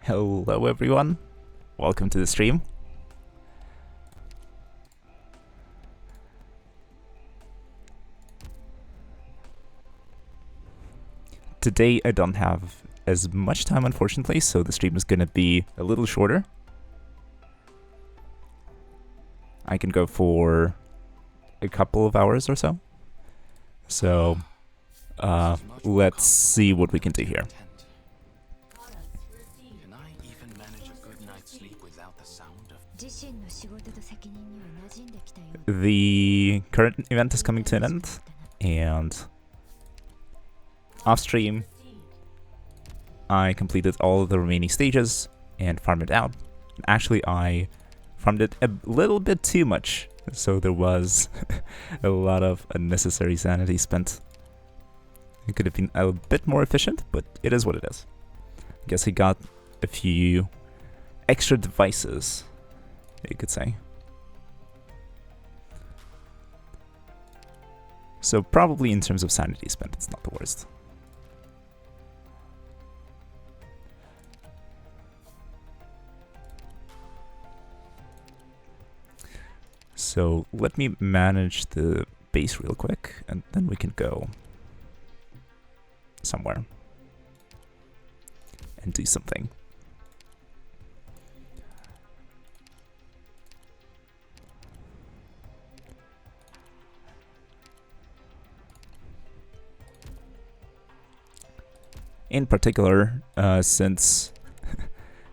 Hello everyone, welcome to the stream. Today I don't have as much time unfortunately, so the stream is gonna be a little shorter. I can go for a couple of hours or so. So let's see what we can do here. The current event is coming to an end, and off stream I completed all of the remaining stages and farmed it out. Actually, I farmed it a little bit too much, so there was a lot of unnecessary sanity spent. It could have been a bit more efficient, but it is what it is. I guess I got a few extra devices, you could say. So probably in terms of sanity spent, it's not the worst. So let me manage the base real quick, and then we can go somewhere and do something. In particular, since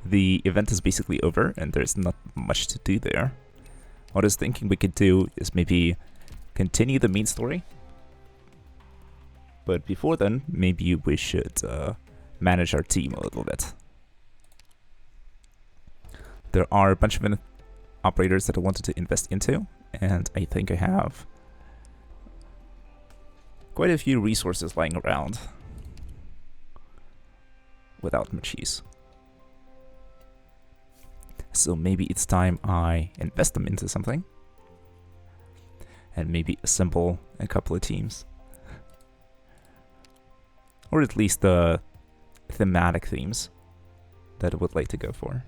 the event is basically over and there's not much to do there, what I was thinking we could do is maybe continue the main story. But before then, maybe we should manage our team a little bit. There are a bunch of operators that I wanted to invest into, and I think I have quite a few resources lying around without much use. So maybe it's time I invest them into something and maybe assemble a couple of teams. Or at least the thematic themes that I would like to go for.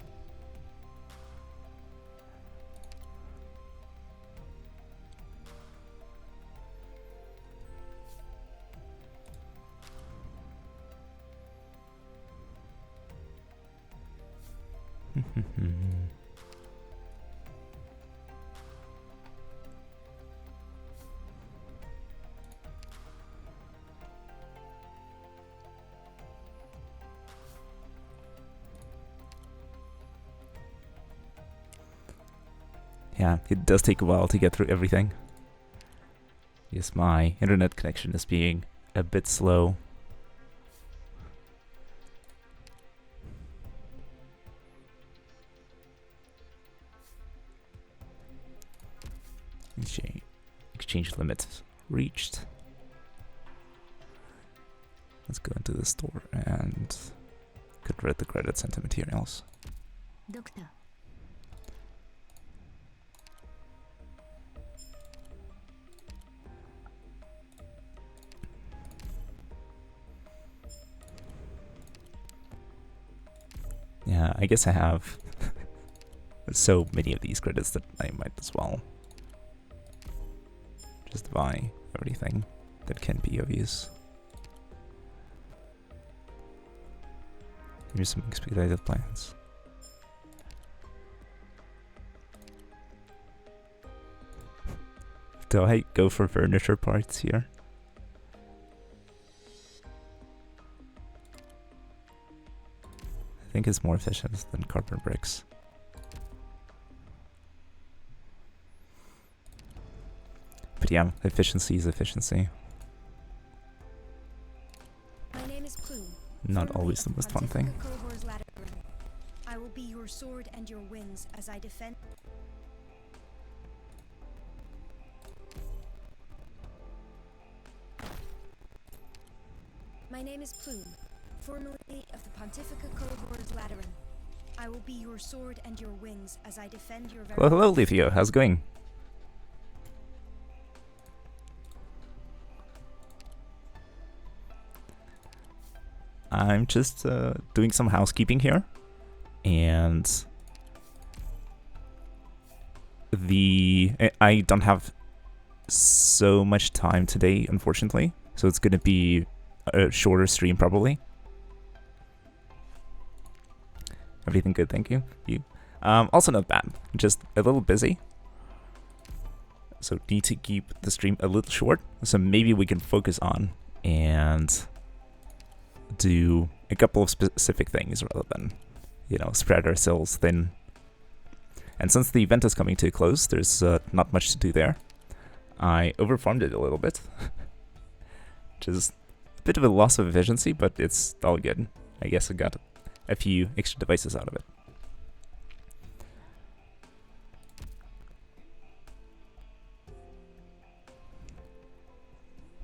Yeah, it does take a while to get through everything. Yes, my internet connection is being a bit slow. Exchange limit reached. Let's go into the store and convert the credits into materials. Doctor. Yeah, I guess I have so many of these credits that I might as well just buy everything that can be of use. Maybe some expedited plans. Do I go for furniture parts here? I think it's more efficient than carbon bricks. But yeah, efficiency is efficiency. My name is Plume. Not always the most fun thing. I will be your sword and your wings as I defend. My name is Plume, formerly of the Pontifica Cohort Lateran. I will be your sword and your wings as I defend your very... Well, hello, Lithio. How's it going? I'm just doing some housekeeping here, and I don't have so much time today, unfortunately, so it's gonna be a shorter stream probably. Everything good, thank you. Also not bad, just a little busy, so need to keep the stream a little short, so maybe we can focus on and do a couple of specific things rather than, you know, spread ourselves thin. And since the event is coming to a close, there's not much to do there. I overfarmed it a little bit, which is a bit of a loss of efficiency, but it's all good. I guess I got a few extra devices out of it.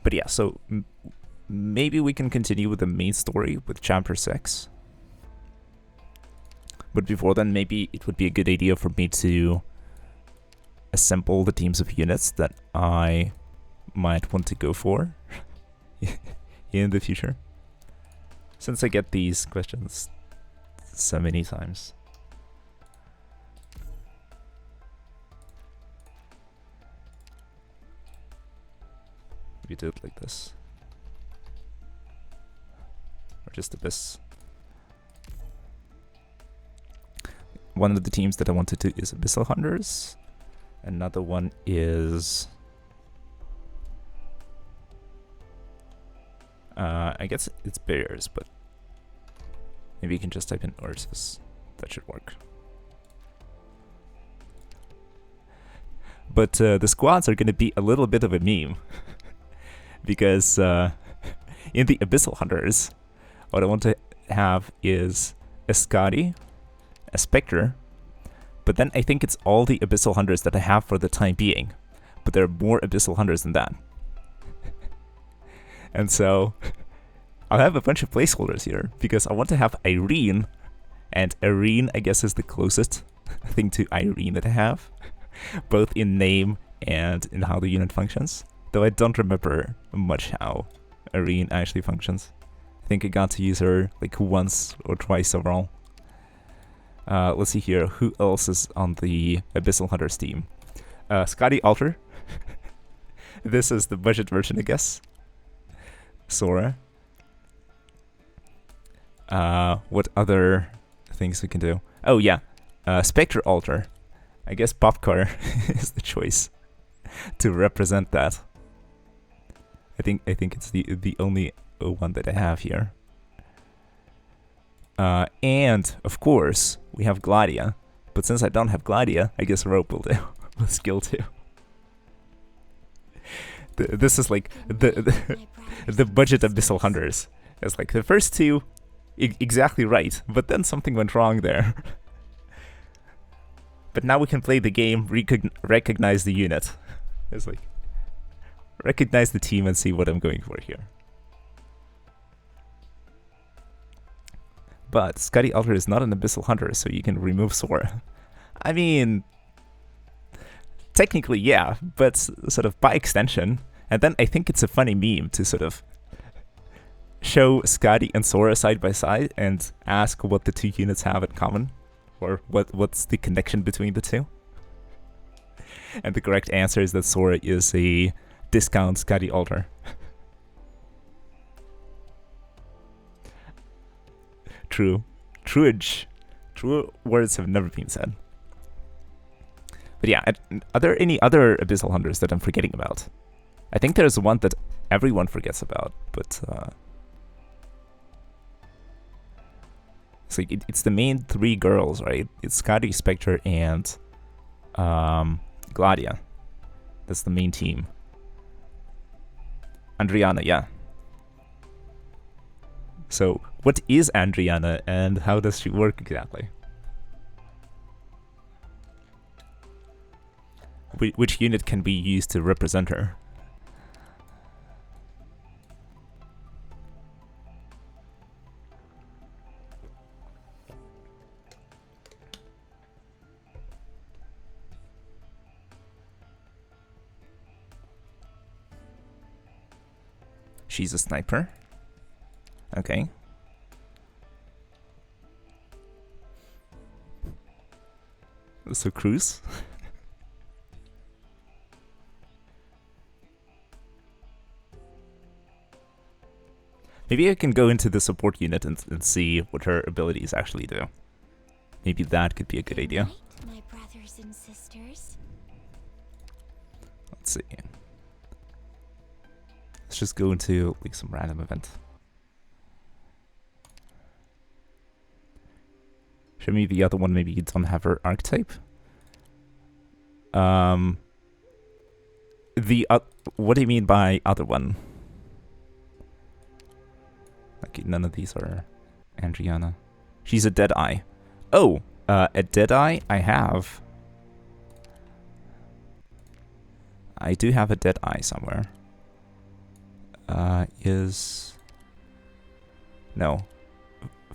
But yeah, so maybe we can continue with the main story with Chapter 6. But before then, maybe it would be a good idea for me to assemble the teams of units that I might want to go for in the future. Since I get these questions so many times. Maybe do it like this. Or just Abyss. One of the teams that I want to do is Abyssal Hunters. Another one is... I guess it's Bears, but maybe you can just type in Ursus. That should work. But the squads are going to be a little bit of a meme. Because in the Abyssal Hunters, what I want to have is a Scotty, a Spectre, but then I think it's all the Abyssal Hunters that I have for the time being. But there are more Abyssal Hunters than that. And so I'll have a bunch of placeholders here because I want to have Irene, and Irene I guess is the closest thing to Irene that I have, both in name and in how the unit functions. Though I don't remember much how Irene actually functions. I think I got to use her like once or twice overall. Let's see here, who else is on the Abyssal Hunters team? Scotty Alter. This is the budget version, I guess. Sora. What other things we can do? Oh yeah, Spectre Alter. I guess Popcar is the choice to represent that. I think it's the only one that I have here. And of course we have Gladia, but since I don't have Gladia, I guess Rope will do with skill 2. This is like the budget Abyssal Hunters. It's like the first two exactly right, but then something went wrong there. But now we can play the game, recognize the unit. It's like recognize the team and see what I'm going for here. But Scotty Alter is not an Abyssal Hunter, so you can remove Sora. I mean, technically, yeah, but sort of by extension. And then I think it's a funny meme to sort of show Scotty and Sora side by side and ask what the two units have in common, or what's the connection between the two. And the correct answer is that Sora is a discount Scotty Alter. True. Truage. True words have never been said. But yeah, are there any other Abyssal Hunters that I'm forgetting about? I think there's one that everyone forgets about, but it's like it's the main 3 girls, right? It's Scotty, Spectre, and Gladia. That's the main team. Andriana, yeah. So, what is Andriana and how does she work exactly? Which unit can be used to represent her? She's a sniper. Okay. So Cruz. Maybe I can go into the support unit and see what her abilities actually do. Maybe that could be a good idea. My brothers and sisters. Let's see. Let's just go into like some random event. Show me the other one. Maybe you don't have her archetype. What do you mean by other one? Okay, none of these are Andriana. She's a Deadeye. Oh, a Deadeye I have. I do have a Deadeye somewhere. No.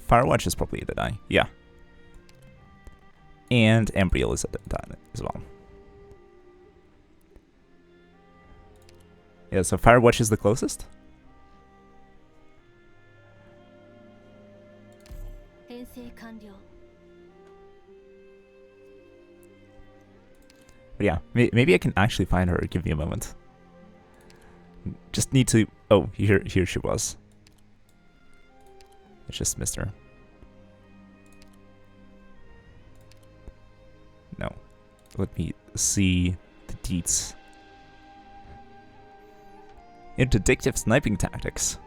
Firewatch is probably a Deadeye. Yeah. And Embryo is a Deadeye as well. Yeah, so Firewatch is the closest. But yeah, maybe I can actually find her. Give me a moment. Just need to... Oh, here she was. I just missed her. No. Let me see the deets. Interdictive sniping tactics.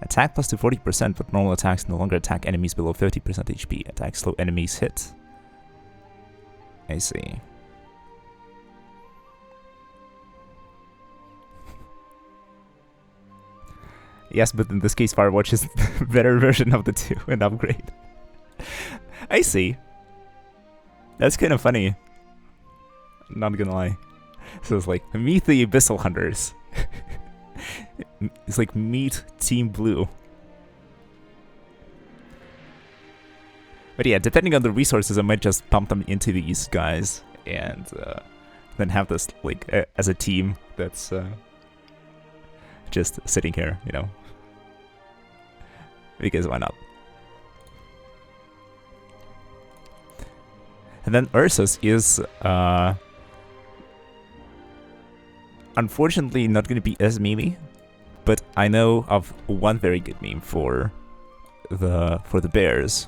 Attack plus to 40%, but normal attacks no longer attack enemies below 30% HP. Attack slow enemies hit. I see. Yes, but in this case, Firewatch is the better version of the two and upgrade. I see. That's kind of funny. Not gonna lie. So it's like, meet the Abyssal Hunters. It's like, meet Team Blue. But yeah, depending on the resources, I might just pump them into these guys and then have this like as a team that's just sitting here, you know. Because why not? And then Ursus is unfortunately not going to be as memey, but I know of one very good meme for the bears.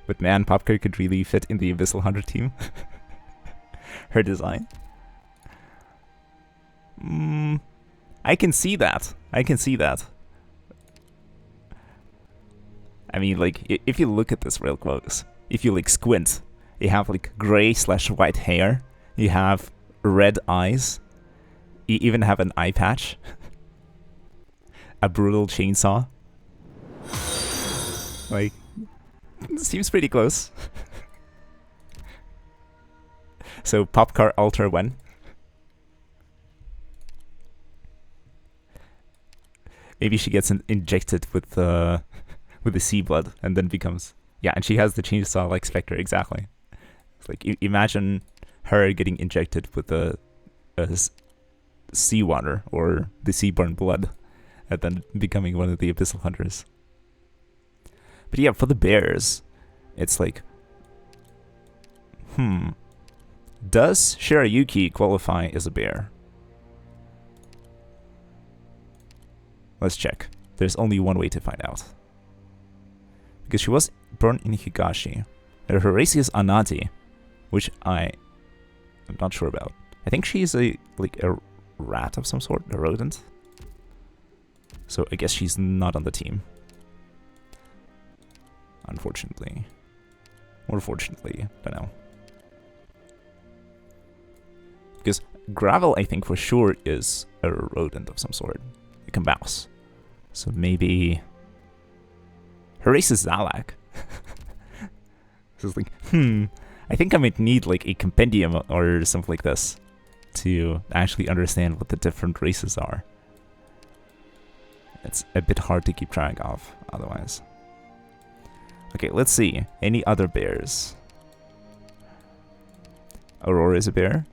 But man, Popker could really fit in the Abyssal Hunter team. Her design. I can see that. I can see that. I mean, like, if you look at this real close, if you, like, squint, you have, like, gray/white hair, you have red eyes, you even have an eye patch, a brutal chainsaw. Like, seems pretty close. So, Popcar Alter when? Maybe she gets injected with the sea blood and then becomes... Yeah, and she has the chainsaw like Spectre, exactly. It's like, imagine her getting injected with the seawater or the seaborn blood and then becoming one of the Abyssal Hunters. But yeah, for the bears, it's like... Does Shirayuki qualify as a bear? Let's check. There's only one way to find out. Because she was born in Higashi. Her race is Anati, which I'm not sure about. I think she's a rat of some sort, a rodent. So I guess she's not on the team. Unfortunately. Or fortunately, don't know. Because Gravel, I think for sure, is a rodent of some sort. Like a mouse. So maybe... Her race is Zalak. So it's like, I think I might need like a compendium or something like this to actually understand what the different races are. It's a bit hard to keep track of otherwise. Okay, let's see. Any other bears? Aurora is a bear.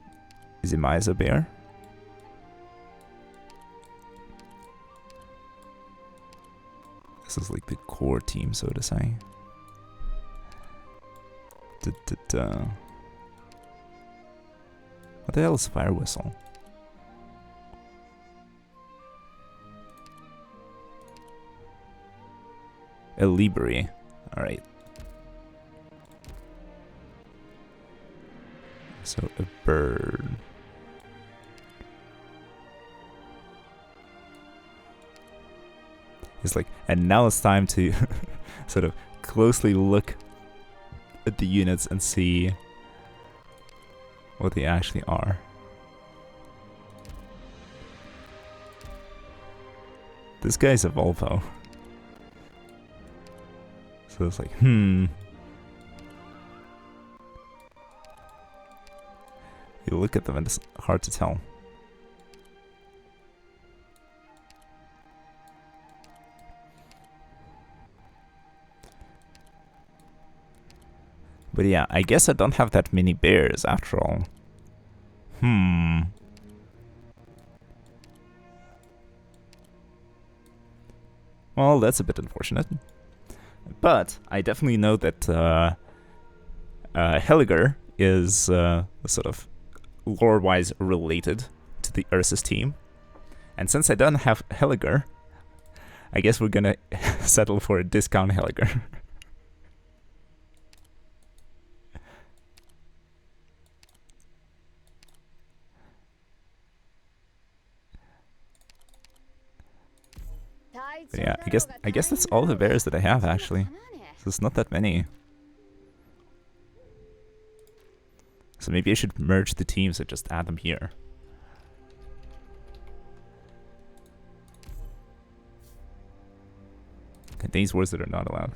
Zimai is a bear. This is like the core team, so to say. What the hell is Fire Whistle? A Libri. Alright. So a bird. It's like, and now it's time to sort of closely look at the units and see what they actually are. This guy's a Volvo. So it's like, You look at them and it's hard to tell. But yeah, I guess I don't have that many bears after all. Well, that's a bit unfortunate. But I definitely know that Helliger is sort of lore-wise related to the Ursus team. And since I don't have Helliger, I guess we're gonna settle for a discount Helliger. But yeah, I guess that's all the bears that I have actually. So it's not that many. So maybe I should merge the teams and just add them here. Contains words that are not allowed.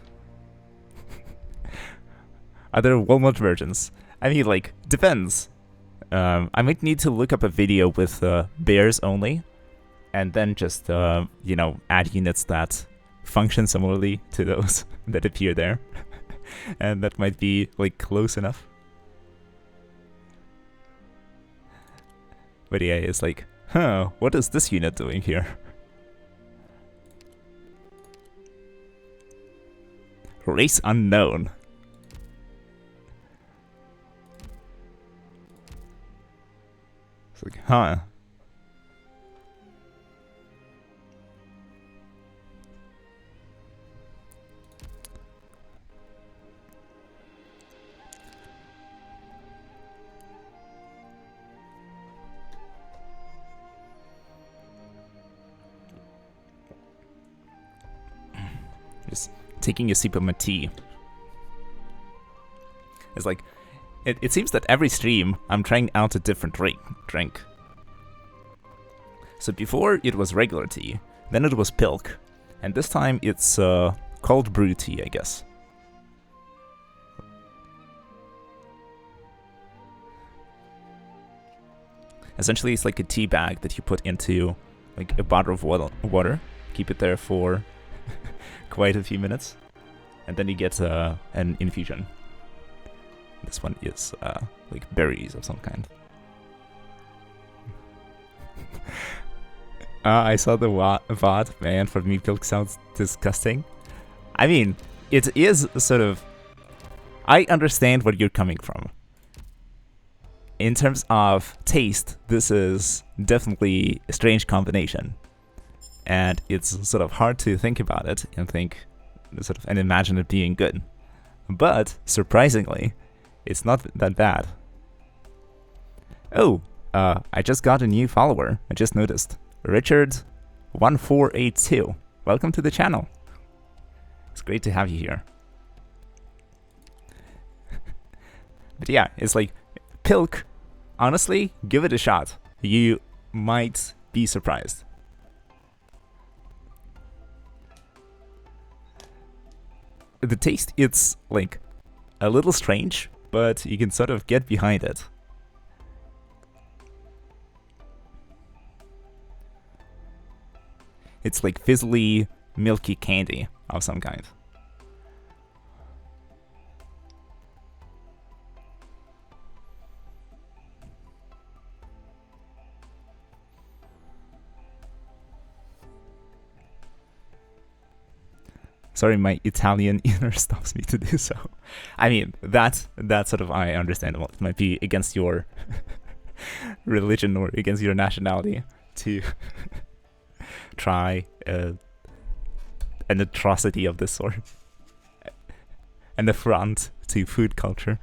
Are there Walmart versions? I mean, like, depends. I might need to look up a video with bears only, and then just, you know, add units that function similarly to those that appear there. And that might be, like, close enough. But yeah, it's like, what is this unit doing here? Race unknown. It's like, huh. Just taking a sip of my tea. It's like, it seems that every stream I'm trying out a different drink. So before it was regular tea, then it was pilk, and this time it's cold brew tea, I guess. Essentially, it's like a tea bag that you put into like a bottle of water, keep it there for quite a few minutes, and then you get an infusion. This one is like berries of some kind. I saw the VOD, man. For me, pilk sounds disgusting. I mean, it is sort of... I understand where you're coming from. In terms of taste, this is definitely a strange combination. And it's sort of hard to think about it and think, sort of, and imagine it being good. But, surprisingly, it's not that bad. Oh, I just got a new follower. I just noticed. Richard1482. Welcome to the channel. It's great to have you here. But yeah, it's like, pilk, honestly, give it a shot. You might be surprised. The taste, it's like a little strange, but you can sort of get behind it. It's like fizzly, milky candy of some kind. Sorry, my Italian inner stops me to do so. I mean, that sort of I understand. Well, it might be against your religion or against your nationality to try an atrocity of this sort. An affront to food culture.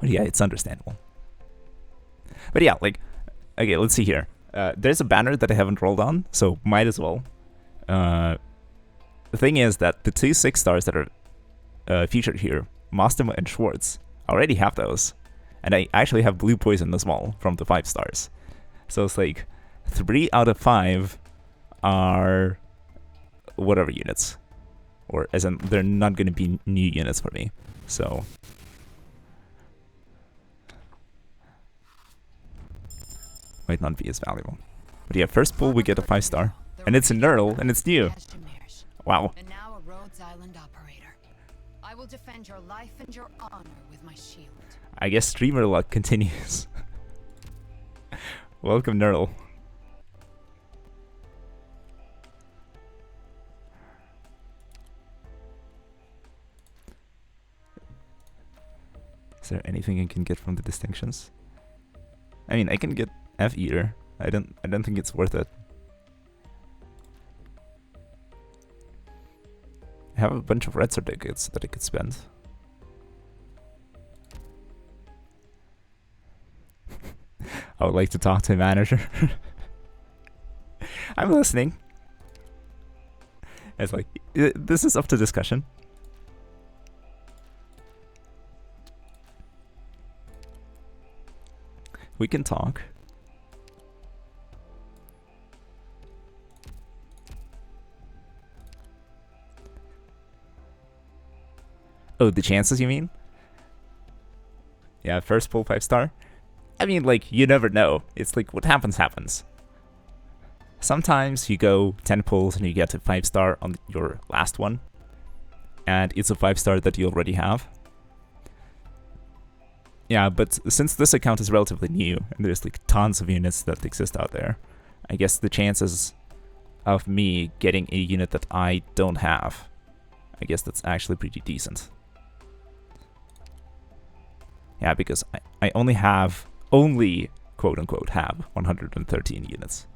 But yeah, it's understandable. But yeah, like, okay, let's see here. There's a banner that I haven't rolled on, so might as well. The thing is that the 2 6 stars that are featured here, Mostema and Schwartz, I already have those. And I actually have Blue Poison as well from the 5 stars. So it's like 3 out of 5 are whatever units. Or as in, they're not going to be new units for me. So might not be as valuable. But yeah, first pull we get a 5 star. And it's a Nurgle, and it's new. Wow. And now a Rhodes Island operator. I will defend your life and your honor with my shield. I guess streamer luck continues. Welcome, Nurgle. Is there anything I can get from the distinctions? I mean, I can get F Eater. I don't think it's worth it. I have a bunch of red certificates that I could spend. I would like to talk to a manager. I'm listening. It's like, this is up to discussion. We can talk. Oh, the chances, you mean? Yeah, first pull 5 star. I mean, like, you never know. It's like, what happens, happens. Sometimes you go 10 pulls and you get a 5 star on your last one. And it's a 5 star that you already have. Yeah, but since this account is relatively new, and there's like tons of units that exist out there, I guess the chances of me getting a unit that I don't have, I guess that's actually pretty decent. Yeah, because I only quote unquote have 113 units.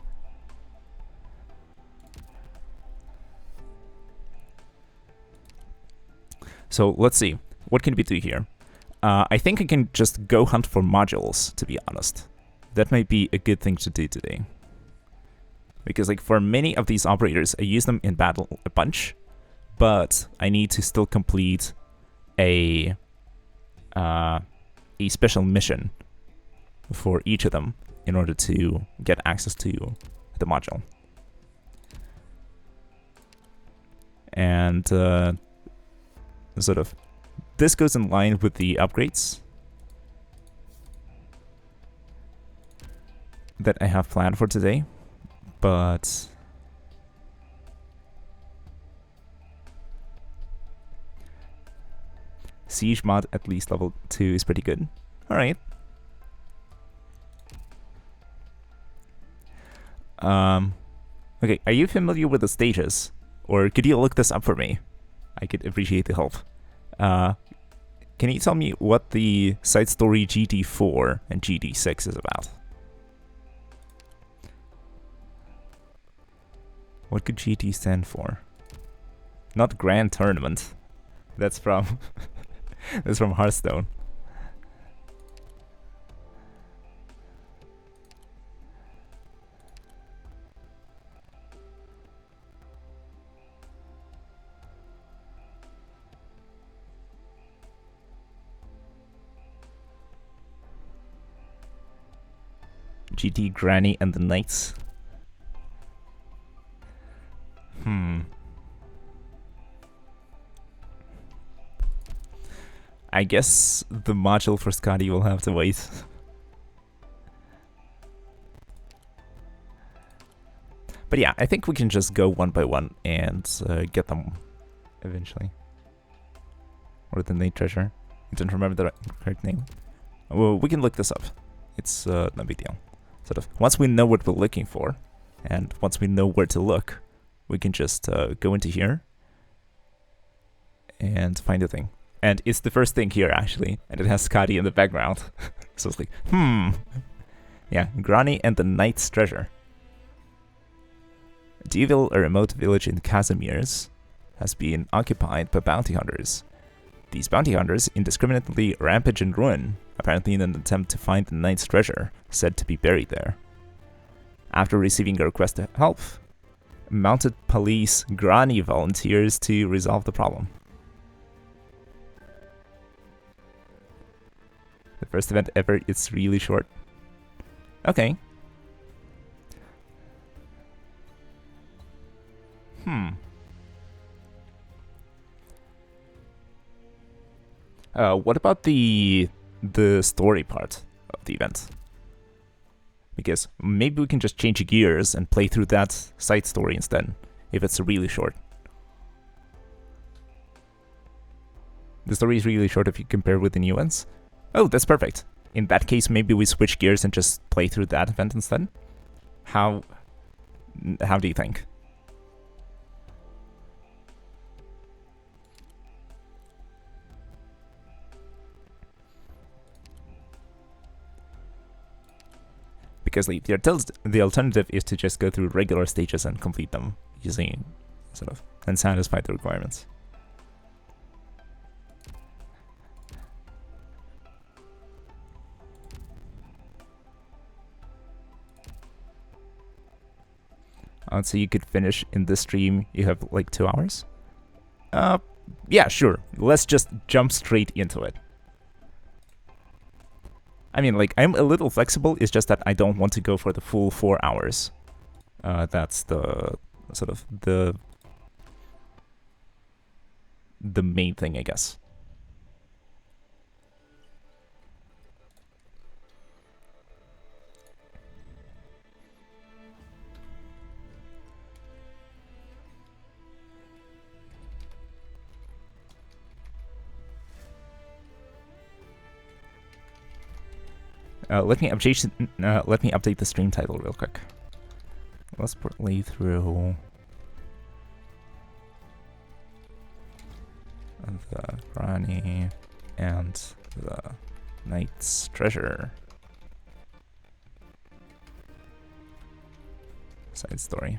So let's see, what can we do here? I think I can just go hunt for modules, to be honest. That might be a good thing to do today. Because like for many of these operators, I use them in battle a bunch, but I need to still complete a special mission for each of them in order to get access to the module. And sort of this goes in line with the upgrades that I have planned for today, but Siege mod at least level 2 is pretty good. Alright. Okay, are you familiar with the stages? Or could you look this up for me? I could appreciate the help. Can you tell me what the side story GT4 and GT6 is about? What could GT stand for? Not Grand Tournament. That's from that's from Hearthstone. GT Grani and the Knights. I guess the module for Scotty will have to wait. But yeah, I think we can just go one by one and get them eventually. Or the Nate Treasure. I don't remember the correct name. Well, we can look this up. It's no big deal. Sort of once we know what we're looking for, and once we know where to look, we can just go into here and find the thing. And it's the first thing here, actually, and it has Skadi in the background. So it's like, Yeah, Grani and the Knight's Treasure. Devil, a remote village in Casimir's, has been occupied by bounty hunters. These bounty hunters indiscriminately rampage and ruin, apparently in an attempt to find the Knight's Treasure, said to be buried there. After receiving a request to help, mounted police Grani volunteers to resolve the problem. The first event ever, it's really short. Okay. What about the story part of the event? Because maybe we can just change gears and play through that side story instead, if it's really short. The story is really short if you compare with the new ones. Oh, that's perfect. In that case, maybe we switch gears and just play through that event instead. How do you think? Because like, the alternative is to just go through regular stages and complete them using sort of and satisfy the requirements. So you could finish in this stream. You have like 2 hours. Yeah, sure. Let's just jump straight into it. I mean, like, I'm a little flexible. It's just that I don't want to go for the full 4 hours. That's the sort of the main thing, I guess. Let me update the stream title real quick. Let's play through the Grani and the Knight's Treasure side story.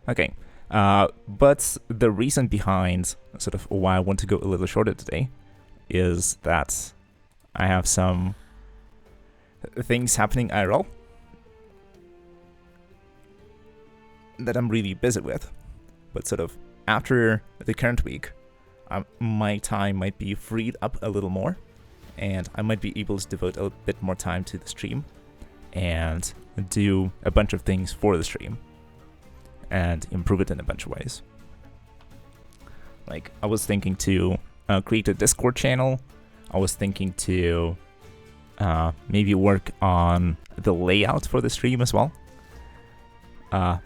Okay, but the reason behind sort of why I want to go a little shorter today is that I have some things happening IRL that I'm really busy with. But sort of after the current week, my time might be freed up a little more, and I might be able to devote a bit more time to the stream and do a bunch of things for the stream and improve it in a bunch of ways. Like, I was thinking to create a Discord channel. I was thinking to maybe work on the layout for the stream as well.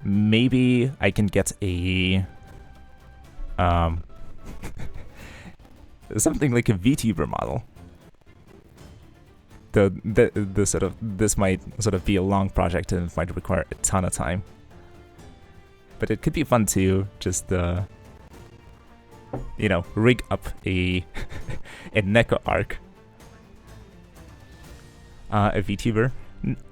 Maybe I can get a something like a VTuber model. The sort of this might sort of be a long project and it might require a ton of time. But it could be fun to just, you know, rig up a Neko arc. A VTuber.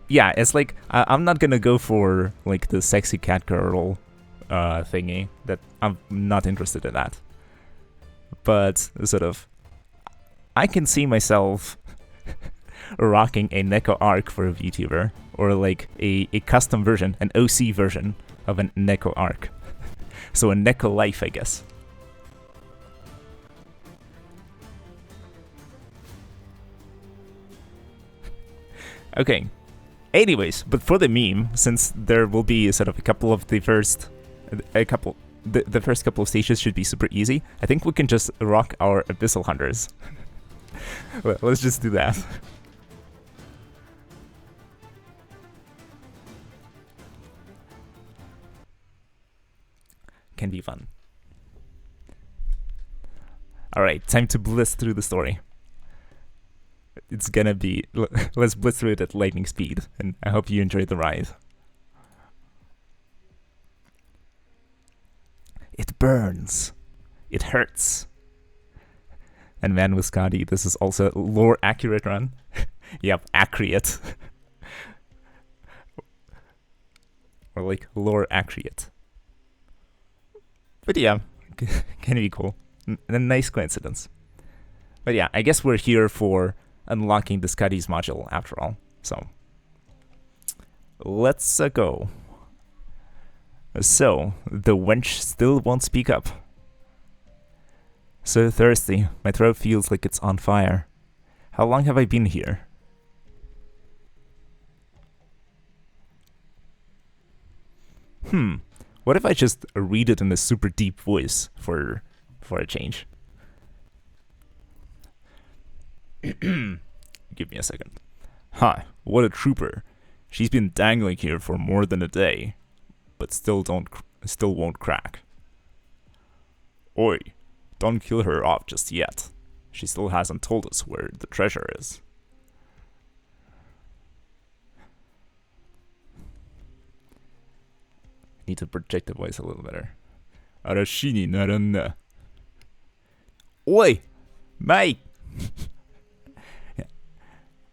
Yeah, it's like, I'm not gonna go for, like, the sexy cat girl thingy. That I'm not interested in that. But, sort of, I can see myself rocking a Neko arc for a VTuber. Or, like, a custom version, an OC version of an Neko arc. So a GetaLyfe, I guess. Okay. Anyways, but for the meme, since there will be sort of a couple of the first couple of stages should be super easy, I think we can just rock our Abyssal Hunters. Well, let's just do that. Can be fun. Alright, time to bliss through the story. it's gonna be... Let's blitz through it at lightning speed, and I hope you enjoy the ride. It burns. It hurts. And man, with Scotty, this is also a lore accurate run. Yep, accurate. Or like lore accurate. But yeah, can be cool. A nice coincidence. But yeah, I guess we're here for unlocking the Scotty's module after all. So let's go. So the wench still won't speak up. So thirsty, my throat feels like it's on fire. How long have I been here? What if I just read it in a super deep voice for a change? Give me a second. Huh, what a trooper. She's been dangling here for more than a day, but still won't crack. Oi, don't kill her off just yet. She still hasn't told us where the treasure is. Need to project the voice a little better. Arashi ni naranna. Oi, mate!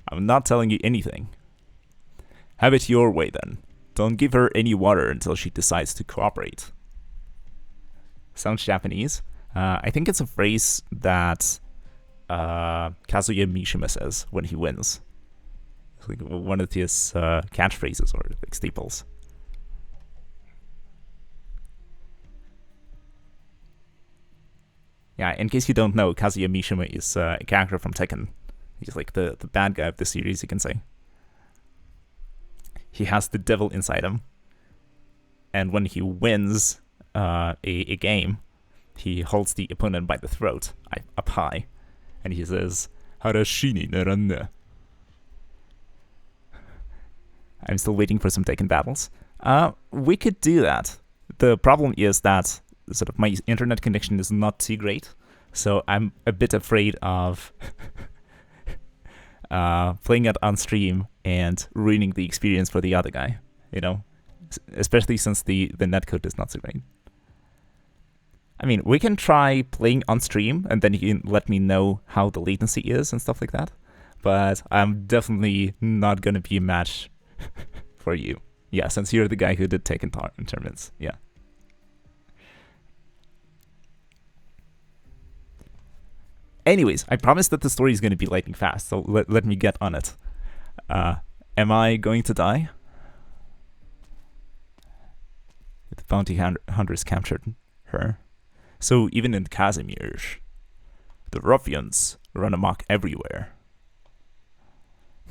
I'm not telling you anything. Have it your way then. Don't give her any water until she decides to cooperate. Sounds Japanese. I think it's a phrase that Kazuya Mishima says when he wins. It's like one of his catchphrases or like staples. Yeah, in case you don't know, Kazuya Mishima is a character from Tekken. He's like the bad guy of the series, you can say. He has the devil inside him. And when he wins a game, he holds the opponent by the throat, up high. And he says, Harashi ni naranne. I'm still waiting for some Tekken battles. We could do that. The problem is that sort of my internet connection is not too great, so I'm a bit afraid of playing it on stream and ruining the experience for the other guy, you know, especially since the netcode is not so great. I mean, we can try playing on stream and then you can let me know how the latency is and stuff like that, but I'm definitely not going to be a match for you. Yeah, since you're the guy who did Tekken tournaments, yeah. Anyways, I promise that the story is going to be lightning fast, so let me get on it. Am I going to die? The bounty hunters captured her. So even in Casimir's, the ruffians run amok everywhere.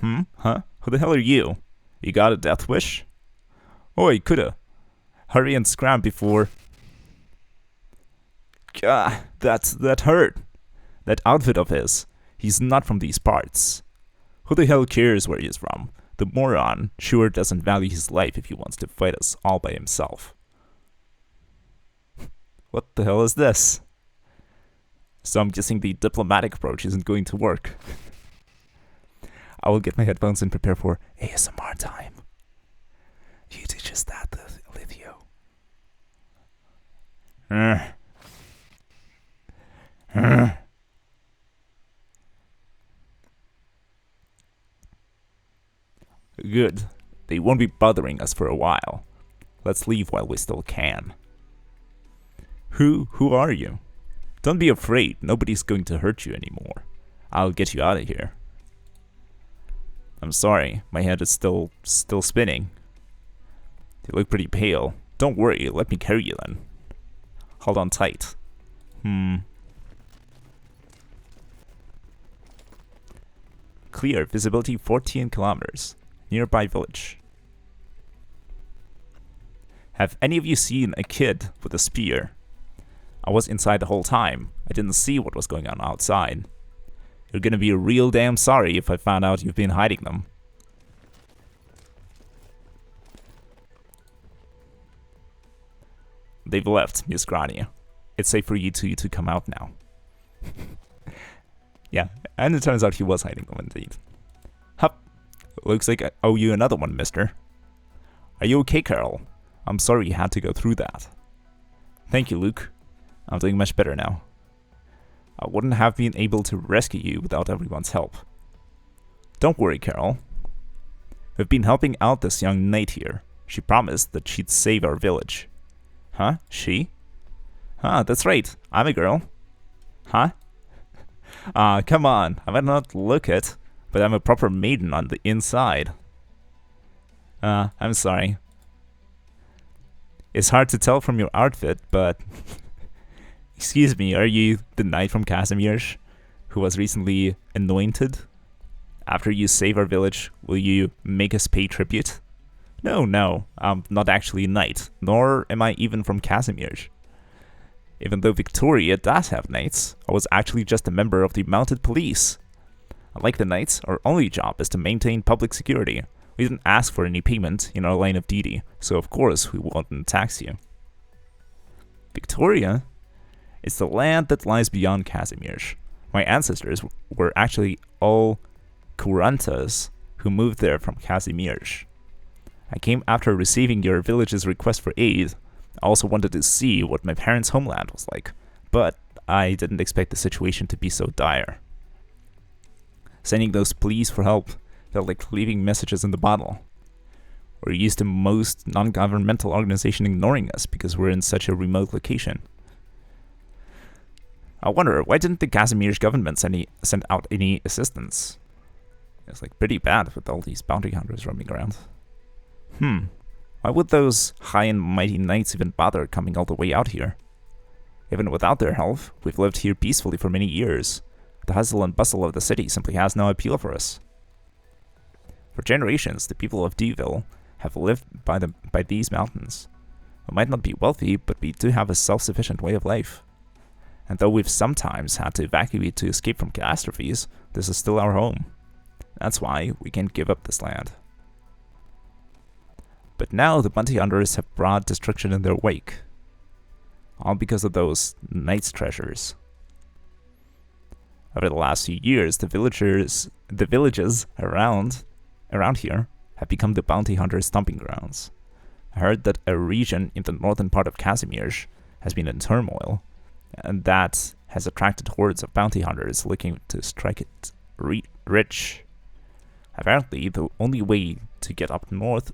Huh? Who the hell are you? You got a death wish? Oi, Kuda. Hurry and scram before... Gah, that hurt. That outfit of his, he's not from these parts. Who the hell cares where he's from? The moron sure doesn't value his life if he wants to fight us all by himself. What the hell is this? So I'm guessing the diplomatic approach isn't going to work. I will get my headphones and prepare for ASMR time. You do just that, Lithio. Good. They won't be bothering us for a while. Let's leave while we still can. Who are you? Don't be afraid. Nobody's going to hurt you anymore. I'll get you out of here. I'm sorry. My head is still spinning. You look pretty pale. Don't worry. Let me carry you then. Hold on tight. Clear. Visibility 14 kilometers. Nearby village. Have any of you seen a kid with a spear? I was inside the whole time. I didn't see what was going on outside. You're gonna be real damn sorry if I found out you've been hiding them. They've left, Miss Grani. It's safe for you two to come out now. Yeah, And it turns out he was hiding them indeed. Hup. Looks like I owe you another one, mister. Are you okay, Carol? I'm sorry you had to go through that. Thank you, Luke. I'm doing much better now. I wouldn't have been able to rescue you without everyone's help. Don't worry, Carol. We've been helping out this young knight here. She promised that she'd save our village. Huh? She? Ah, that's right. I'm a girl. Huh? Ah, come on. I might not look it, but I'm a proper maiden on the inside. I'm sorry. It's hard to tell from your outfit, but... Excuse me, are you the knight from Casimir's who was recently anointed? After you save our village, will you make us pay tribute? No, I'm not actually a knight, nor am I even from Casimir's. Even though Victoria does have knights, I was actually just a member of the mounted police. Unlike the knights, our only job is to maintain public security. We didn't ask for any payment in our line of duty, so of course we won't tax you. Victoria? It's the land that lies beyond Casimir's. My ancestors were actually all Kurantas who moved there from Casimir's. I came after receiving your village's request for aid. I also wanted to see what my parents' homeland was like, but I didn't expect the situation to be so dire. Sending those pleas for help felt like leaving messages in the bottle. We're used to most non-governmental organizations ignoring us because we're in such a remote location. I wonder, why didn't the Casimir's government send out any assistance? It's like pretty bad with all these bounty hunters roaming around. Why would those high and mighty knights even bother coming all the way out here? Even without their help, we've lived here peacefully for many years. The hustle and bustle of the city simply has no appeal for us. For generations, the people of Deville have lived by these mountains. We might not be wealthy, but we do have a self-sufficient way of life. And though we've sometimes had to evacuate to escape from catastrophes, this is still our home. That's why we can't give up this land. But now the bounty hunters have brought destruction in their wake. All because of those knight's treasures. Over the last few years, the villages around here have become the bounty hunters' stomping grounds. I heard that a region in the northern part of Casimir's has been in turmoil, and that has attracted hordes of bounty hunters looking to strike it rich. Apparently, the only way to get up north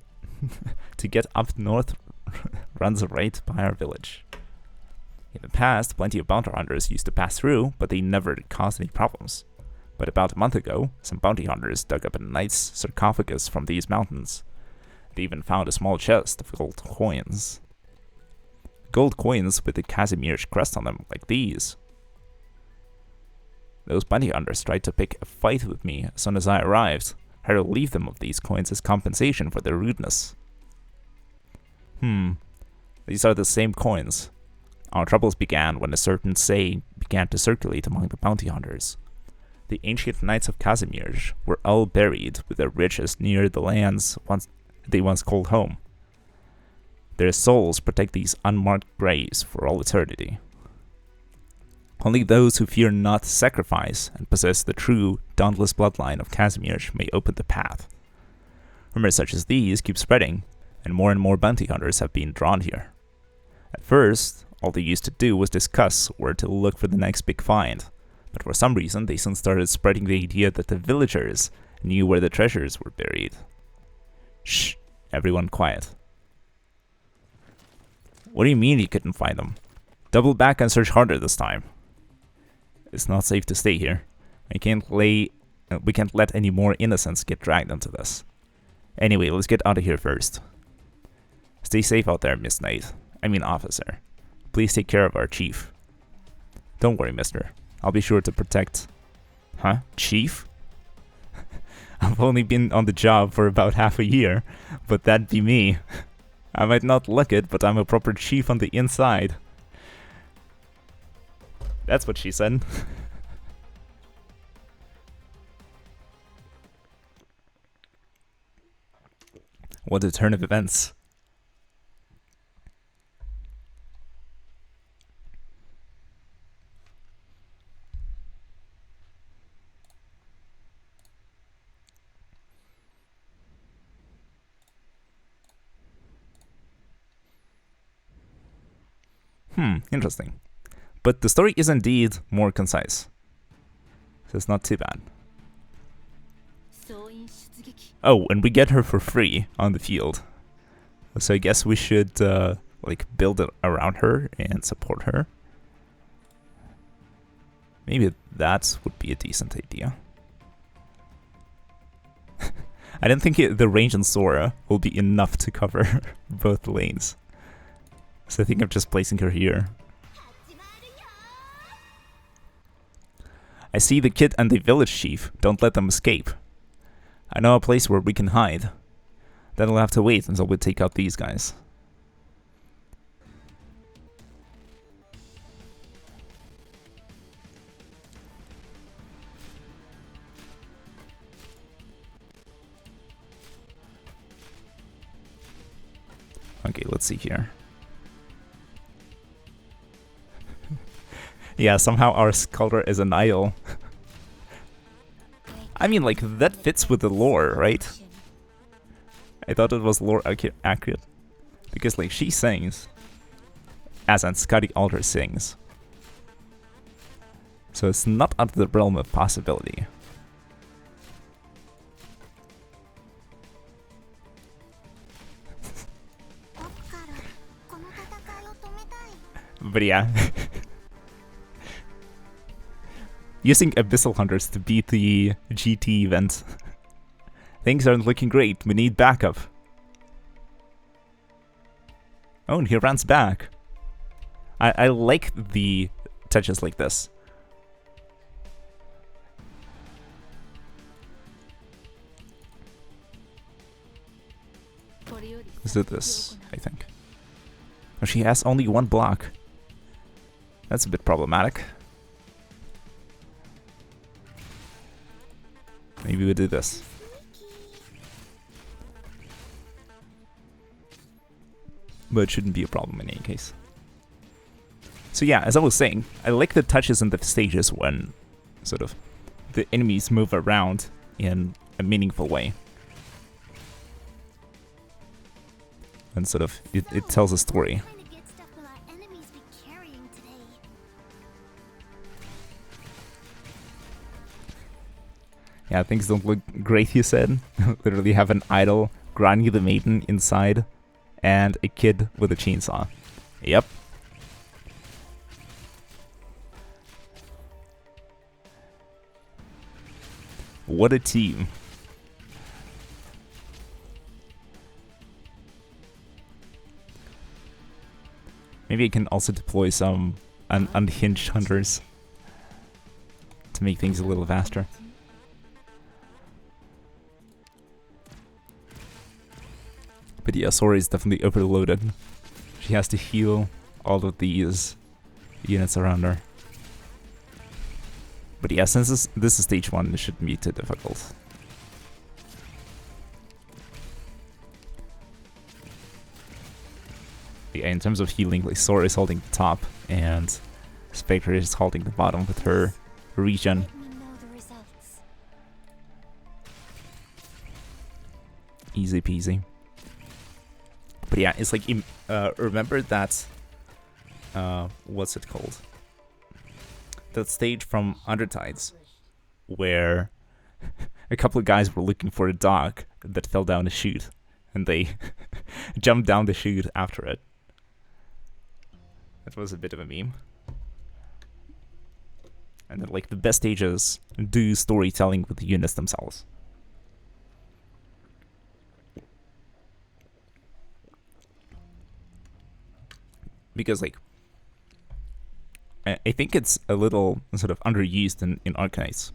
runs right by our village. In the past, plenty of bounty hunters used to pass through, but they never caused any problems. But about a month ago, some bounty hunters dug up a knight's sarcophagus from these mountains. They even found a small chest of gold coins. Gold coins with the Casimir's crest on them, like these. Those bounty hunters tried to pick a fight with me as soon as I arrived. I relieved them of these coins as compensation for their rudeness. These are the same coins. Our troubles began when a certain saying began to circulate among the bounty hunters. The ancient knights of Casimir's were all buried with their riches near the lands they once called home. Their souls protect these unmarked graves for all eternity. Only those who fear not sacrifice and possess the true, dauntless bloodline of Casimir's may open the path. Rumors such as these keep spreading, and more bounty hunters have been drawn here. At first, all they used to do was discuss where to look for the next big find, but for some reason they soon started spreading the idea that the villagers knew where the treasures were buried. Shh, everyone quiet. What do you mean you couldn't find them? Double back and search harder this time. It's not safe to stay here. We can't let any more innocents get dragged into this. Anyway, let's get out of here first. Stay safe out there, Miss Knight. I mean officer. Please take care of our chief. Don't worry, mister. I'll be sure to protect... Huh? Chief? I've only been on the job for about half a year, but that'd be me. I might not look it, but I'm a proper chief on the inside. That's what she said. What a turn of events. Interesting. But the story is indeed more concise. So it's not too bad. Oh, and we get her for free on the field. So I guess we should like build it around her and support her. Maybe that would be a decent idea. I don't think the range on Sora will be enough to cover both lanes. So I think I'm just placing her here. I see the kid and the village chief. Don't let them escape. I know a place where we can hide. Then we'll have to wait until we take out these guys. Okay, let's see here. Yeah, somehow our sculptor is an idol. I mean, like, that fits with the lore, right? I thought it was lore accurate. Because, like, she sings. As in Scotty Alder sings. So it's not out of the realm of possibility. But yeah. Using Abyssal Hunters to beat the GT event. Things aren't looking great. We need backup. Oh, and he runs back. I like the touches like this. Let's do this, I think. Oh, she has only one block. That's a bit problematic. Maybe we do this. But it shouldn't be a problem in any case. So yeah, as I was saying, I like the touches in the stages when sort of the enemies move around in a meaningful way. And sort of, it tells a story. Yeah, things don't look great, you said. Literally have an idol, Grani the maiden inside, and a kid with a chainsaw. Yep. What a team. Maybe I can also deploy some unhinged hunters to make things a little faster. But yeah, Sora is definitely overloaded. She has to heal all of these units around her. But yeah, since this is stage 1, it shouldn't be too difficult. Yeah, in terms of healing, like Sora is holding the top, and Spectre is holding the bottom with her regen. Easy peasy. But yeah, it's like, remember that, what's it called? That stage from Arknights, where a couple of guys were looking for a dog that fell down a chute, and they jumped down the chute after it. That was a bit of a meme. And then, like, the best stages do storytelling with the units themselves. Because, like, I think it's a little sort of underused in Arknights.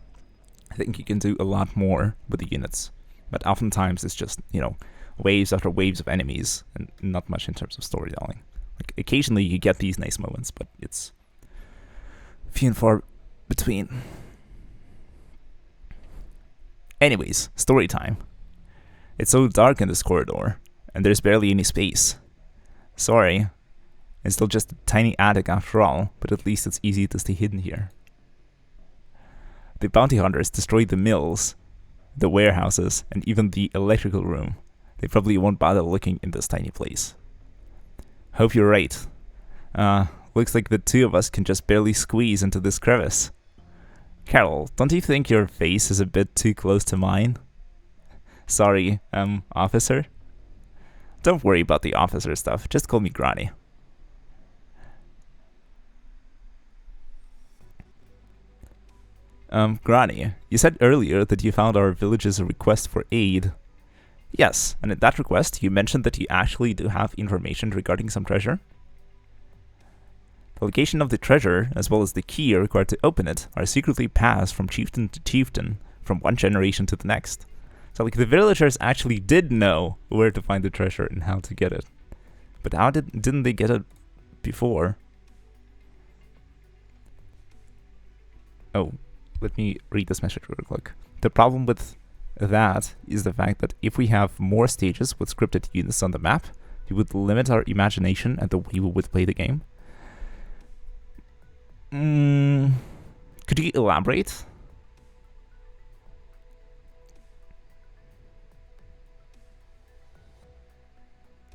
I think you can do a lot more with the units. But oftentimes it's just, you know, waves after waves of enemies and not much in terms of storytelling. Like, occasionally you get these nice moments, but it's few and far between. Anyways, story time. It's so dark in this corridor, and there's barely any space. Sorry. It's still just a tiny attic after all, but at least it's easy to stay hidden here. The bounty hunters destroyed the mills, the warehouses, and even the electrical room. They probably won't bother looking in this tiny place. Hope you're right. looks like the two of us can just barely squeeze into this crevice. Carol, don't you think your face is a bit too close to mine? Sorry, officer? Don't worry about the officer stuff, just call me Grani. Grani, you said earlier that you found our village's request for aid. Yes, and in that request, you mentioned that you actually do have information regarding some treasure. The location of the treasure, as well as the key required to open it, are secretly passed from chieftain to chieftain, from one generation to the next. So, like, the villagers actually did know where to find the treasure and how to get it. But how didn't they get it before? Oh, let me read this message real quick. The problem with that is the fact that if we have more stages with scripted units on the map, it would limit our imagination and the way we would play the game. Could you elaborate?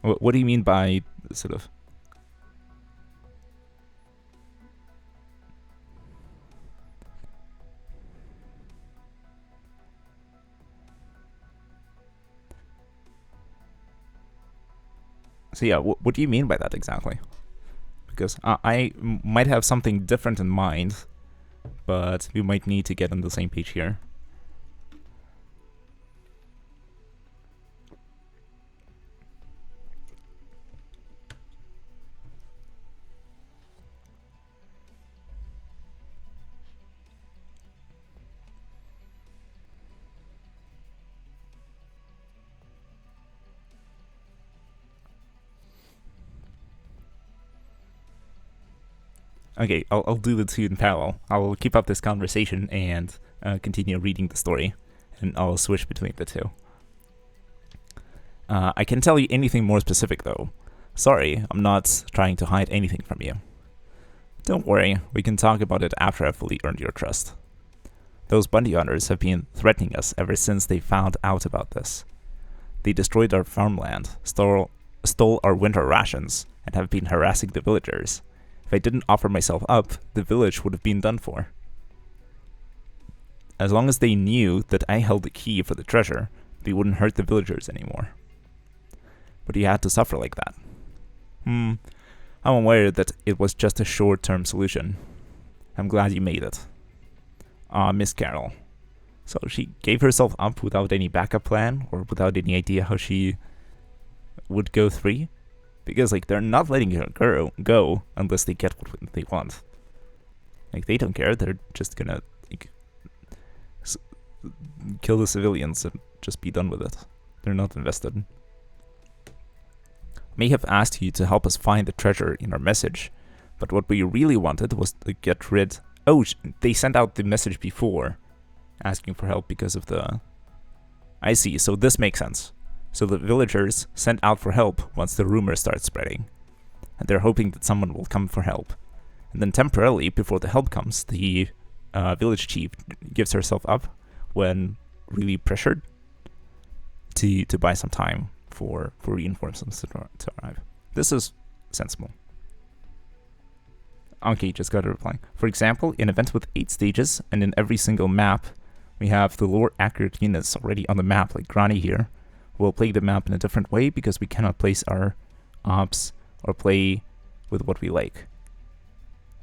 What do you mean by sort of? So yeah, what do you mean by that exactly? Because I might have something different in mind, but we might need to get on the same page here. Okay, I'll do the two in parallel. I'll keep up this conversation and continue reading the story, and I'll switch between the two. I can't tell you anything more specific, though. Sorry, I'm not trying to hide anything from you. Don't worry, we can talk about it after I've fully earned your trust. Those bounty hunters have been threatening us ever since they found out about this. They destroyed our farmland, stole our winter rations, and have been harassing the villagers. If I didn't offer myself up, the village would have been done for. As long as they knew that I held the key for the treasure, they wouldn't hurt the villagers anymore. But you had to suffer like that. I'm aware that it was just a short-term solution. I'm glad you made it. Miss Carol. So she gave herself up without any backup plan, or without any idea how she would go free? Because, like, they're not letting her go unless they get what they want. Like, they don't care. They're just gonna, like, kill the civilians and just be done with it. They're not invested. May have asked you to help us find the treasure in our message, but what we really wanted was to get rid... Oh, they sent out the message before, asking for help because of the... I see, so this makes sense. So the villagers sent out for help once the rumors start spreading. And they're hoping that someone will come for help. And then temporarily, before the help comes, the village chief gives herself up when really pressured to buy some time for reinforcements to arrive. This is sensible. Okay, just got a reply. For example, in events with 8 stages, and in every single map, we have the lower accurate units already on the map, like Grani here. We'll play the map in a different way because we cannot place our ops or play with what we like.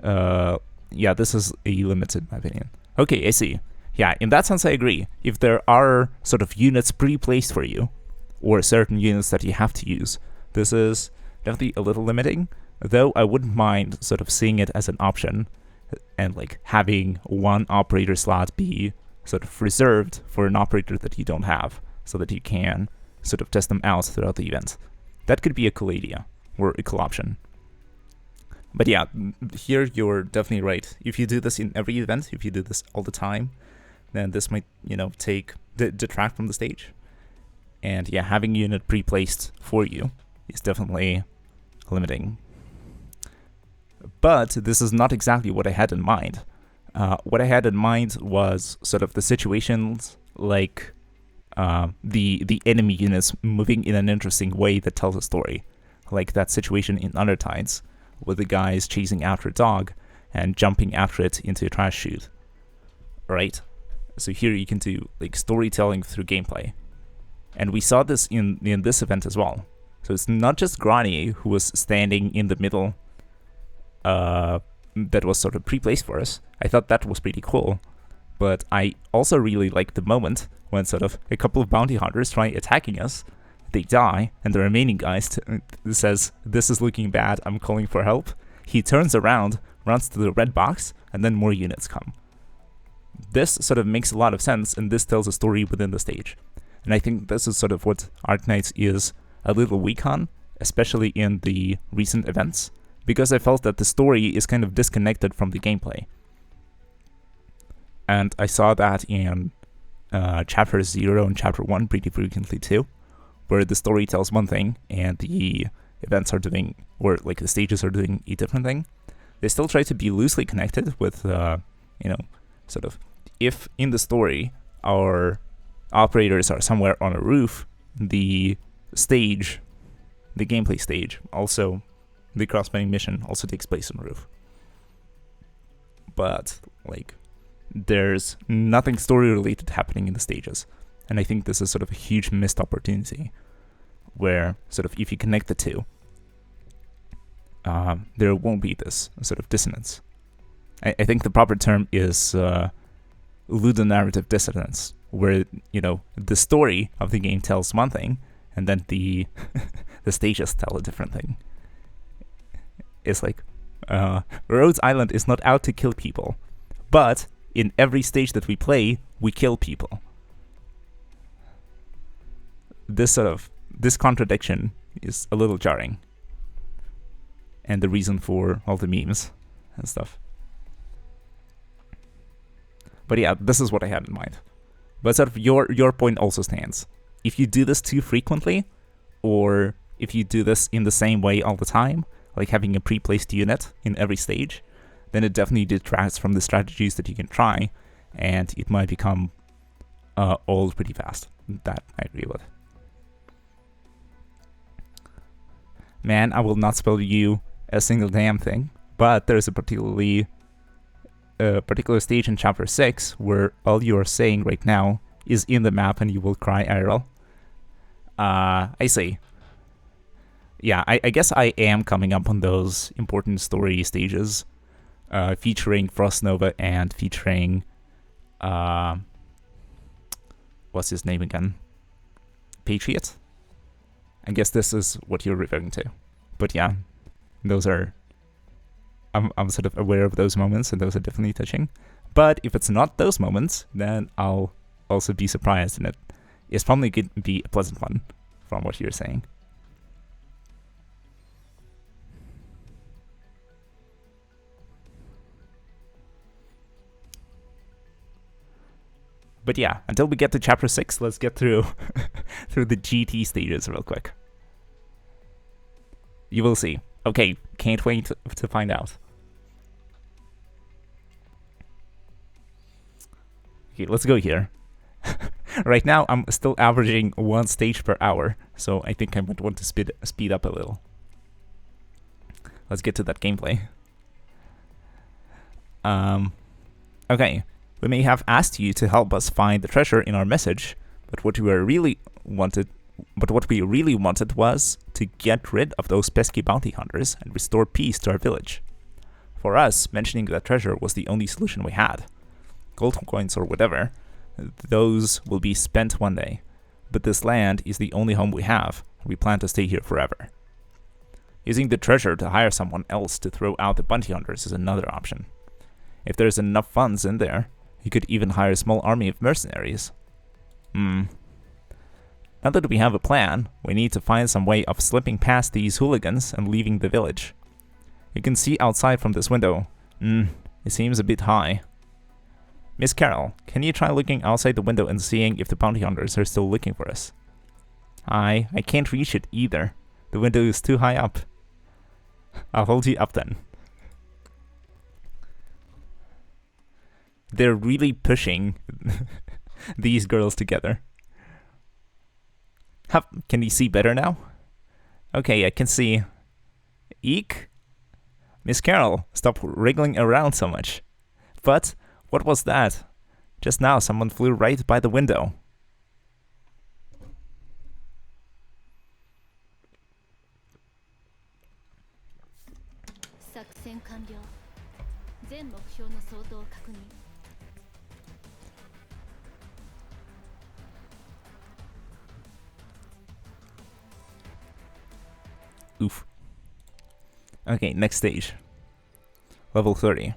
Yeah, this is a limit in my opinion. Okay, I see. Yeah, in that sense I agree. If there are sort of units pre-placed for you, or certain units that you have to use, this is definitely a little limiting, though I wouldn't mind sort of seeing it as an option, and like having one operator slot be sort of reserved for an operator that you don't have, so that you can sort of test them out throughout the event. That could be a cool idea, or a cool option. But yeah, here you're definitely right. If you do this in every event, if you do this all the time, then this might, you know, detract from the stage. And yeah, having a unit pre-placed for you is definitely limiting. But this is not exactly what I had in mind. What I had in mind was sort of the situations like the enemy units moving in an interesting way that tells a story. Like that situation in Arknights, with the guys chasing after a dog and jumping after it into a trash chute. Right? So here you can do like storytelling through gameplay. And we saw this in this event as well. So it's not just Grani who was standing in the middle that was sort of pre-placed for us. I thought that was pretty cool. But I also really liked the moment when sort of a couple of bounty hunters try attacking us. They die, and the remaining guy says, "This is looking bad, I'm calling for help." He turns around, runs to the red box, and then more units come. This sort of makes a lot of sense, and this tells a story within the stage. And I think this is sort of what Arknights is a little weak on, especially in the recent events, because I felt that the story is kind of disconnected from the gameplay. And I saw that in Chapter 0 and Chapter 1 pretty frequently too, where the story tells one thing and the events are doing, or like the stages are doing a different thing. They still try to be loosely connected with, sort of, if in the story our operators are somewhere on a roof, the stage, the gameplay stage, also the cross-planning mission also takes place on a roof. But, like, there's nothing story-related happening in the stages. And I think this is sort of a huge missed opportunity where sort of if you connect the two, there won't be this sort of dissonance. I think the proper term is ludonarrative dissonance, where, the story of the game tells one thing, and then the the stages tell a different thing. It's like, Rhodes Island is not out to kill people, but in every stage that we play, we kill people. This contradiction is a little jarring, and the reason for all the memes and stuff. But yeah, this is what I had in mind. But sort of your point also stands. If you do this too frequently, or if you do this in the same way all the time, like having a pre-placed unit in every stage, then it definitely detracts from the strategies that you can try, and it might become old pretty fast. That I agree with. Man, I will not spell you a single damn thing, but there's a particular stage in Chapter 6 where all you are saying right now is in the map and you will cry IRL. I see. Yeah, I guess I am coming up on those important story stages, featuring Frost Nova and featuring, what's his name again? Patriot? I guess this is what you're referring to. But yeah, those are, I'm sort of aware of those moments, and those are definitely touching. But if it's not those moments, then I'll also be surprised, and it is probably going to be a pleasant one from what you're saying. But yeah, until we get to Chapter 6, let's get through through the GT stages real quick. You will see. Okay, can't wait to find out. Okay, let's go here. Right now, I'm still averaging 1 stage per hour, so I think I might want to speed up a little. Let's get to that gameplay. Okay. We may have asked you to help us find the treasure in our message, but what we really wanted was to get rid of those pesky bounty hunters and restore peace to our village. For us, mentioning that treasure was the only solution we had. Gold coins or whatever, those will be spent one day, but this land is the only home we have, and we plan to stay here forever. Using the treasure to hire someone else to throw out the bounty hunters is another option. If there's enough funds in there, you could even hire a small army of mercenaries. Now that we have a plan, we need to find some way of slipping past these hooligans and leaving the village. You can see outside from this window. It seems a bit high. Miss Carol, can you try looking outside the window and seeing if the bounty hunters are still looking for us? I can't reach it either. The window is too high up. I'll hold you up then. They're really pushing these girls together. Can you see better now? Okay, I can see. Eek? Miss Carol, stop wriggling around so much. But what was that? Just now, someone flew right by the window. Oof. Okay, next stage. Level 30.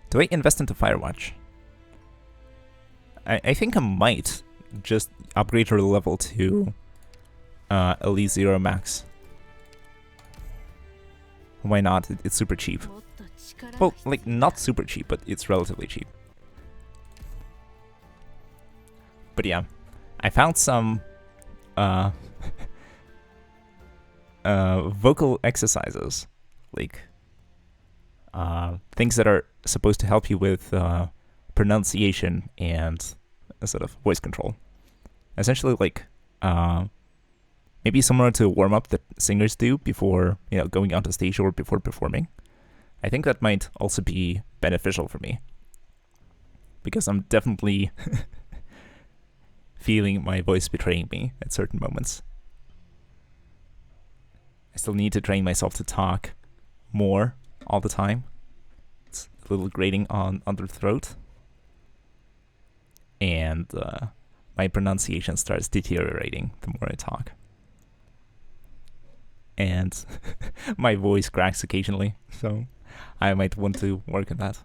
Do I invest into Firewatch? I think I might just upgrade her level to Elite 0 Max. Why not? It's super cheap. Well, like, not super cheap, but it's relatively cheap. But yeah, I found some vocal exercises, like things that are supposed to help you with pronunciation and sort of voice control. Essentially, like maybe similar to a warm up that singers do before going onto stage or before performing. I think that might also be beneficial for me because I'm definitely feeling my voice betraying me at certain moments. I still need to train myself to talk more all the time. It's a little grating on the throat. And my pronunciation starts deteriorating the more I talk. And my voice cracks occasionally, so I might want to work on that.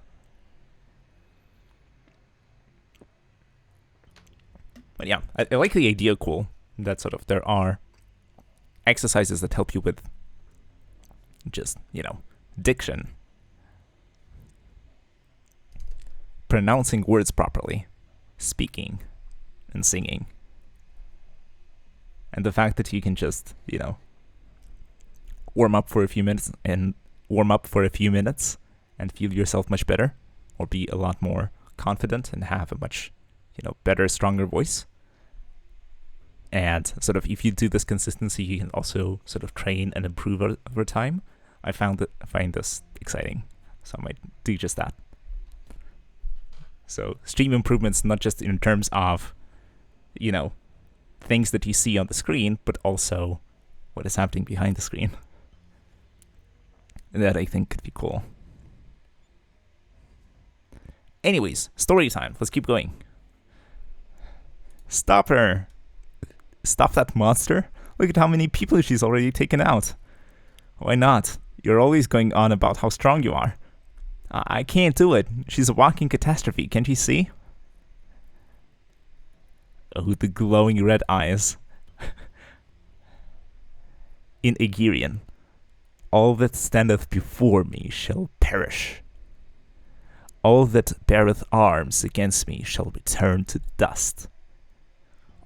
But yeah, I like the idea cool that sort of there are exercises that help you with just, diction. Pronouncing words properly, speaking, and singing. And the fact that you can just, warm up for a few minutes and feel yourself much better, or be a lot more confident and have a much, better, stronger voice. And sort of if you do this consistency, you can also sort of train and improve over time. I find this exciting, so I might do just that. So stream improvements, not just in terms of, things that you see on the screen, but also what is happening behind the screen. And that I think could be cool. Anyways, story time. Let's keep going. Stop her. Stop that monster. Look at how many people she's already taken out. Why not? You're always going on about how strong you are. I can't do it. She's a walking catastrophe, can't you see? Oh, the glowing red eyes. In Aegirian, all that standeth before me shall perish. All that beareth arms against me shall return to dust.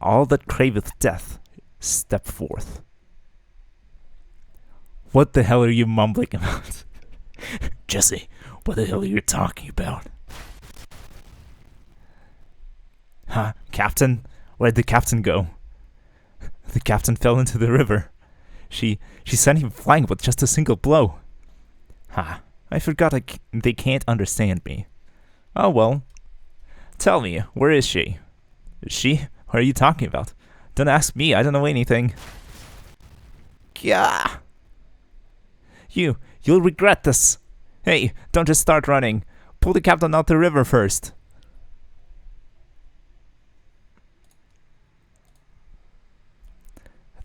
All that craveth death, step forth. What the hell are you mumbling about? Jesse, what the hell are you talking about? Huh, Captain? Where'd the captain go? The captain fell into the river. She sent him flying with just a single blow. Ha, I forgot they can't understand me. Oh well. Tell me, where is she? She? What are you talking about? Don't ask me, I don't know anything. Gah! You'll regret this. Hey, don't just start running. Pull the captain out the river first.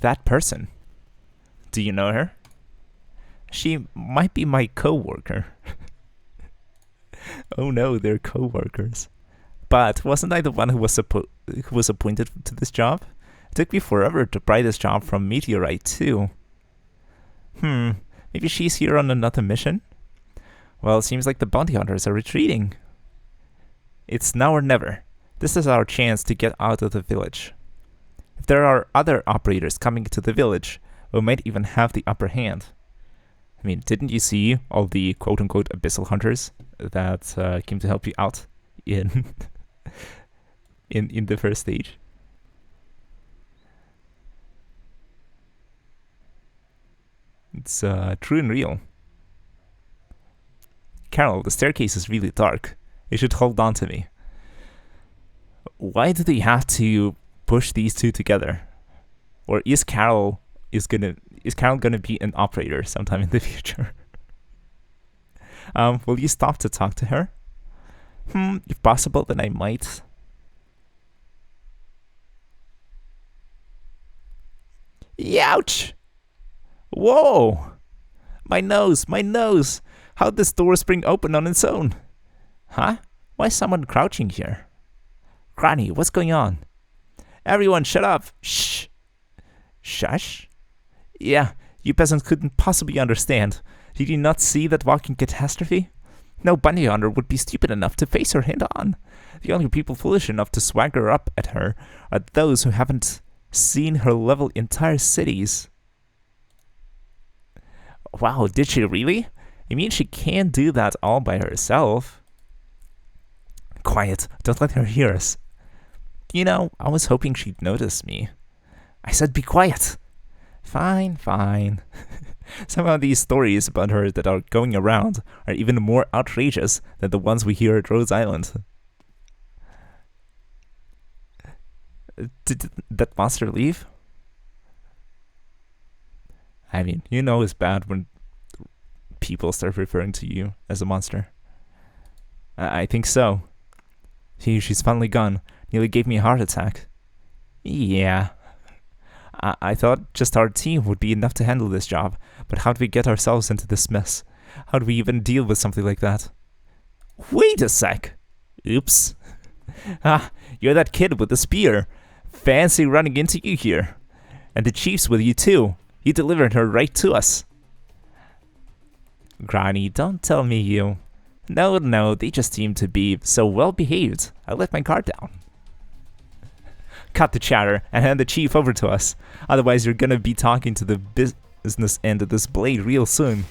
That person. Do you know her? She might be my co-worker. Oh no, they're co-workers. But wasn't I the one who was appointed to this job? It took me forever to pry this job from Meteorite too. Maybe she's here on another mission? Well, it seems like the bounty hunters are retreating. It's now or never. This is our chance to get out of the village. If there are other operators coming to the village, we might even have the upper hand. I mean, didn't you see all the quote-unquote abyssal hunters that came to help you out in in the first stage? It's true and real. Carol, the staircase is really dark. You should hold on to me. Why do they have to push these two together? Or is Carol gonna be an operator sometime in the future? Will you stop to talk to her? If possible, then I might. Youch! Whoa! My nose, my nose! How'd this door spring open on its own? Huh? Why is someone crouching here? Grani, what's going on? Everyone, shut up! Shh! Shush? Yeah, you peasants couldn't possibly understand. Did you not see that walking catastrophe? No bunny hunter would be stupid enough to face her head on. The only people foolish enough to swagger up at her are those who haven't seen her level entire cities. Wow, did she really? You mean she can't do that all by herself? Quiet, don't let her hear us. You know, I was hoping she'd notice me. I said be quiet. Fine, fine. Some of these stories about her that are going around are even more outrageous than the ones we hear at Rose Island. Did that monster leave? I mean, you know it's bad when people start referring to you as a monster. I think so. She's finally gone. Nearly gave me a heart attack. Yeah. I thought just our team would be enough to handle this job, but how'd we get ourselves into this mess? How'd we even deal with something like that? Wait a sec! Oops. You're that kid with the spear. Fancy running into you here. And the chief's with you too. You delivered her right to us. Grani, don't tell me you... No, they just seem to be so well behaved. I let my guard down. Cut the chatter and hand the chief over to us. Otherwise you're gonna be talking to the business end of this blade real soon.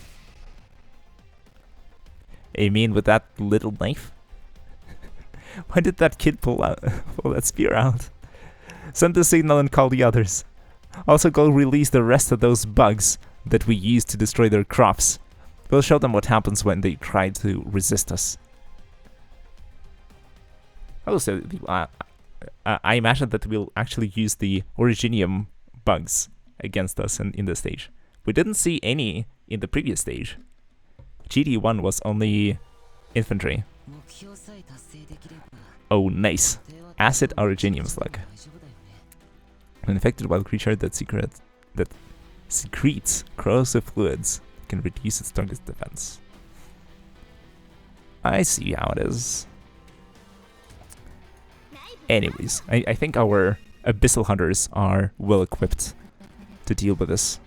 You mean with that little knife? Why did that kid pull that spear out? Send the signal and call the others. Also go release the rest of those bugs that we used to destroy their crops. We'll show them what happens when they try to resist us. Oh, so I imagine that we'll actually use the Originium bugs against us in this stage. We didn't see any in the previous stage. GD1 was only infantry. Oh, nice. Acid Originium slug. An infected wild creature that secretes corrosive fluids can reduce its strongest defense. I see how it is. Anyways, I think our Abyssal Hunters are well equipped to deal with this.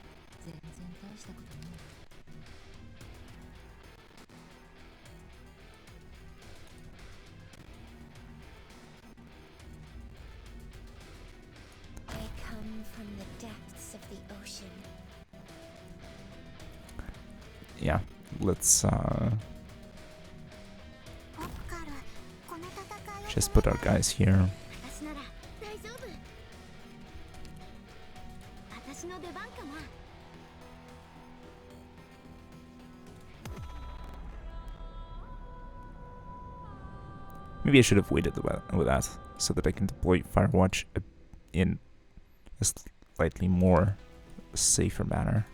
They come from the depths of the ocean. Yeah, let's just put our guys here. Maybe I should have waited with that, so that I can deploy Firewatch in a slightly more safer manner.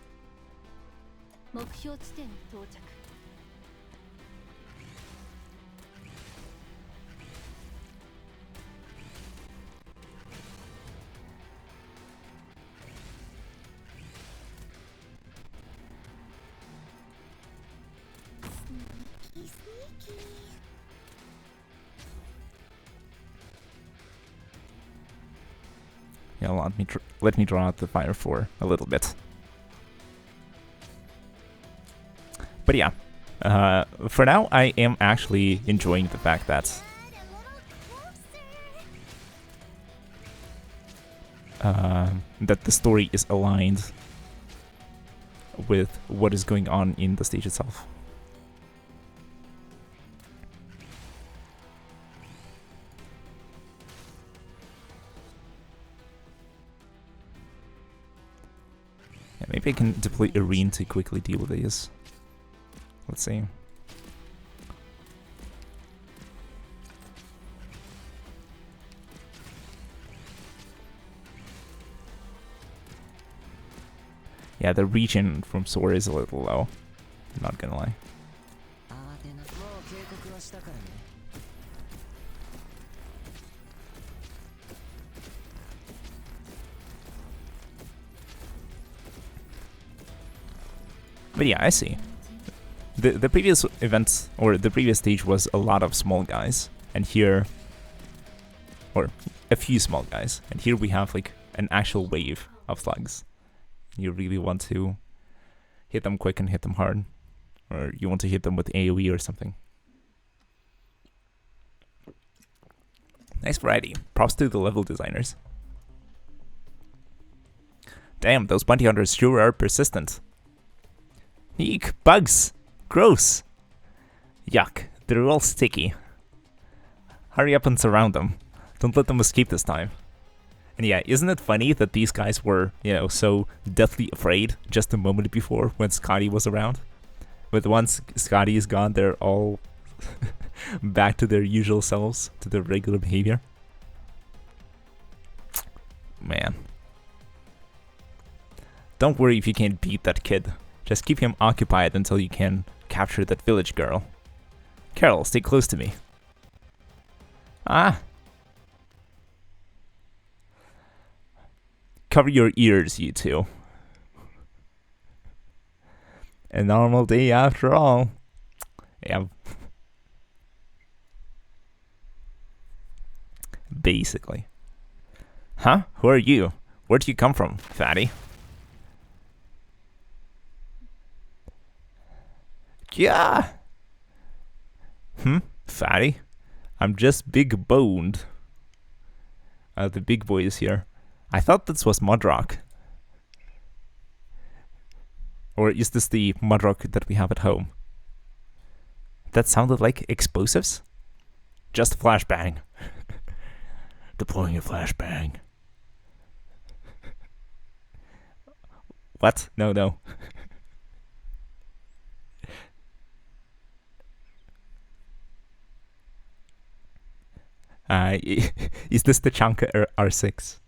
Yeah, let me draw out the fire for a little bit. But yeah, for now I am actually enjoying the fact that that the story is aligned with what is going on in the stage itself. Maybe I can deploy Irene to quickly deal with these. Let's see. Yeah, the region from Soar is a little low. Not gonna lie. But yeah, I see. The previous event, or the previous stage, was a lot of small guys, and here, or a few small guys, and here we have like an actual wave of slugs. You really want to hit them quick and hit them hard, or you want to hit them with AoE or something. Nice variety. Props to the level designers. Damn, those bounty hunters sure are persistent. Eek, bugs! Gross! Yuck, they're all sticky. Hurry up and surround them. Don't let them escape this time. And yeah, isn't it funny that these guys were, you know, so deathly afraid just a moment before when Scotty was around? But once Scotty is gone, they're all back to their usual selves, to their regular behavior. Man. Don't worry if you can't beat that kid. Just keep him occupied until you can capture that village girl. Carol, stay close to me. Ah! Cover your ears, you two. A normal day after all. Yeah. Basically. Huh? Who are you? Where'd you come from, fatty? Yeah. Fatty? I'm just big boned. The big boy is here. I thought this was Mudrock. Or is this the Mudrock that we have at home? That sounded like explosives? Just flashbang. Deploying a flashbang. What? No, no. Is this the Chanka R6?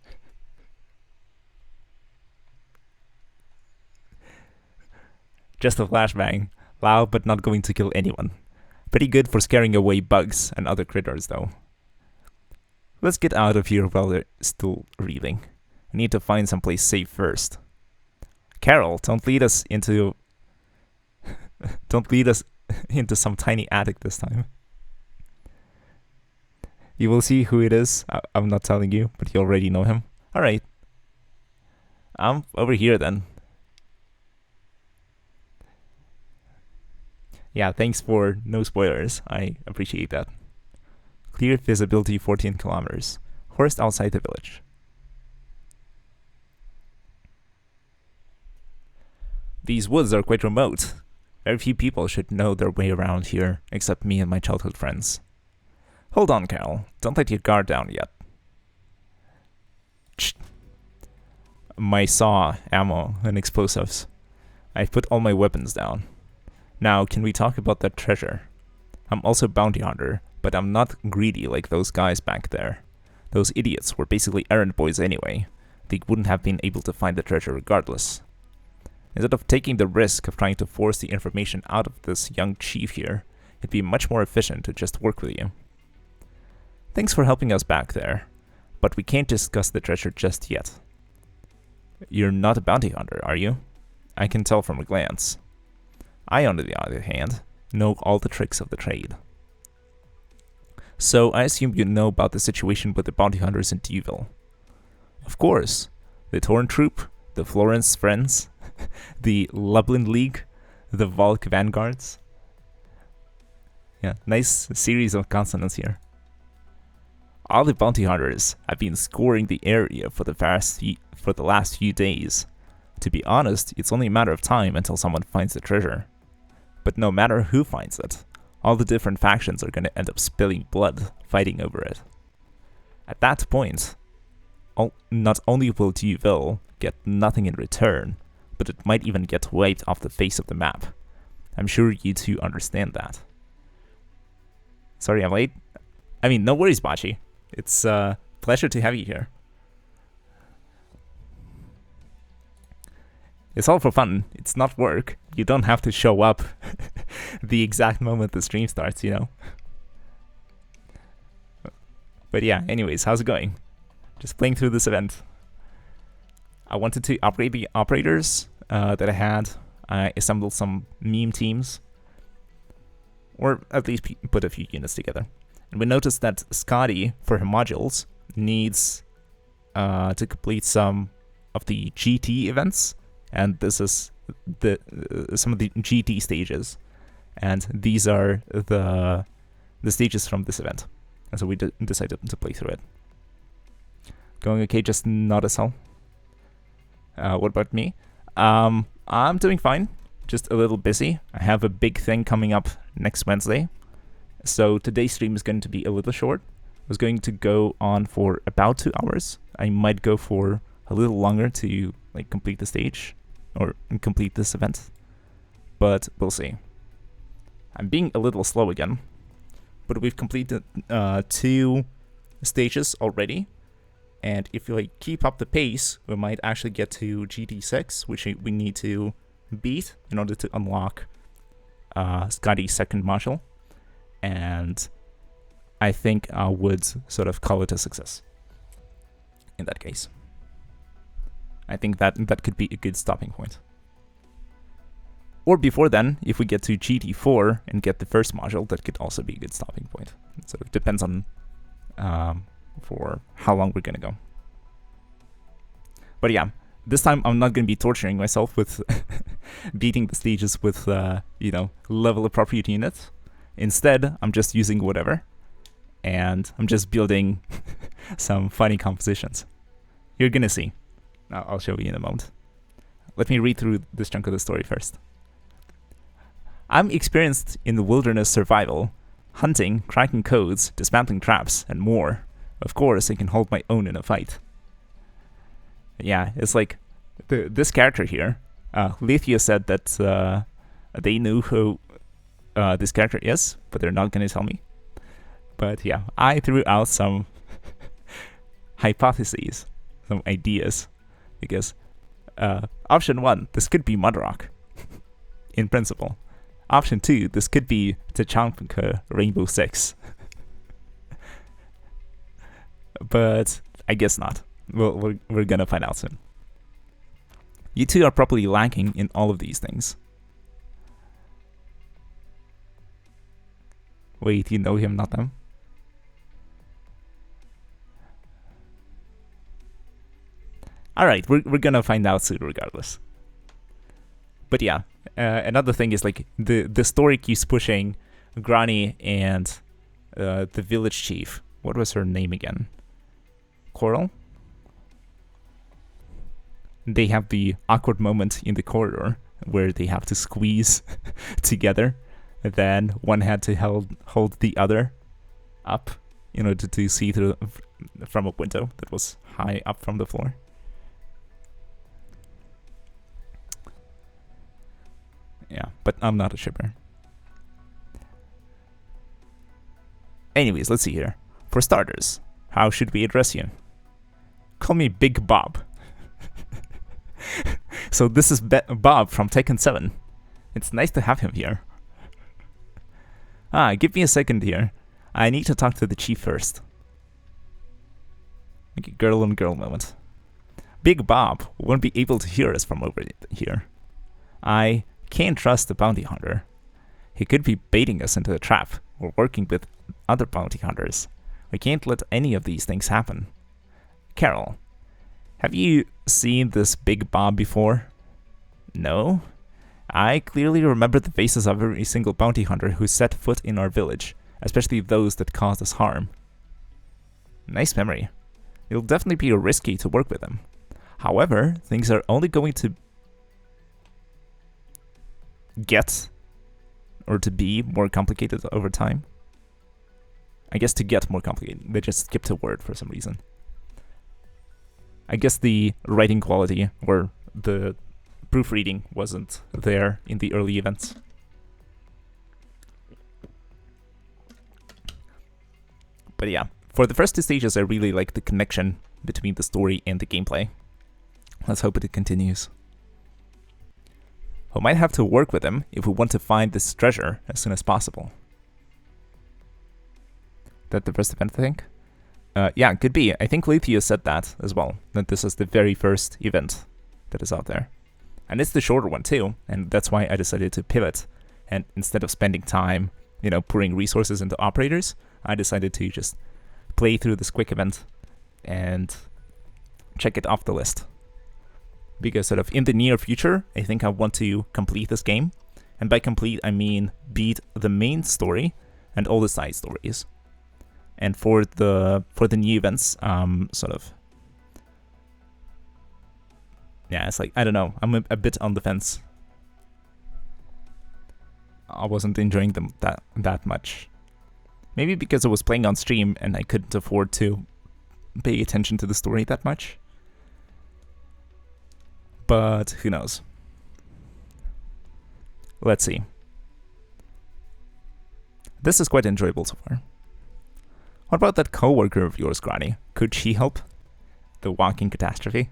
Just a flashbang. Loud but not going to kill anyone. Pretty good for scaring away bugs and other critters though. Let's get out of here while they're still reeling. I need to find someplace safe first. Carol, don't lead us into... don't lead us into some tiny attic this time. You will see who it is. I'm not telling you, but you already know him. Alright. I'm over here then. Yeah, thanks for no spoilers. I appreciate that. Clear visibility 14 kilometers. Horse outside the village. These woods are quite remote. Very few people should know their way around here, except me and my childhood friends. Hold on, Carol. Don't let your guard down yet. My saw, ammo, and explosives. I've put all my weapons down. Now, can we talk about that treasure? I'm also a bounty hunter, but I'm not greedy like those guys back there. Those idiots were basically errand boys anyway. They wouldn't have been able to find the treasure regardless. Instead of taking the risk of trying to force the information out of this young chief here, it'd be much more efficient to just work with you. Thanks for helping us back there, but we can't discuss the treasure just yet. You're not a bounty hunter, are you? I can tell from a glance. I, on the other hand, know all the tricks of the trade. So I assume you know about the situation with the bounty hunters in Duville. Of course. The Torn Troop, the Florence Friends, the Lublin League, the Volk Vanguards. Yeah, nice series of consonants here. All the bounty hunters have been scoring the area for the last few days. To be honest, it's only a matter of time until someone finds the treasure. But no matter who finds it, all the different factions are going to end up spilling blood fighting over it. At that point, not only will Duville get nothing in return, but it might even get wiped off the face of the map. I'm sure you two understand that. Sorry I'm late. I mean, no worries, Bachi. It's a pleasure to have you here. It's all for fun. It's not work. You don't have to show up the exact moment the stream starts, you know? But yeah, anyways, how's it going? Just playing through this event. I wanted to upgrade the operators that I had. I assembled some meme teams, or at least put a few units together. And we noticed that Scotty, for her modules, needs to complete some of the GT events, and this is some of the GT stages, and these are the stages from this event. And so we decided to play through it. Going okay, just not as hell. What about me? I'm doing fine, just a little busy. I have a big thing coming up next Wednesday, so today's stream is going to be a little short. I was going to go on for about 2 hours. I might go for a little longer to like complete the stage or complete this event, but we'll see. I'm being a little slow again, but we've completed 2 stages already. And if we keep up the pace, we might actually get to GT6, which we need to beat in order to unlock Scotty's second module. And I think I would sort of call it a success in that case. I think that could be a good stopping point. Or before then, if we get to GT4 and get the first module, that could also be a good stopping point. It sort of depends on for how long we're gonna go. But yeah, this time I'm not gonna be torturing myself with beating the stages with you know, level appropriate units. Instead, I'm just using whatever, and I'm just building some funny compositions. You're gonna see. I'll show you in a moment. Let me read through this chunk of the story first. I'm experienced in the wilderness survival, hunting, cracking codes, dismantling traps, and more. Of course, I can hold my own in a fight. Yeah, it's like this character here. Lethia said that they knew who this character is, but they're not going to tell me. But yeah, I threw out some hypotheses, some ideas, because option 1, this could be Mudrock, in principle. Option 2, this could be Tachanka Rainbow Six. But I guess not. We're gonna find out soon. You two are probably lacking in all of these things. Wait, you know him, not them? Alright, we're gonna find out soon regardless. But yeah, another thing is like the story keeps pushing Grani and the village chief. What was her name again? Coral? They have the awkward moment in the corridor where they have to squeeze together, and then one had to hold the other up in order to see through from a window that was high up from the floor. Yeah, but I'm not a shipper. Anyways, let's see here. For starters, how should we address you? Call me Big Bob. So this is Bob from Tekken 7. It's nice to have him here. Give me a second here. I need to talk to the chief first. Okay, girl on girl moment. Big Bob won't be able to hear us from over here. I can't trust the bounty hunter. He could be baiting us into a trap or working with other bounty hunters. We can't let any of these things happen. Carol, have you seen this Big Bob before? No? I clearly remember the faces of every single bounty hunter who set foot in our village, especially those that caused us harm. Nice memory. It'll definitely be risky to work with them. However, things are only going to get or to be more complicated over time. I guess to get more complicated. They just skipped a word for some reason. I guess the writing quality or the proofreading wasn't there in the early events. But yeah, for the first 2 stages, I really like the connection between the story and the gameplay. Let's hope it continues. We might have to work with him if we want to find this treasure as soon as possible. That the first event, I think? Yeah, could be. I think Lethea said that as well, that this is the very first event that is out there. And it's the shorter one too, and that's why I decided to pivot. And instead of spending time, you know, pouring resources into operators, I decided to just play through this quick event and check it off the list. Because sort of in the near future, I think I want to complete this game. And by complete, I mean beat the main story and all the side stories. And for the new events, sort of, yeah, it's like, I don't know, I'm a bit on the fence. I wasn't enjoying them that much. Maybe because I was playing on stream and I couldn't afford to pay attention to the story that much. But who knows? Let's see. This is quite enjoyable so far. What about that coworker of yours, Grani? Could she help? The walking catastrophe?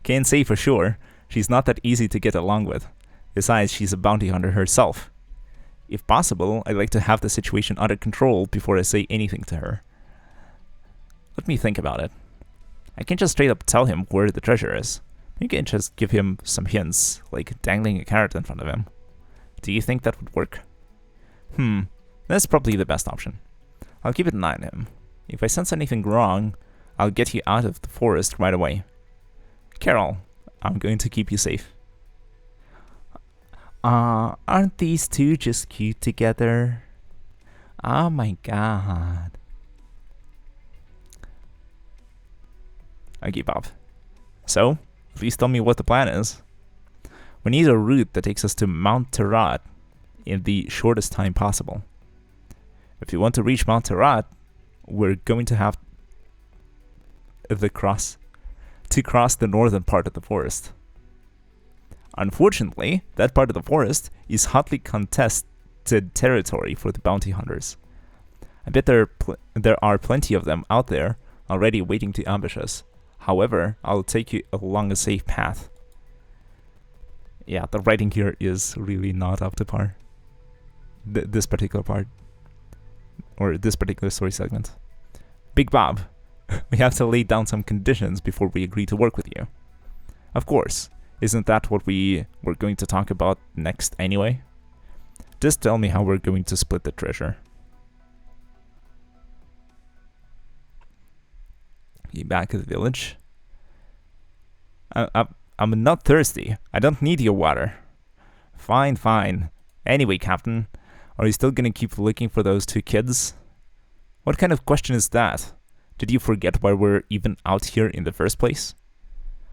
Can't say for sure. She's not that easy to get along with. Besides, she's a bounty hunter herself. If possible, I'd like to have the situation under control before I say anything to her. Let me think about it. I can just straight up tell him where the treasure is. You can just give him some hints, like dangling a carrot in front of him. Do you think that would work? That's probably the best option. I'll keep an eye on him. If I sense anything wrong, I'll get you out of the forest right away. Carol, I'm going to keep you safe. Aren't these two just cute together? Oh my god. I give up. So, please tell me what the plan is. We need a route that takes us to Mount Terrat in the shortest time possible. If you want to reach Mount Terrat, we're going to have to cross the northern part of the forest. Unfortunately, that part of the forest is hotly contested territory for the bounty hunters. I bet there are plenty of them out there already waiting to ambush us. However, I'll take you along a safe path. Yeah, the writing here is really not up to par. This particular part. Or this particular story segment. Big Bob, we have to lay down some conditions before we agree to work with you. Of course, isn't that what we were going to talk about next anyway? Just tell me how we're going to split the treasure. You back at the village? I'm not thirsty. I don't need your water. Fine, fine. Anyway, Captain, are you still gonna keep looking for those two kids? What kind of question is that? Did you forget why we're even out here in the first place?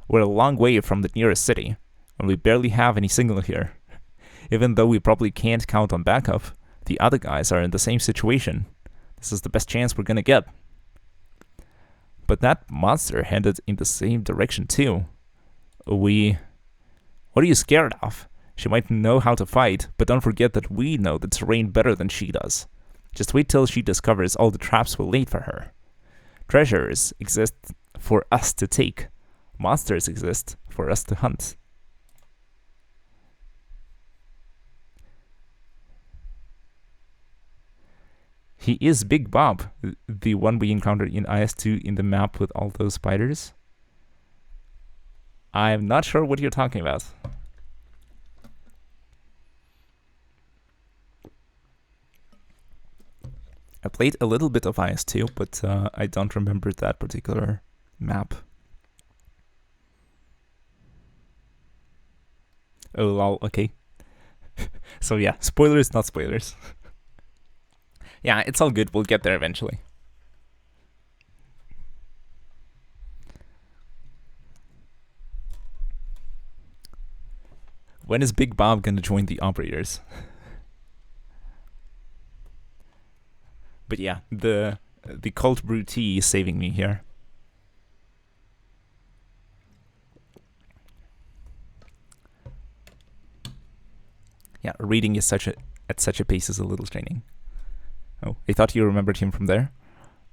We're a long way from the nearest city, and we barely have any signal here. Even though we probably can't count on backup, the other guys are in the same situation. This is the best chance we're gonna get. But that monster headed in the same direction too. What are you scared of? She might know how to fight, but don't forget that we know the terrain better than she does. Just wait till she discovers all the traps we laid for her. Treasures exist for us to take. Monsters exist for us to hunt. He is Big Bob, the one we encountered in IS-2 in the map with all those spiders. I'm not sure what you're talking about. I played a little bit of IS-2, but I don't remember that particular map. Oh, lol, okay. So yeah, spoilers, not spoilers. Yeah, it's all good. We'll get there eventually. When is Big Bob gonna join the operators? But yeah, the cold brew tea is saving me here. Yeah, reading is at such a pace is a little straining. Oh, I thought you remembered him from there.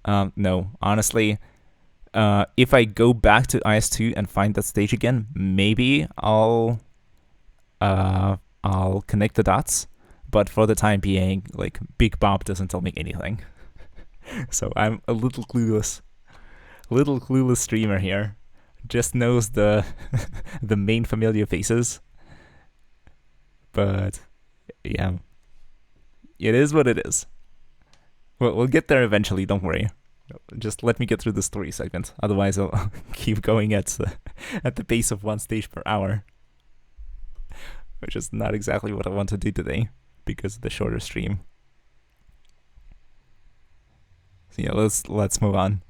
No, honestly, if I go back to IS-2 and find that stage again, maybe I'll I'll connect the dots. But for the time being, like, Big Bob doesn't tell me anything. So I'm a little clueless streamer here. Just knows the the main familiar faces. But yeah, it is what it is. We'll get there eventually, don't worry. Just let me get through the story segment. Otherwise, I'll keep going at the pace of 1 stage per hour. Which is not exactly what I want to do today, because of the shorter stream. So yeah, let's move on.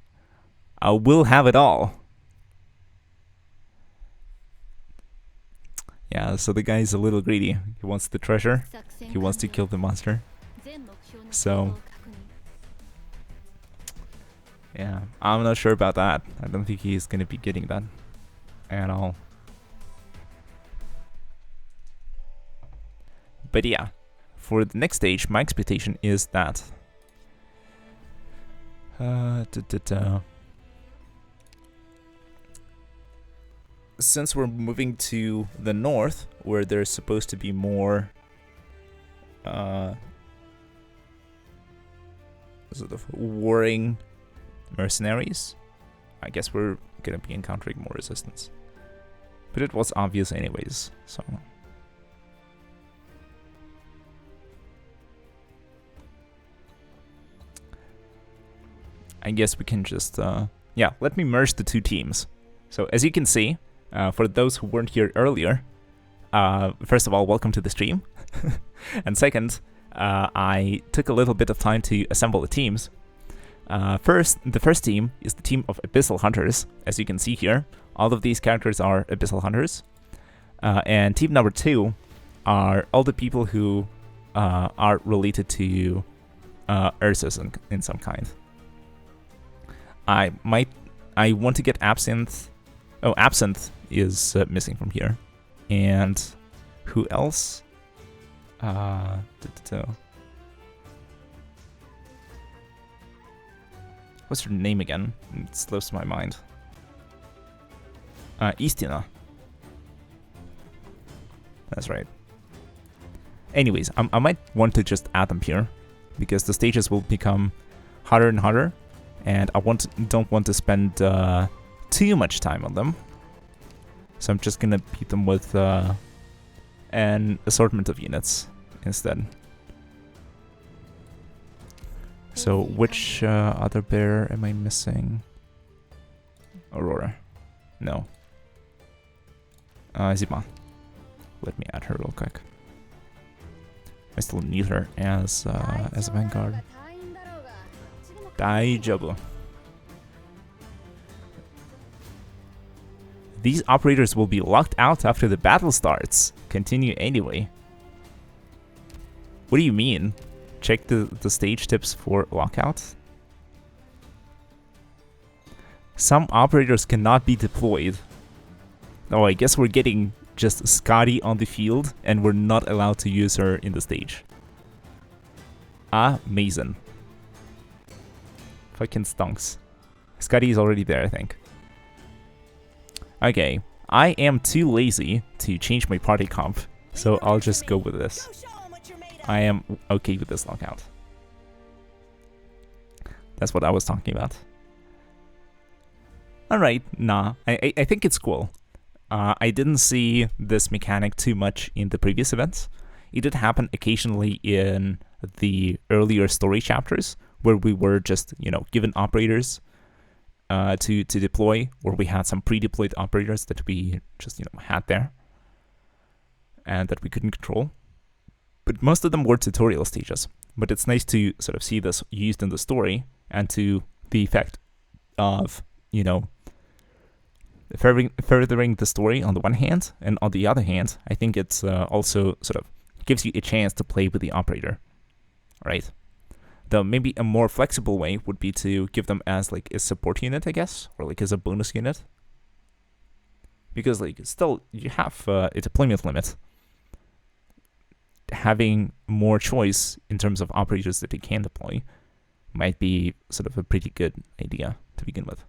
We'll have it all. Yeah, so the guy's a little greedy. He wants the treasure. He wants to kill the monster. So yeah, I'm not sure about that. I don't think he's gonna be getting that at all. But yeah, for the next stage, my expectation is that since we're moving to the north, where there's supposed to be more sort of warring mercenaries, I guess we're gonna be encountering more resistance. But it was obvious anyways, so I guess we can just yeah, let me merge the two teams. So as you can see, for those who weren't here earlier, first of all, welcome to the stream. And second, I took a little bit of time to assemble the teams. The first team is the team of Abyssal Hunters. As you can see here, all of these characters are Abyssal Hunters. And team number 2 are all the people who are related to Ursus in some kind. I want to get Absinthe. Oh, Absinthe is missing from here. And who else? What's her name again? It slips my mind. Istina. That's right. Anyways, I might want to just add them here, because the stages will become harder and harder, and I don't want to spend too much time on them. So I'm just gonna beat them with an assortment of units instead. So which other bear am I missing? Aurora. No. Zima. Let me add her real quick. I still need her as a vanguard. Daijobu. These operators will be locked out after the battle starts. Continue anyway. What do you mean? Check the stage tips for lockout. Some operators cannot be deployed. Oh, I guess we're getting just Scotty on the field, and we're not allowed to use her in the stage. Amazing. Fucking stonks. Scotty is already there, I think. Okay, I am too lazy to change my party comp, so I'll just go with this. I am okay with this lockout. That's what I was talking about. Alright, nah, I think it's cool. I didn't see this mechanic too much in the previous events. It did happen occasionally in the earlier story chapters, where we were just, given operators to deploy, or we had some pre-deployed operators that we just, had there, and that we couldn't control. But most of them were tutorial stages. But it's nice to sort of see this used in the story, and to the effect of, furthering the story on the one hand, and on the other hand, I think it's also sort of gives you a chance to play with the operator, right? Though maybe a more flexible way would be to give them as like a support unit, I guess, or like as a bonus unit. Because like still you have a deployment limit. Having more choice in terms of operators that you can deploy might be sort of a pretty good idea to begin with.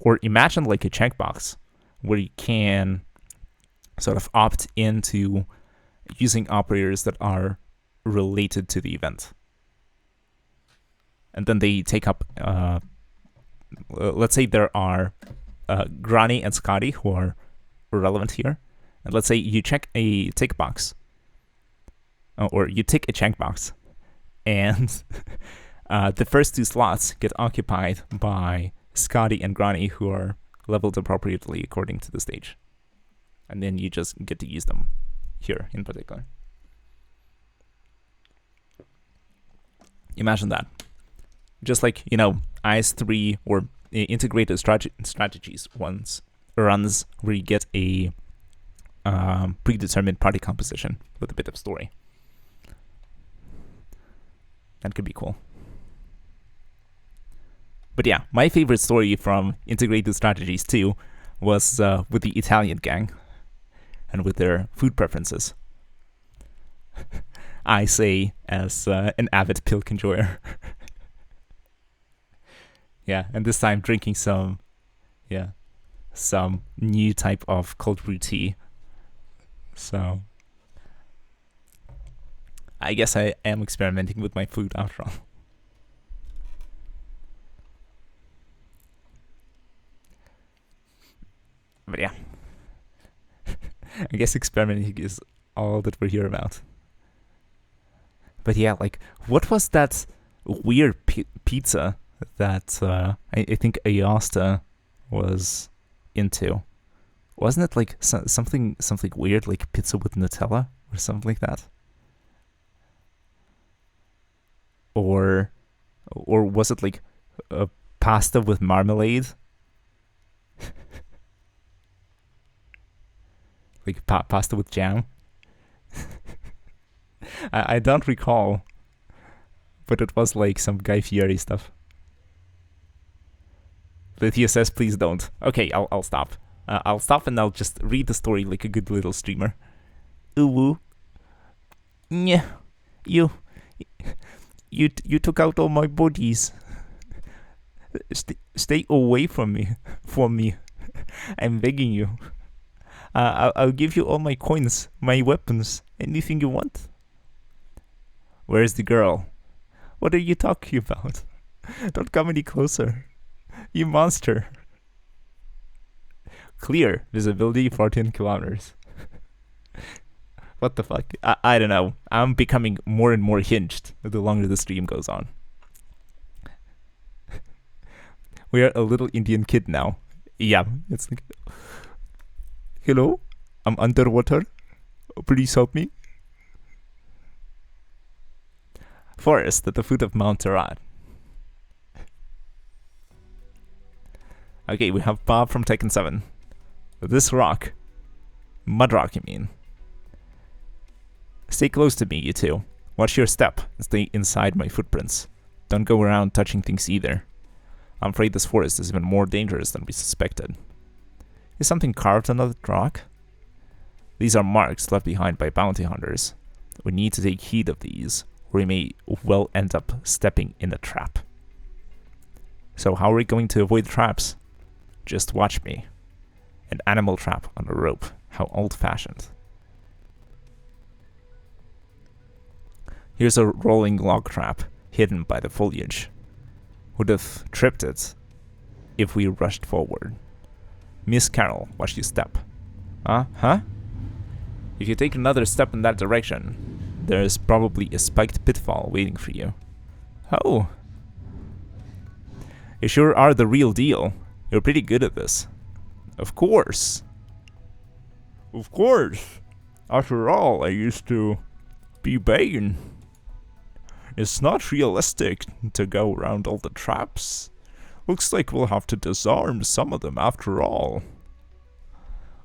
Or imagine like a checkbox where you can sort of opt into using operators that are related to the event. And then they take up, let's say there are Grani and Scotty who are relevant here. And let's say you check a tick box, or you tick a checkbox, and the first 2 slots get occupied by Scotty and Grani, who are leveled appropriately according to the stage. And then you just get to use them here in particular. Imagine that. Just like, IS3 or integrated strategies runs where you get a predetermined party composition with a bit of story. That could be cool. But yeah, my favorite story from Integrated Strategies 2 was with the Italian gang and with their food preferences. I say as an avid pilk enjoyer. Yeah, and this time drinking some new type of cold brew tea. So I guess I am experimenting with my food after all. But yeah, I guess experimenting is all that we're here about. But yeah, like, what was that weird pizza that I think Ayasta was into? Wasn't it like something weird, like pizza with Nutella or something like that? Or was it like a pasta with marmalade? Like pasta with jam? I don't recall, but it was like some Guy Fieri stuff. But he says, please don't. Okay, I'll stop. I'll stop and I'll just read the story like a good little streamer. Ooh, yeah, you took out all my bodies. Stay away from me. I'm begging you. I'll give you all my coins, my weapons, anything you want. Where's the girl? What are you talking about? Don't come any closer. You monster. Clear. Visibility 14 kilometers. What the fuck? I don't know. I'm becoming more and more hinged the longer the stream goes on. We are a little Indian kid now. Yeah, it's like, hello? I'm underwater. Please help me. Forest at the foot of Mount Tarat. Okay, we have Bob from Tekken 7. This rock. Mud rock, you mean? Stay close to me, you two. Watch your step and stay inside my footprints. Don't go around touching things either. I'm afraid this forest is even more dangerous than we suspected. Is something carved on the rock? These are marks left behind by bounty hunters. We need to take heed of these, or we may well end up stepping in a trap. So how are we going to avoid traps? Just watch me. An animal trap on a rope. How old-fashioned. Here's a rolling log trap, hidden by the foliage. Would have tripped it if we rushed forward. Miss Carol, watch your step. Huh? If you take another step in that direction, there's probably a spiked pitfall waiting for you. Oh. You sure are the real deal. You're pretty good at this. Of course. Of course. After all, I used to be Bane. It's not realistic to go around all the traps. Looks like we'll have to disarm some of them after all.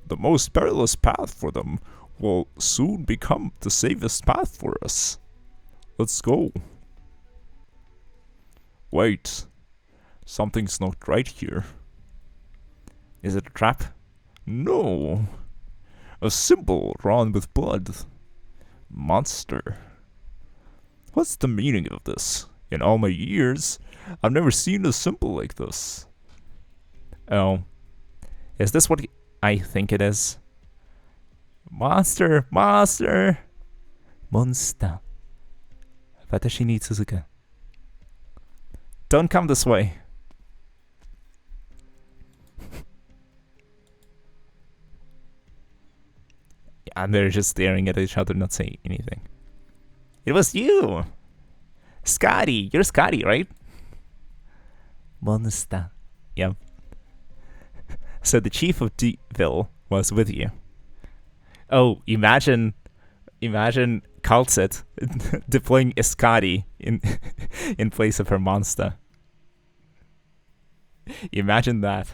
The most perilous path for them will soon become the safest path for us. Let's go. Wait. Something's not right here. Is it a trap? No. A symbol drawn with blood. Monster. What's the meaning of this? In all my years, I've never seen a symbol like this. Oh. Is this what I think it is? Monster! Monster! Monster. Watashi ni tsuzuka. Don't come this way. And they're just staring at each other, not saying anything. It was you! Scotty! You're Scotty, right? Monster. Yep. So the chief of Deville was with you. Oh, imagine Kaltset deploying a Scotty in place of her monster. Imagine that.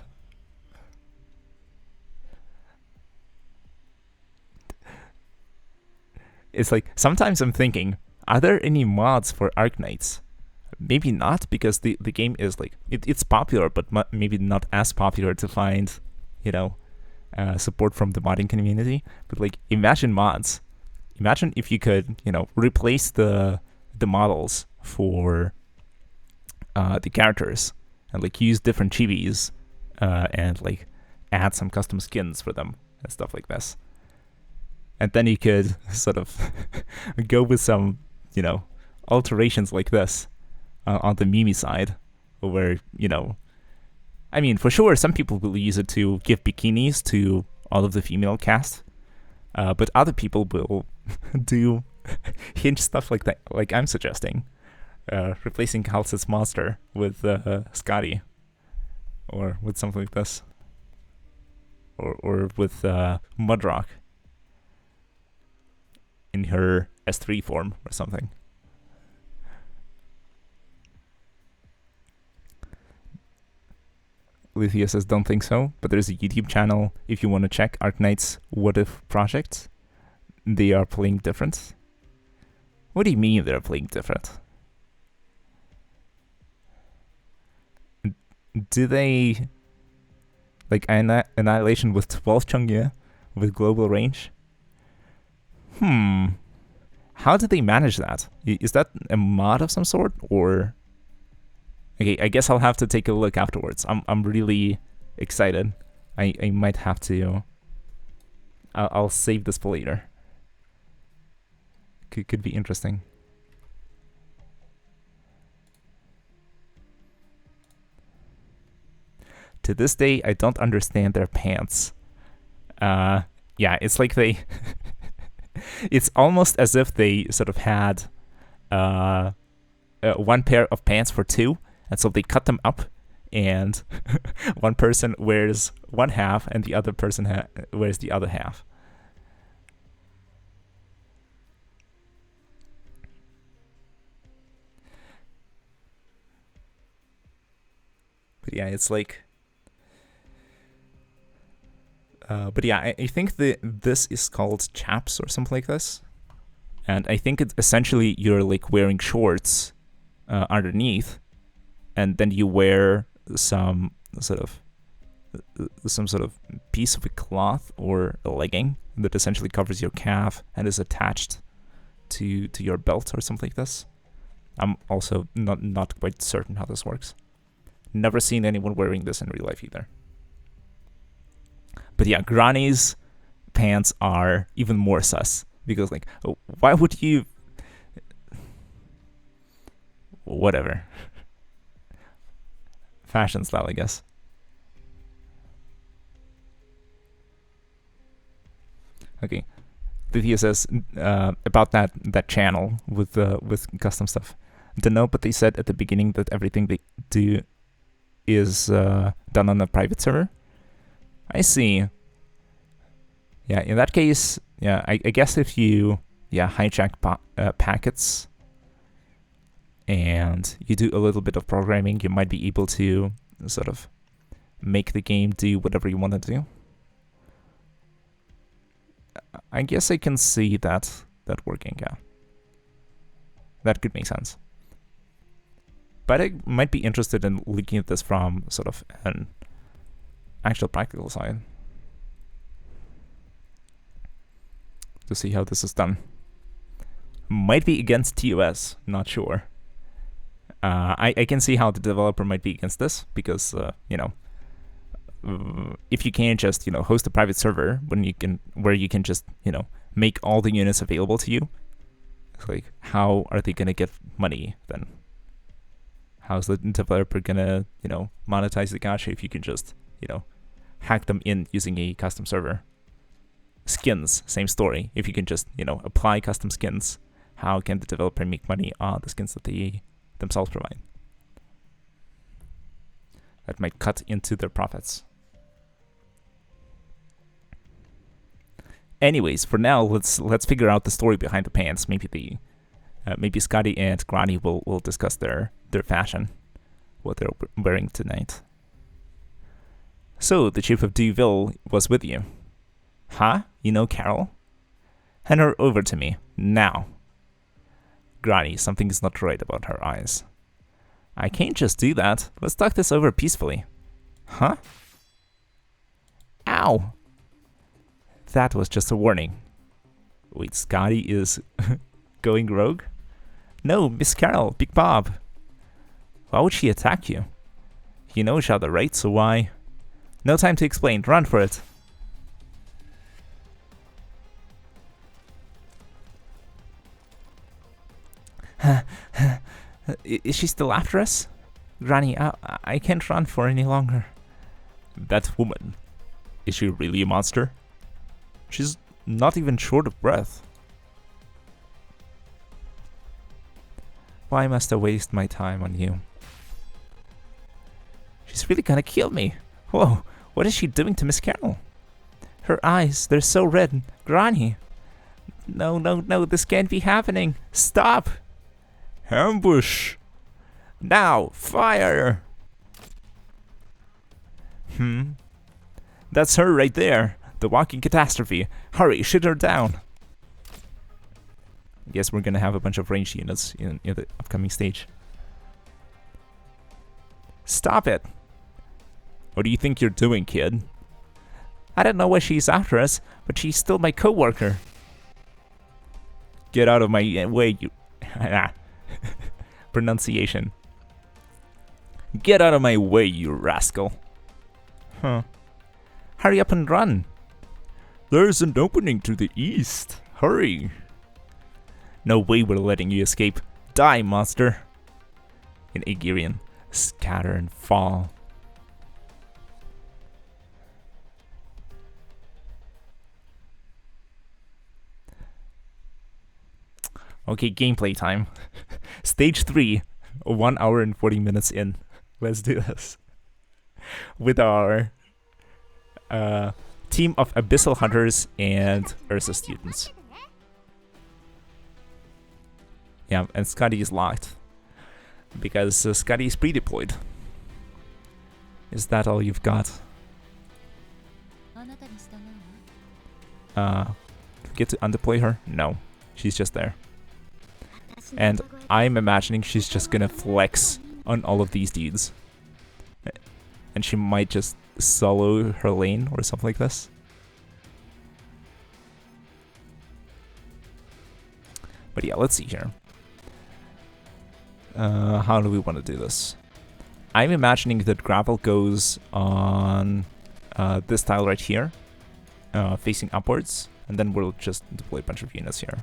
It's like, sometimes I'm thinking, are there any mods for Arknights? Maybe not, because the game is like, it's popular, but maybe not as popular to find, you know, support from the modding community. But like, imagine mods. Imagine if you could, you know, replace the models for the characters and like use different chibis and like add some custom skins for them and stuff like this. And then you could sort of go with some, you know, alterations like this on the Mimi side, where, you know, I mean, for sure, some people will use it to give bikinis to all of the female cast, but other people will do hinge stuff like that, like I'm suggesting, replacing Kaltset's monster with Scotty, or with something like this, or with Mudrock in her S3 form or something. Lithia says, don't think so, but there's a YouTube channel if you want to check Arknights What If project. They are playing different. What do you mean they're playing different? Do they like Annihilation with 12 Chang'e with global range? How did they manage that? Is that a mod of some sort, or? Okay, I guess I'll have to take a look afterwards. I'm really excited. I might have to. I'll save this for later. Could be interesting. To this day, I don't understand their pants. Yeah, it's like they. It's almost as if they sort of had one pair of pants for two, and so they cut them up, and one person wears one half, and the other person wears the other half. But yeah, it's like. But yeah, I think this is called chaps or something like this, and I think it's essentially you're like wearing shorts underneath, and then you wear some sort of piece of a cloth or a legging that essentially covers your calf and is attached to your belt or something like this. I'm also not quite certain how this works. Never seen anyone wearing this in real life either. But yeah, Grani's pants are even more sus, because like, why would you? Whatever. Fashion style, I guess. Okay, Lydia says about that channel with custom stuff. Don't know, but they said at the beginning that everything they do is done on a private server. I see. Yeah, in that case, yeah, I guess if you hijack packets and you do a little bit of programming, you might be able to sort of make the game do whatever you want to do. I guess I can see that working, yeah. That could make sense. But I might be interested in looking at this from sort of an actual practical side to see how this is done. Might be against TOS, not sure. I can see how the developer might be against this because, you know, if you can't just, you know, host a private server where you can just, you know, make all the units available to you, like, how are they gonna get money then? How's the developer gonna, you know, monetize the gacha if you can just, you know, hack them in using a custom server? Skins, same story. If you can just, you know, apply custom skins, how can the developer make money on the skins that they themselves provide? That might cut into their profits. Anyways, for now, let's figure out the story behind the pants. Maybe Scotty and Grani will discuss their fashion, what they're wearing tonight. So the chief of Duville was with you, huh? You know Carol? Hand her over to me now. Grani, something is not right about her eyes. I can't just do that. Let's talk this over peacefully. Huh? Ow! That was just a warning. Wait, Scotty is going rogue? No, Miss Carol, Big Bob. Why would she attack you? You know each other, right? So why? No time to explain. Run for it. Is she still after us? Grani, I can't run for any longer. That woman. Is she really a monster? She's not even short of breath. Why must I waste my time on you? She's really gonna kill me. Whoa, what is she doing to Miss Carol? Her eyes, they're so red. Grani. No, this can't be happening. Stop. Ambush. Now, fire. That's her right there. The walking catastrophe. Hurry, shoot her down. I guess we're gonna have a bunch of ranged units in the upcoming stage. Stop it! What do you think you're doing, kid? I don't know why she's after us, but she's still my co-worker. Get out of my way, you... Pronunciation. Get out of my way, you rascal. Huh. Hurry up and run. There's an opening to the east. Hurry. No way we're letting you escape. Die, monster. In Aegirian, scatter and fall. Okay, gameplay time. Stage 3, 1 hour and 40 minutes in. Let's do this. With our team of Abyssal Hunters and Ursa students. Yeah, and Scotty is locked. Because Scotty is pre-deployed. Is that all you've got? Get to undeploy her? No. She's just there. And I'm imagining she's just gonna flex on all of these dudes. And she might just solo her lane or something like this. But yeah, let's see here. How do we want to do this? I'm imagining that Gravel goes on this tile right here, facing upwards, and then we'll just deploy a bunch of units here.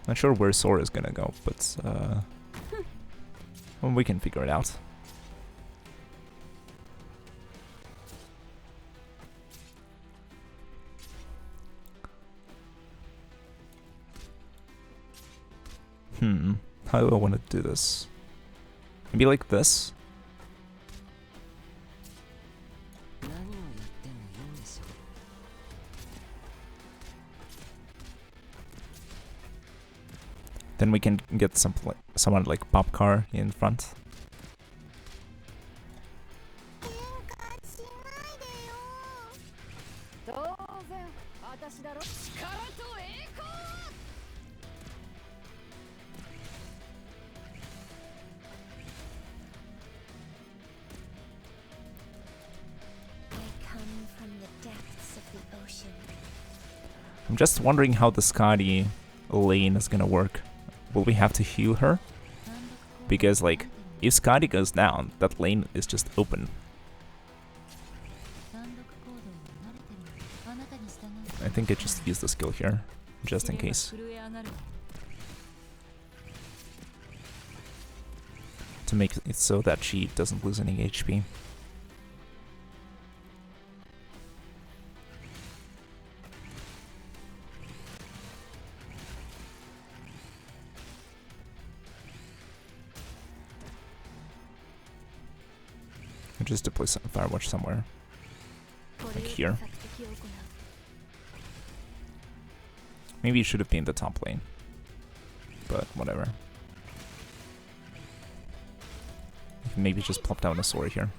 Not sure where Sora is gonna go, but well, we can figure it out. How do I want to do this? Maybe like this? Then we can get someone like Popcar in front. I'm just wondering how the Scotty lane is gonna work. Will we have to heal her? Because, like, if Skadi goes down, that lane is just open. I think I just use the skill here, just in case. To make it so that she doesn't lose any HP. Just deploy some Firewatch somewhere. Like here. Maybe it should have been the top lane. But whatever. Maybe just plop down a sword here.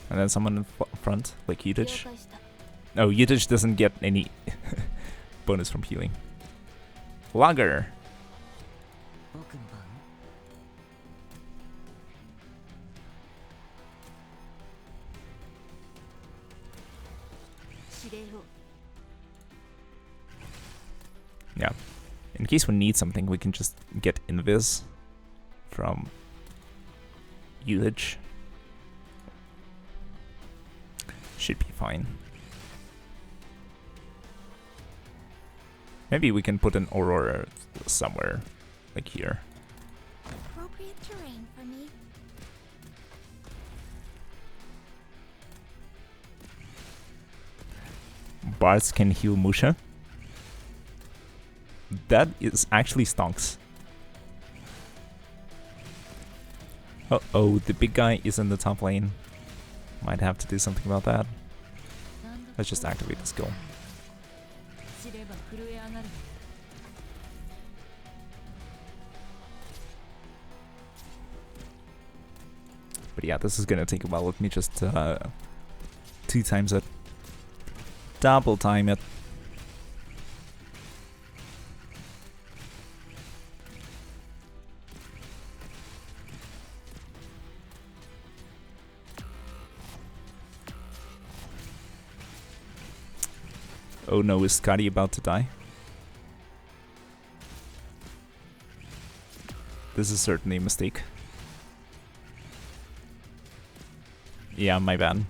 And then someone in front, like Yutich. Oh, Yutich doesn't get any bonus from healing. Lager! Yeah. In case we need something, we can just get Invis from Yutich. Should be fine. Maybe we can put an Aurora somewhere, like here. Appropriate terrain for me. Bards can heal Musha. That is actually stonks. Uh-oh, the big guy is in the top lane. Might have to do something about that. Let's just activate the skill. But yeah, this is gonna take a while. Let me just 2 times it. Double time it. Oh no, is Skadi about to die? This is certainly a mistake. Yeah, my bad.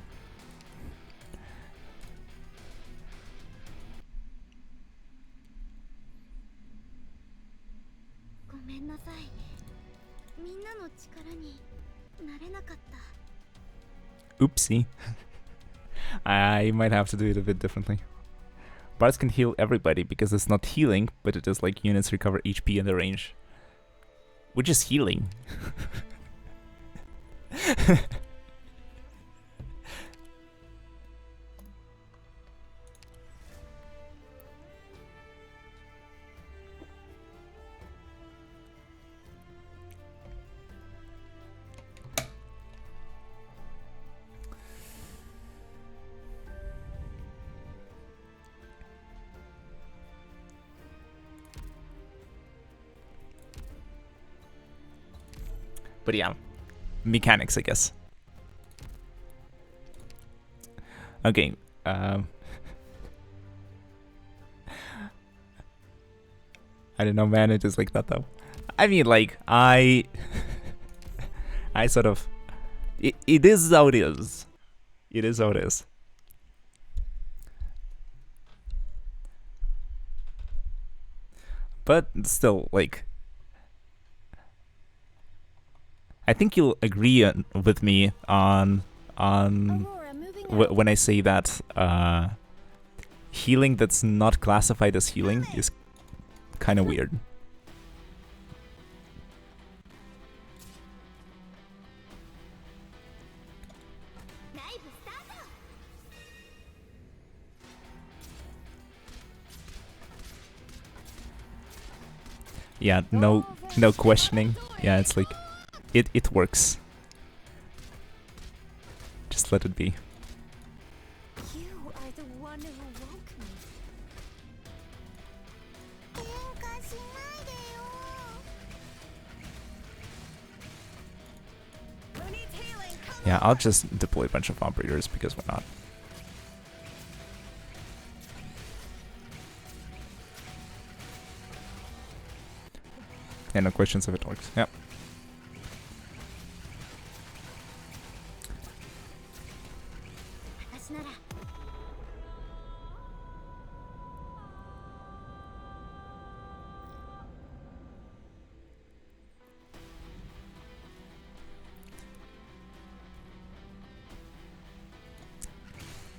Oopsie. I might have to do it a bit differently. Bards can heal everybody because it's not healing, but it is like units recover HP in the range. Which is healing. But yeah, mechanics, I guess. Okay. I don't know, man. It is like that, though. I mean, like, I sort of... It is how it is. It is how it is. But still, like... I think you'll agree with me on when I say that healing that's not classified as healing is kind of weird. Yeah, no questioning. Yeah, it's like it works. Just let it be. You are the one who woke me. Yeah, I'll just deploy a bunch of operators because why not? Yeah, no questions if it works. Yep.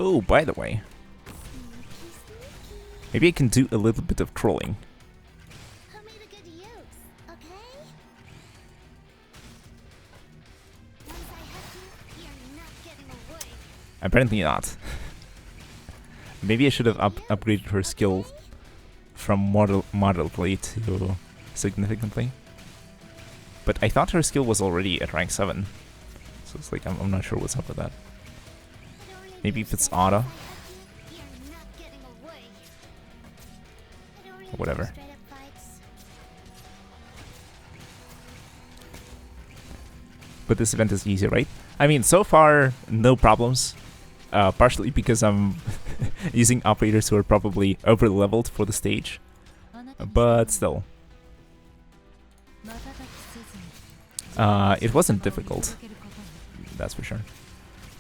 Oh, by the way, maybe I can do a little bit of trolling. Apparently not. Maybe I should have upgraded her skill from moderately to significantly. But I thought her skill was already at rank 7. So it's like, I'm not sure what's up with that. Maybe if it's auto. Whatever. But this event is easy, right? I mean, so far, no problems. Partially because I'm using operators who are probably over-leveled for the stage. But still. It wasn't difficult. That's for sure.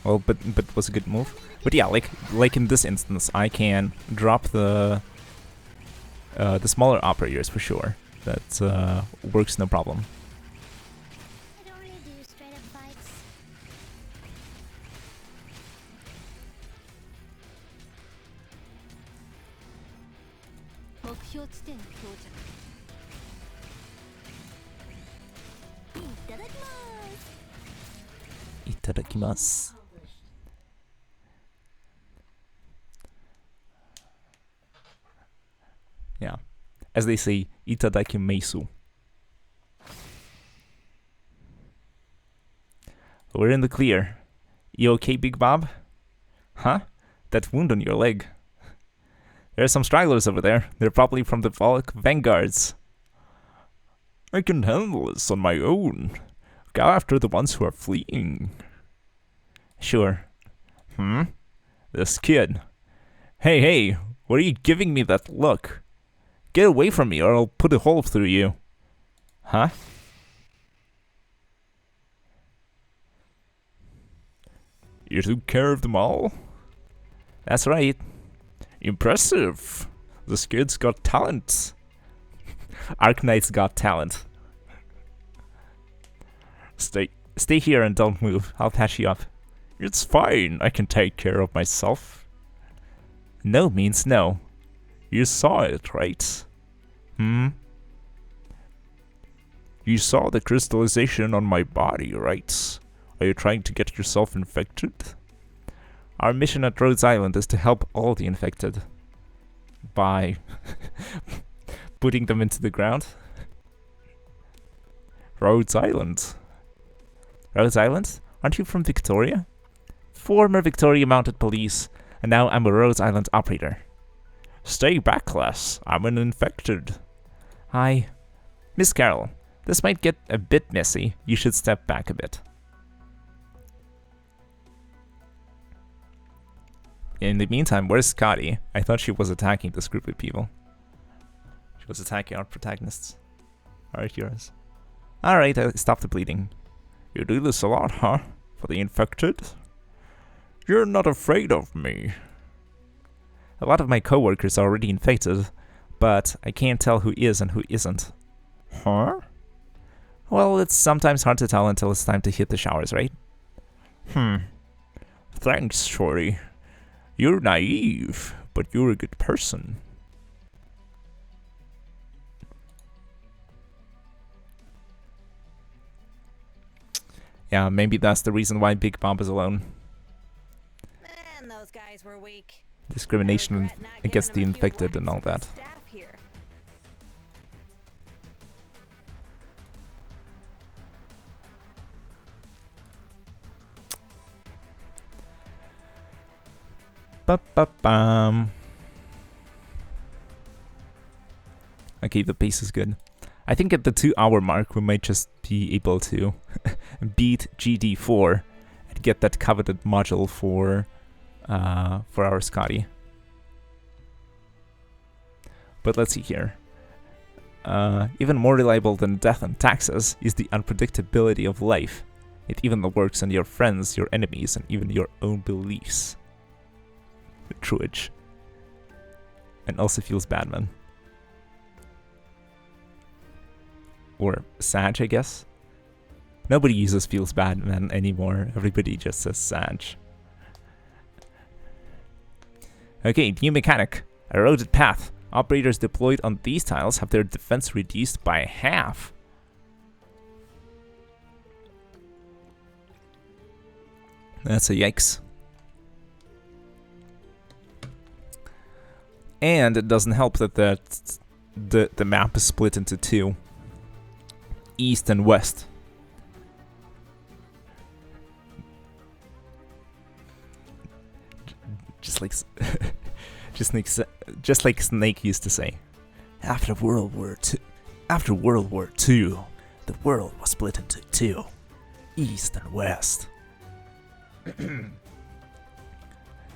Well, but it was a good move. But yeah, like in this instance, I can drop the smaller operators for sure. That works no problem. Itadakimasu. Yeah. As they say, itadakimasu. We're in the clear. You okay, Big Bob? Huh? That wound on your leg. There are some stragglers over there. They're probably from the Volk Vanguards. I can handle this on my own. Go after the ones who are fleeing. Sure. This kid. Hey, what are you giving me that look? Get away from me or I'll put a hole through you. Huh? You took care of them all? That's right. Impressive. This kid's got talent. Arknights got talent. Stay here and don't move. I'll patch you up. It's fine. I can take care of myself. No means no. You saw it, right? You saw the crystallization on my body, right? Are you trying to get yourself infected? Our mission at Rhodes Island is to help all the infected by putting them into the ground. Rhodes Island. Rhodes Island? Aren't you from Victoria? Former Victoria Mounted Police, and now I'm a Rhodes Island operator. Stay back, lass. I'm an infected. Hi. Miss Carroll, this might get a bit messy. You should step back a bit. In the meantime, where's Scotty? I thought she was attacking this group of people. She was attacking our protagonists. Alright, yours. Alright, stop the bleeding. You do this a lot, huh? For the infected? You're not afraid of me. A lot of my coworkers are already infected, but I can't tell who is and who isn't. Huh? Well, it's sometimes hard to tell until it's time to hit the showers, right? Thanks, Shorty. You're naive, but you're a good person. Yeah, maybe that's the reason why Big Bob is alone. Man, those guys were weak. Discrimination against the infected and all that. Ba-ba-bam. Okay, the pace is good. I think at the 2-hour mark we might just be able to beat GD4 and get that coveted module for our Scotty. But let's see here. Even more reliable than death and taxes is the unpredictability of life. It even works on your friends, your enemies, and even your own beliefs. Truage. And also feels bad, man. Or Sag, I guess. Nobody uses feels bad, man, anymore. Everybody just says Sag. Okay, new mechanic. Eroded path. Operators deployed on these tiles have their defense reduced by half. That's a yikes. And it doesn't help that the map is split into two. East and west. Just like just like Snake used to say. After World War II, the world was split into two. East and west.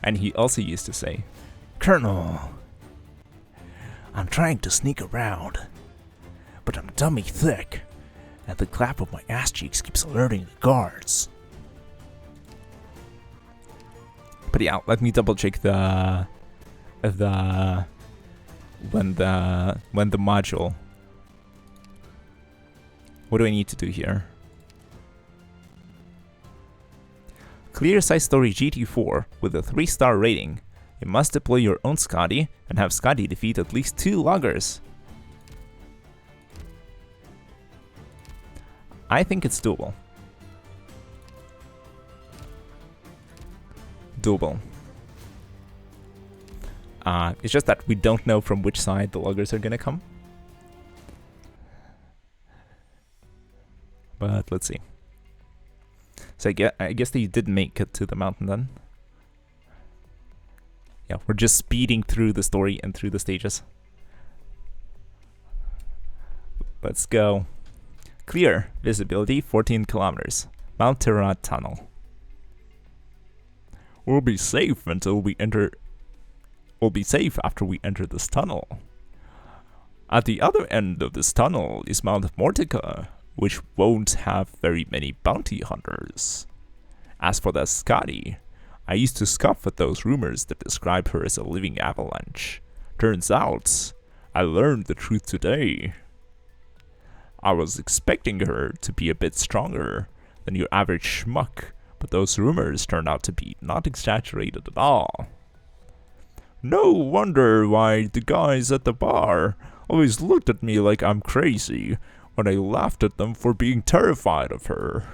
And he also used to say, Colonel, I'm trying to sneak around, but I'm dummy thick, and the clap of my ass cheeks keeps alerting the guards. But yeah, let me double check when the module. What do I need to do here? Clear side story GT4 with a 3-star rating. You must deploy your own Scotty and have Scotty defeat at least 2 loggers. I think it's doable. It's just that we don't know from which side the loggers are gonna come. But let's see. So I guess they did make it to the mountain then. Yeah, we're just speeding through the story and through the stages. Let's go. Clear. Visibility 14 kilometers. Mount Tirana Tunnel. We'll be safe until we enter. We'll be safe after we enter this tunnel. At the other end of this tunnel is Mount Mortica, which won't have very many bounty hunters. As for the Scotty, I used to scoff at those rumors that describe her as a living avalanche. Turns out, I learned the truth today. I was expecting her to be a bit stronger than your average schmuck, but those rumors turned out to be not exaggerated at all. No wonder why the guys at the bar always looked at me like I'm crazy when I laughed at them for being terrified of her.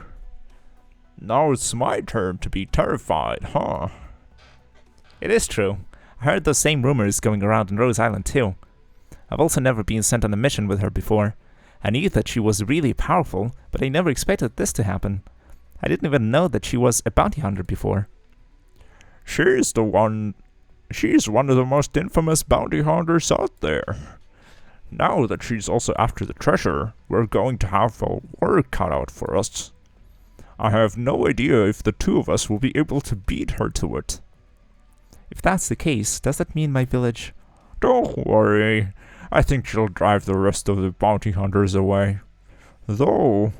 Now it's my turn to be terrified, huh? It is true. I heard those same rumors going around in Rose Island too. I've also never been sent on a mission with her before. I knew that she was really powerful, but I never expected this to happen. I didn't even know that she was a bounty hunter before. She's one of the most infamous bounty hunters out there. Now that she's also after the treasure, we're going to have a work cut out for us. I have no idea if the two of us will be able to beat her to it. If that's the case, does that mean my village... Don't worry. I think she'll drive the rest of the bounty hunters away. Though,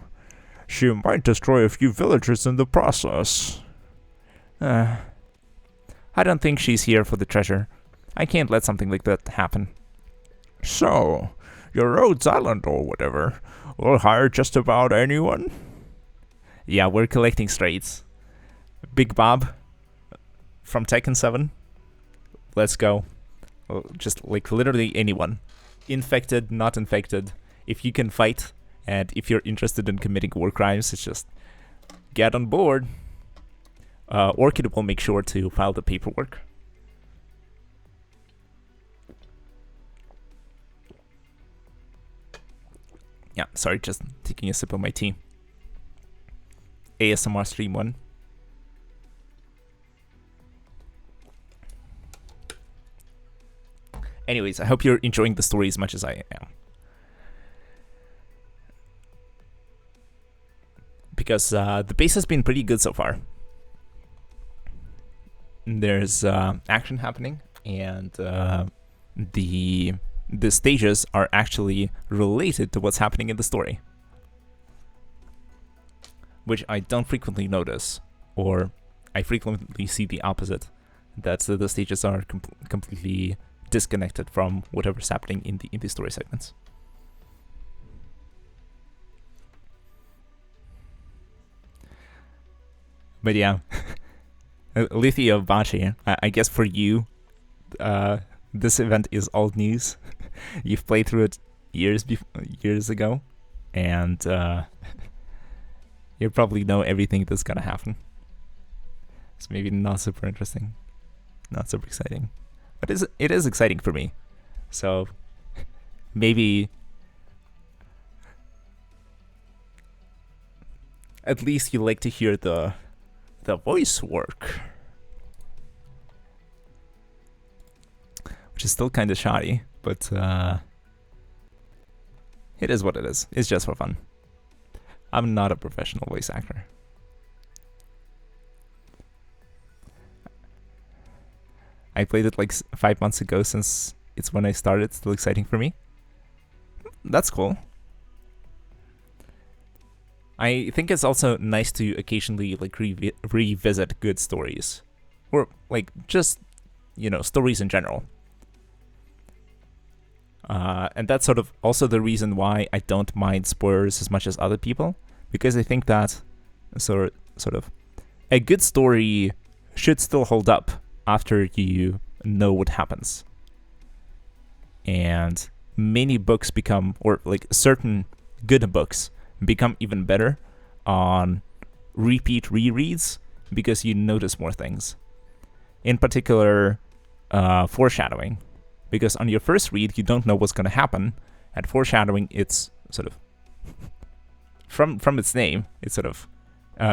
she might destroy a few villagers in the process. I don't think she's here for the treasure. I can't let something like that happen. So, your Rhodes Island or whatever will hire just about anyone? Yeah, we're collecting strays. Big Bob from Tekken 7. Let's go. Just like literally anyone. Infected, not infected. If you can fight, and if you're interested in committing war crimes, it's just get on board. Orchid will make sure to file the paperwork. Yeah, sorry, just taking a sip of my tea. ASMR stream 1. Anyways, I hope you're enjoying the story as much as I am. Because the base has been pretty good so far. There's action happening, and the the stages are actually related to what's happening in the story, which I don't frequently notice, or I frequently see the opposite, that the stages are completely disconnected from whatever's happening in the story segments. But yeah, Lithia Bachi, I guess for you, this event is old news. You've played through it years ago, and you probably know everything that's gonna happen. It's maybe not super interesting, not super exciting, but it is exciting for me. So maybe at least you like to hear the voice work, which is still kind of shoddy, but it is what it is. It's just for fun. I'm not a professional voice actor. I played it like 5 months ago, since it's when I started. It's still exciting for me. That's cool. I think it's also nice to occasionally like revisit good stories, or like just, you know, stories in general. And that's sort of also the reason why I don't mind spoilers as much as other people, because I think that sort of a good story should still hold up after you know what happens. And many books become, or like certain good books become even better on repeat rereads because you notice more things. In particular, foreshadowing. Because on your first read, you don't know what's going to happen. And foreshadowing, it's sort of, from its name, it sort of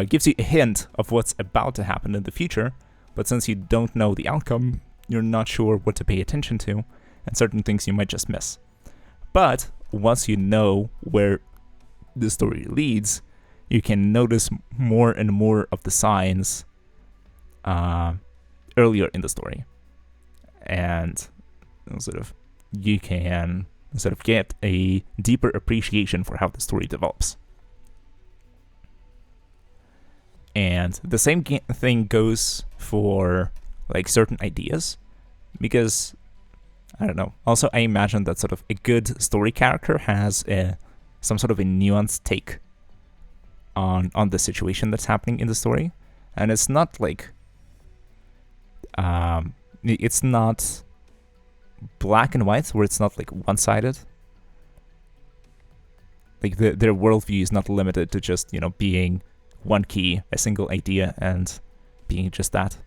gives you a hint of what's about to happen in the future. But since you don't know the outcome, you're not sure what to pay attention to, and certain things you might just miss. But once you know where the story leads, you can notice more and more of the signs earlier in the story. And you can sort of get a deeper appreciation for how the story develops. And the same thing goes for like certain ideas, because I don't know. Also, I imagine that sort of a good story character has some sort of a nuanced take on the situation that's happening in the story, and it's not like it's not black and white, where it's not like one-sided. Like their worldview is not limited to just, you know, being one key, a single idea, and being just that.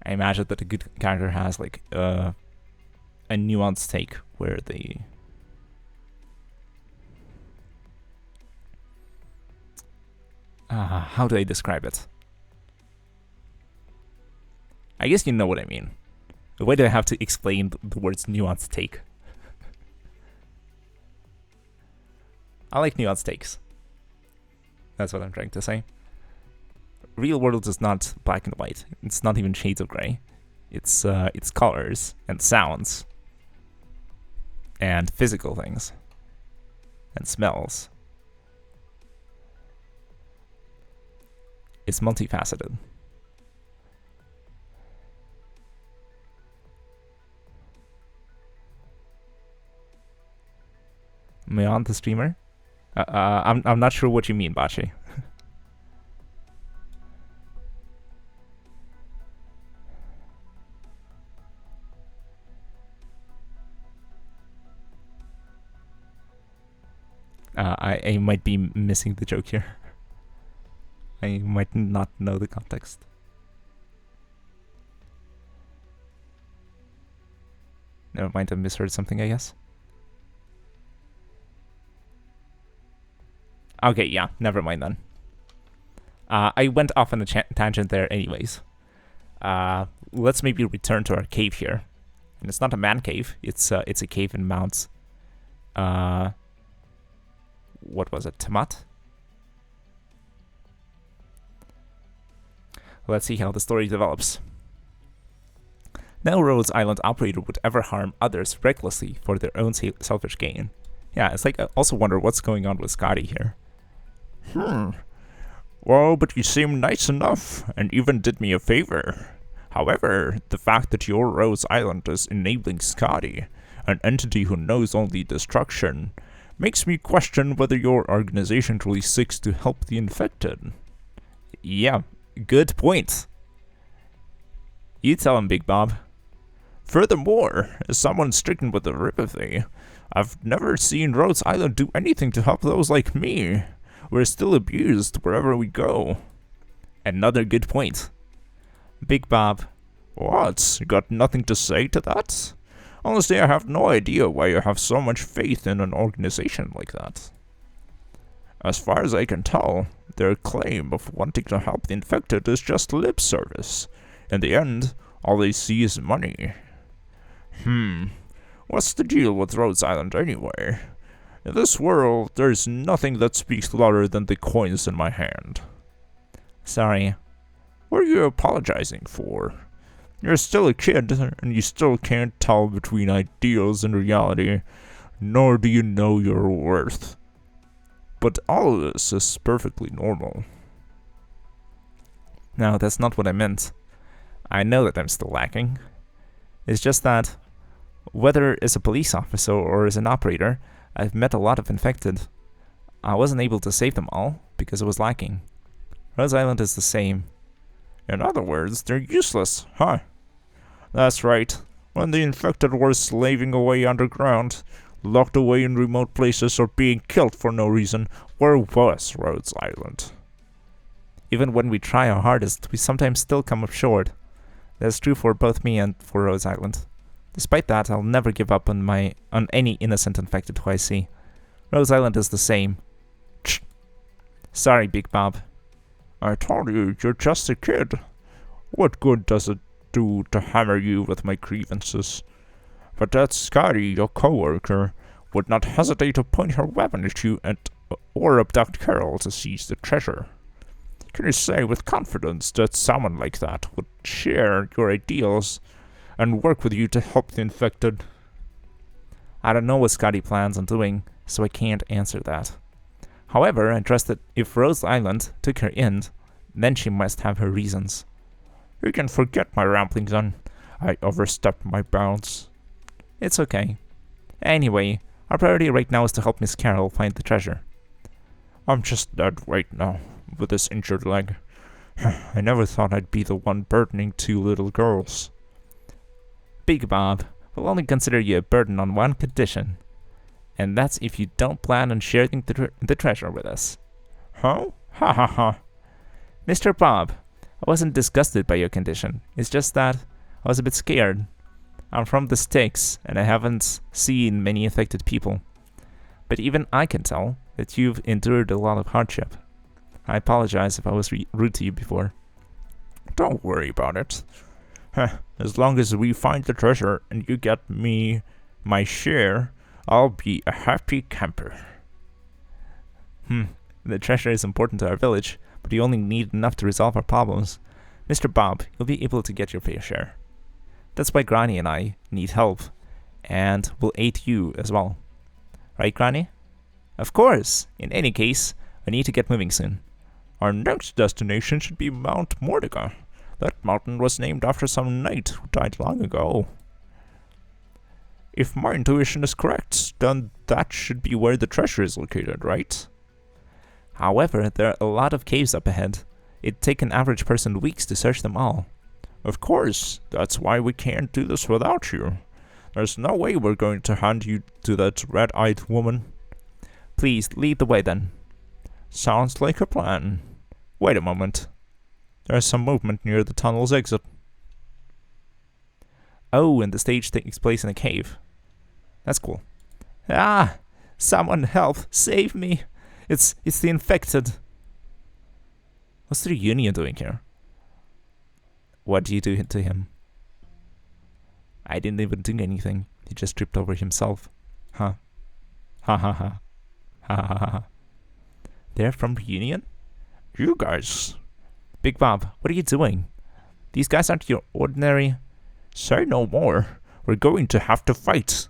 I imagine that a good character has like a nuanced take where they how do I describe it? I guess you know what I mean. Why do I have to explain the words nuanced take? I like nuanced takes. That's what I'm trying to say. Real world is not black and white. It's not even shades of gray. It's colors and sounds and physical things and smells. It's multifaceted. Am I on the streamer? I'm not sure what you mean, Bachi. I might be missing the joke here. I might not know the context. Never mind, I misheard something, I guess. Okay, yeah, never mind then. I went off on a tangent there anyways. Let's maybe return to our cave here. And it's not a man cave, it's a cave in Mount... what was it? Tamat? Let's see how the story develops. No Rhodes Island operator would ever harm others recklessly for their own selfish gain. Yeah, it's like I also wonder what's going on with Scotty here. Well, but you seem nice enough, and even did me a favor. However, the fact that your Rose Island is enabling Scotty, an entity who knows only destruction, makes me question whether your organization truly seeks to help the infected. Yeah, good point. You tell him, Big Bob. Furthermore, as someone stricken with apathy, I've never seen Rhodes Island do anything to help those like me. We're still abused wherever we go. Another good point. Big Bob. What? You got nothing to say to that? Honestly, I have no idea why you have so much faith in an organization like that. As far as I can tell, their claim of wanting to help the infected is just lip service. In the end, all they see is money. What's the deal with Rhodes Island anyway? In this world, there's nothing that speaks louder than the coins in my hand. Sorry. What are you apologizing for? You're still a kid, and you still can't tell between ideals and reality, nor do you know your worth. But all of this is perfectly normal. No, that's not what I meant. I know that I'm still lacking. It's just that, whether as a police officer or as an operator, I've met a lot of infected. I wasn't able to save them all because I was lacking. Rose Island is the same. In other words, they're useless, huh? That's right. When the infected were slaving away underground, locked away in remote places or being killed for no reason, where was Rhodes Island? Even when we try our hardest, we sometimes still come up short. That's true for both me and for Rose Island. Despite that, I'll never give up on any innocent infected who I see. Rose Island is the same. Sorry, Big Bob. I told you, you're just a kid. What good does it do to hammer you with my grievances? But that Scotty, your co-worker, would not hesitate to point her weapon at you or abduct Carol to seize the treasure. Can you say with confidence that someone like that would share your ideals and work with you to help the infected? I don't know what Scotty plans on doing, so I can't answer that. However, I trust that if Rose Island took her in, then she must have her reasons. You can forget my ramblings then. I overstepped my bounds. It's okay. Anyway, our priority right now is to help Miss Carol find the treasure. I'm just dead right now, with this injured leg. I never thought I'd be the one burdening 2 little girls. Big Bob, we'll only consider you a burden on one condition. And that's if you don't plan on sharing the treasure with us. Huh? Ha ha ha. Mr. Bob, I wasn't disgusted by your condition. It's just that I was a bit scared. I'm from the sticks, and I haven't seen many infected people. But even I can tell that you've endured a lot of hardship. I apologize if I was rude to you before. Don't worry about it. As long as we find the treasure and you get me my share, I'll be a happy camper. The treasure is important to our village, but you only need enough to resolve our problems. Mr. Bob, you'll be able to get your fair share. That's why Grani and I need help, and we'll aid you as well. Right, Grani? Of course! In any case, I need to get moving soon. Our next destination should be Mount Mordecai. That mountain was named after some knight who died long ago. If my intuition is correct, then that should be where the treasure is located, right? However, there are a lot of caves up ahead. It'd take an average person weeks to search them all. Of course, that's why we can't do this without you. There's no way we're going to hand you to that red-eyed woman. Please, lead the way then. Sounds like a plan. Wait a moment. There's some movement near the tunnel's exit. Oh, and the stage takes place in a cave. That's cool. Ah! Someone help! Save me! It's the infected. What's the Union doing here? What do you do to him? I didn't even do anything. He just tripped over himself. Huh. Ha ha ha. Ha ha ha ha. They're from Union? You guys. Big Bob, what are you doing? These guys aren't your ordinary... Say no more. We're going to have to fight.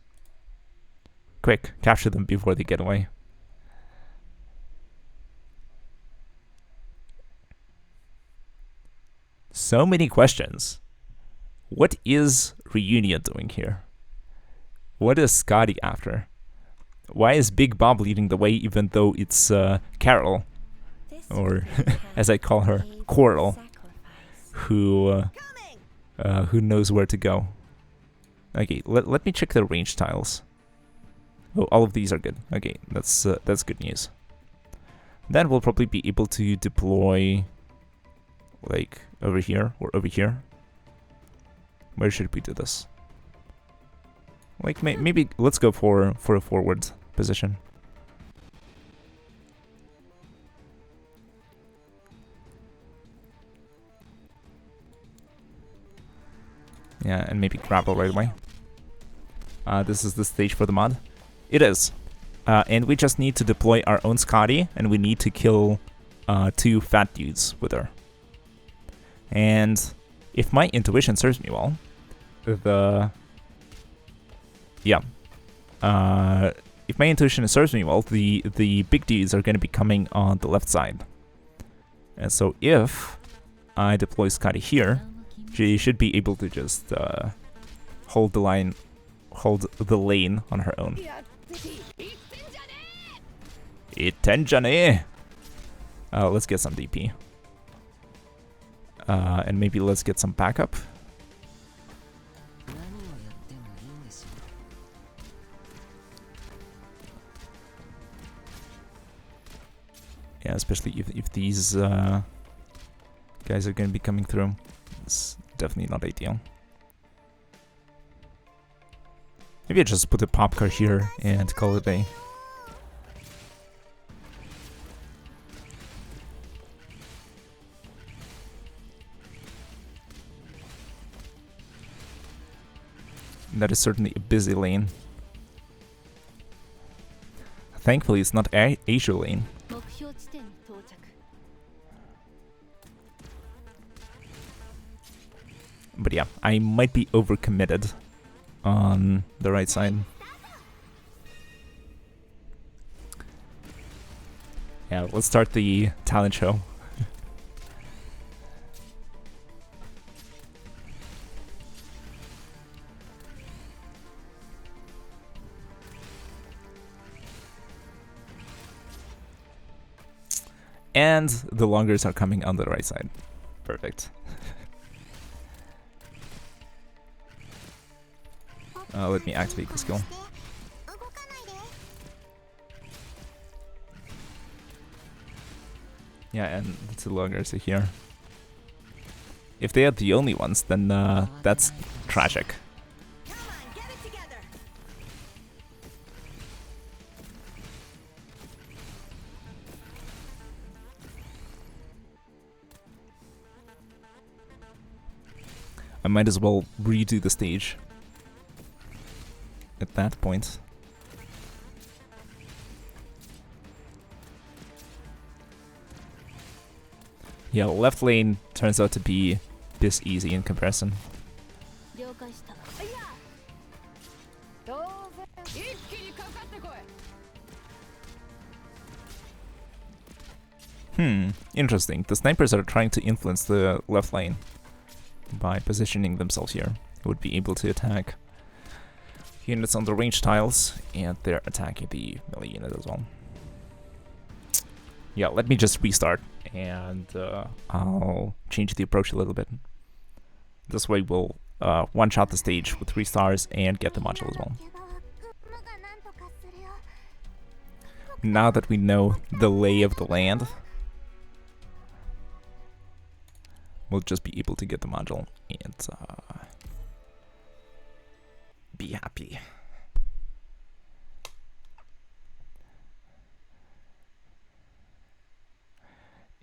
Quick, capture them before they get away. So many questions. What is Reunion doing here? What is Scotty after? Why is Big Bob leading the way even though it's Carol, or as I call her, Coral, who knows where to go? Okay, let me check the range tiles. Oh, all of these are good. Okay, that's good news. Then we'll probably be able to deploy, like, over here or over here. Where should we do this? Like, maybe let's go for a forward position. Yeah, and maybe grapple right away. This is the stage for the mod. It is. And we just need to deploy our own Scotty, and we need to kill 2 fat dudes with her. And if my intuition serves me well, if my intuition serves me well, the big dudes are going to be coming on the left side. And so if I deploy Scotty here, she should be able to just hold the lane on her own. Itenjane! Let's get some DP. And maybe let's get some backup. Yeah, especially if these guys are going to be coming through. It's definitely not ideal. Maybe I just put a pop car here and call it a day. That is certainly a busy lane. Thankfully, it's not Asia lane. But yeah, I might be overcommitted on the right side. Yeah, let's start the talent show. And the longers are coming on the right side. Perfect. Let me activate the skill. Yeah, and the 2 longers are here. If they are the only ones, then that's tragic. I might as well redo the stage at that point. Yeah, left lane turns out to be this easy in comparison. Interesting. The snipers are trying to influence the left lane by positioning themselves here. Would be able to attack units on the range tiles, and they're attacking the melee unit as well. Yeah, let me just restart, and I'll change the approach a little bit. This way we'll one-shot the stage with 3 stars and get the module as well. Now that we know the lay of the land, we'll just be able to get the module and be happy.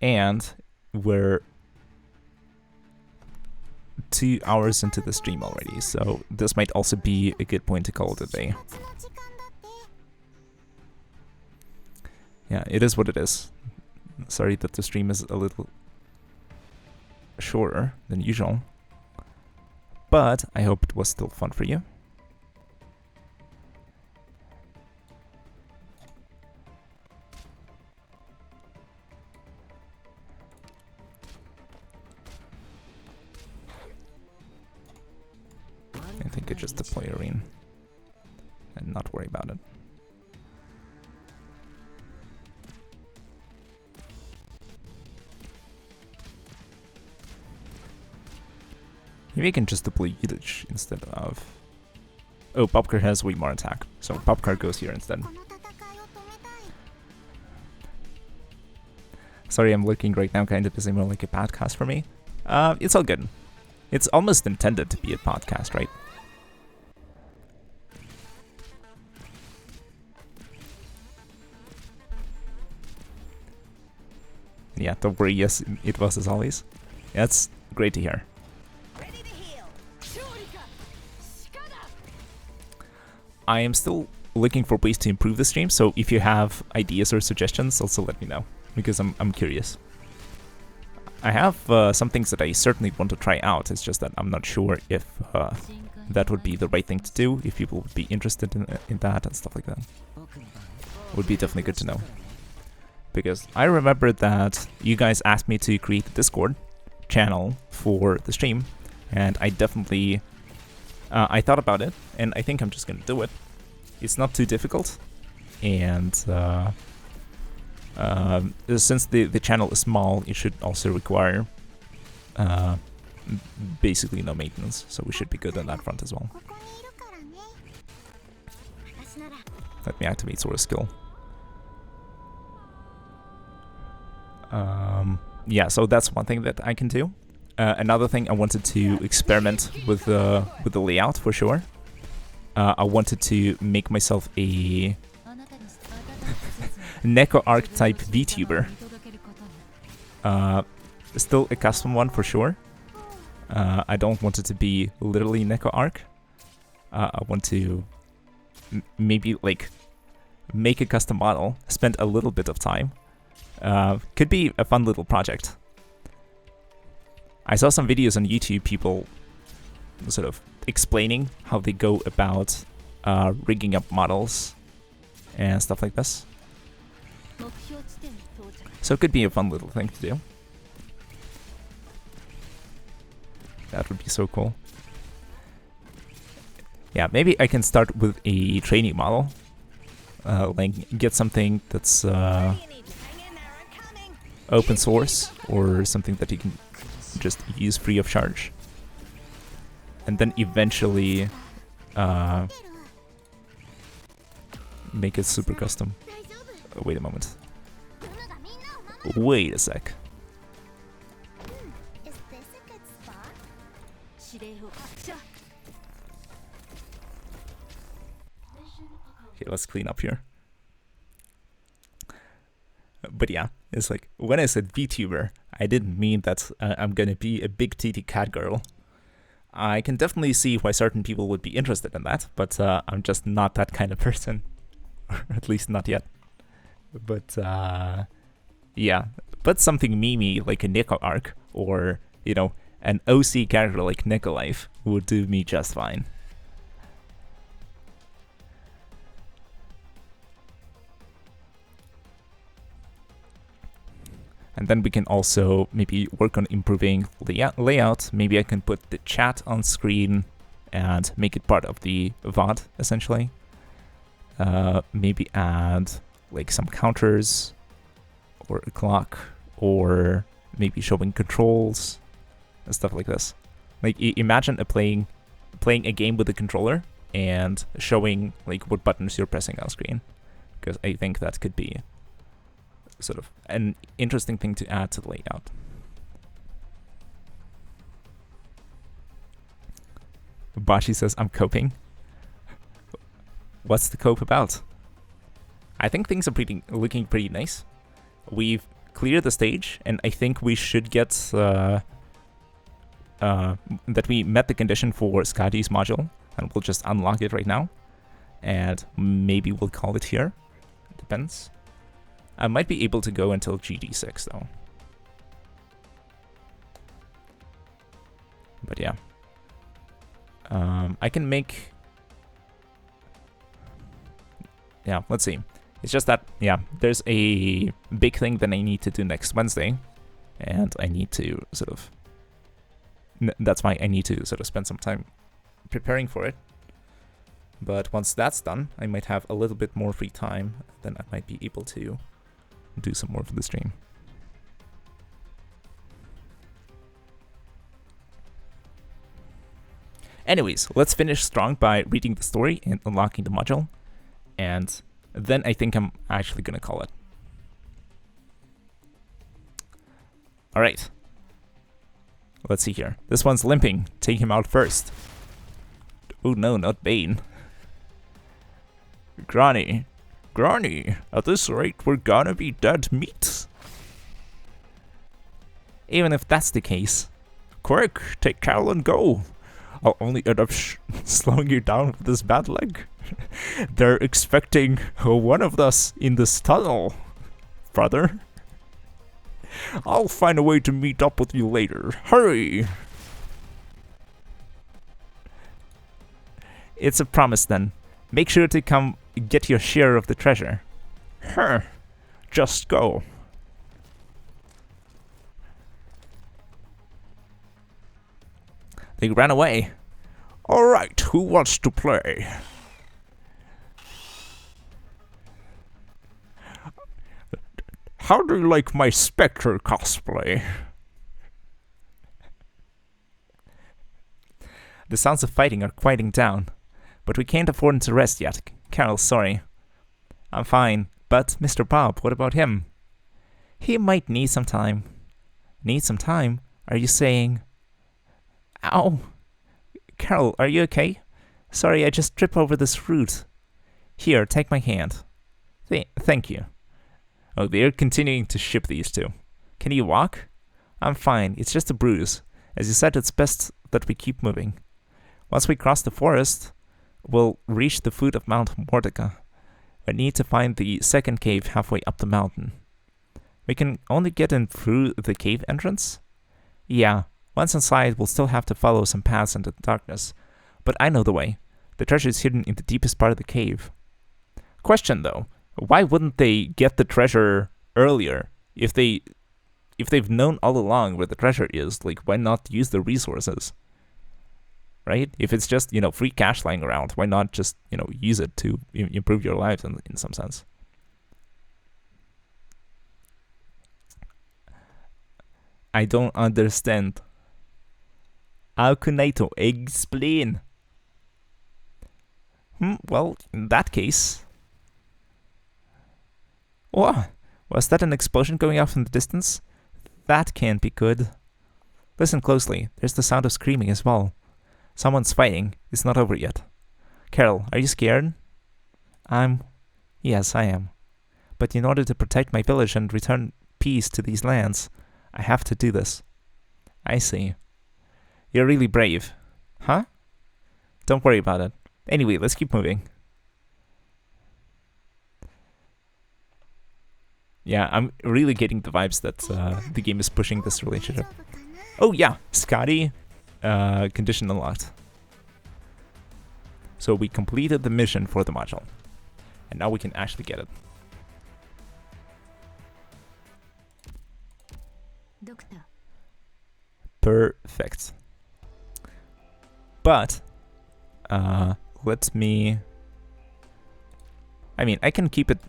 And we're 2 hours into the stream already, so this might also be a good point to call it a day. Yeah, it is what it is. Sorry that the stream is a little shorter than usual, but I hope it was still fun for you. I think I just deploy Arene and not worry about it. Maybe I can just deploy Yiddish instead of... Oh, Popcar has way more attack, so Popcar goes here instead. Sorry, I'm looking right now, kind of busy, more like a podcast for me. It's all good. It's almost intended to be a podcast, right? Yeah, don't worry, yes, it was as always. That's great to hear. I am still looking for ways to improve the stream, so if you have ideas or suggestions, also let me know, because I'm curious. I have some things that I certainly want to try out, it's just that I'm not sure if that would be the right thing to do, if people would be interested in that and stuff like that. Would be definitely good to know. Because I remember that you guys asked me to create a Discord channel for the stream, and I definitely... I thought about it, and I think I'm just gonna do it. It's not too difficult, and since the channel is small, it should also require basically no maintenance, so we should be good on that front as well. Let me activate Sora skill. Yeah, so that's one thing that I can do. Another thing, I wanted to experiment with the layout for sure. I wanted to make myself a Neko Arc type VTuber. Still a custom one for sure. I don't want it to be literally Neko Arc. I want to maybe like make a custom model, spend a little bit of time. Could be a fun little project. I saw some videos on YouTube, people sort of explaining how they go about rigging up models and stuff like this. So it could be a fun little thing to do. That would be so cool. Yeah, maybe I can start with a training model. Like get something that's open source or something that you can just use free of charge, and then eventually make it super custom. Oh, wait a moment. Wait a sec. Okay, let's clean up here. But yeah, it's like, when I said VTuber, I didn't mean that I'm gonna be a big titty cat girl. I can definitely see why certain people would be interested in that, but I'm just not that kind of person. Or at least not yet. But yeah, but something memey like a Neko Arc, or, you know, an OC character like GetaLyfe would do me just fine. And then we can also maybe work on improving layout. Maybe I can put the chat on screen and make it part of the VOD, essentially. Maybe add like some counters or a clock, or maybe showing controls and stuff like this. Like, imagine playing a game with a controller and showing like what buttons you're pressing on screen, because I think that could be sort of an interesting thing to add to the layout. Bashi says, I'm coping. What's the cope about? I think things are looking pretty nice. We've cleared the stage, and I think we should get that we met the condition for Skadi's module, and we'll just unlock it right now. And maybe we'll call it here. It depends. I might be able to go until GD6 though. But yeah. I can make... Yeah, let's see. It's just that, yeah, there's a big thing that I need to do next Wednesday, and I need to sort of... That's why I need to sort of spend some time preparing for it. But once that's done, I might have a little bit more free time, then I might be able to do some more for the stream. Anyways, let's finish strong by reading the story and unlocking the module, and then I think I'm actually gonna call it. Alright. Let's see here. This one's limping. Take him out first. Oh no, not Bane. Grani. Grani, at this rate we're gonna be dead meat. Even if that's the case. Quick, take Cal and go. I'll only end up slowing you down with this bad leg. They're expecting one of us in this tunnel, brother. I'll find a way to meet up with you later. Hurry! It's a promise then. Make sure to come get your share of the treasure. Huh. Just go. They ran away. Alright, who wants to play? How do you like my Spectre cosplay? The sounds of fighting are quieting down, but we can't afford to rest yet. Carol, sorry. I'm fine, but Mr. Bob, what about him? He might need some time. Need some time? Are you saying... Ow! Carol, are you okay? Sorry, I just tripped over this root. Here, take my hand. Thank you. Oh, they're continuing to ship these two. Can you walk? I'm fine, it's just a bruise. As you said, it's best that we keep moving. Once we cross the forest, we'll reach the foot of Mount Mordecai. We need to find the second cave halfway up the mountain. We can only get in through the cave entrance? Yeah, once inside, we'll still have to follow some paths into the darkness. But I know the way. The treasure is hidden in the deepest part of the cave. Question though. Why wouldn't they get the treasure earlier? If they've known all along where the treasure is, like, why not use the resources? Right? If it's just, you know, free cash lying around, why not just, you know, use it to improve your lives in some sense? I don't understand. Arknights, explain. Well, in that case... What? Was that an explosion going off in the distance? That can't be good. Listen closely. There's the sound of screaming as well. Someone's fighting. It's not over yet. Carol, are you scared? Yes, I am. But in order to protect my village and return peace to these lands, I have to do this. I see. You're really brave. Huh? Don't worry about it. Anyway, let's keep moving. Yeah, I'm really getting the vibes that the game is pushing this relationship. Oh yeah, Scotty, condition unlocked. So we completed the mission for the module. And now we can actually get it. Doctor. Perfect. But, let me... I mean, I can keep it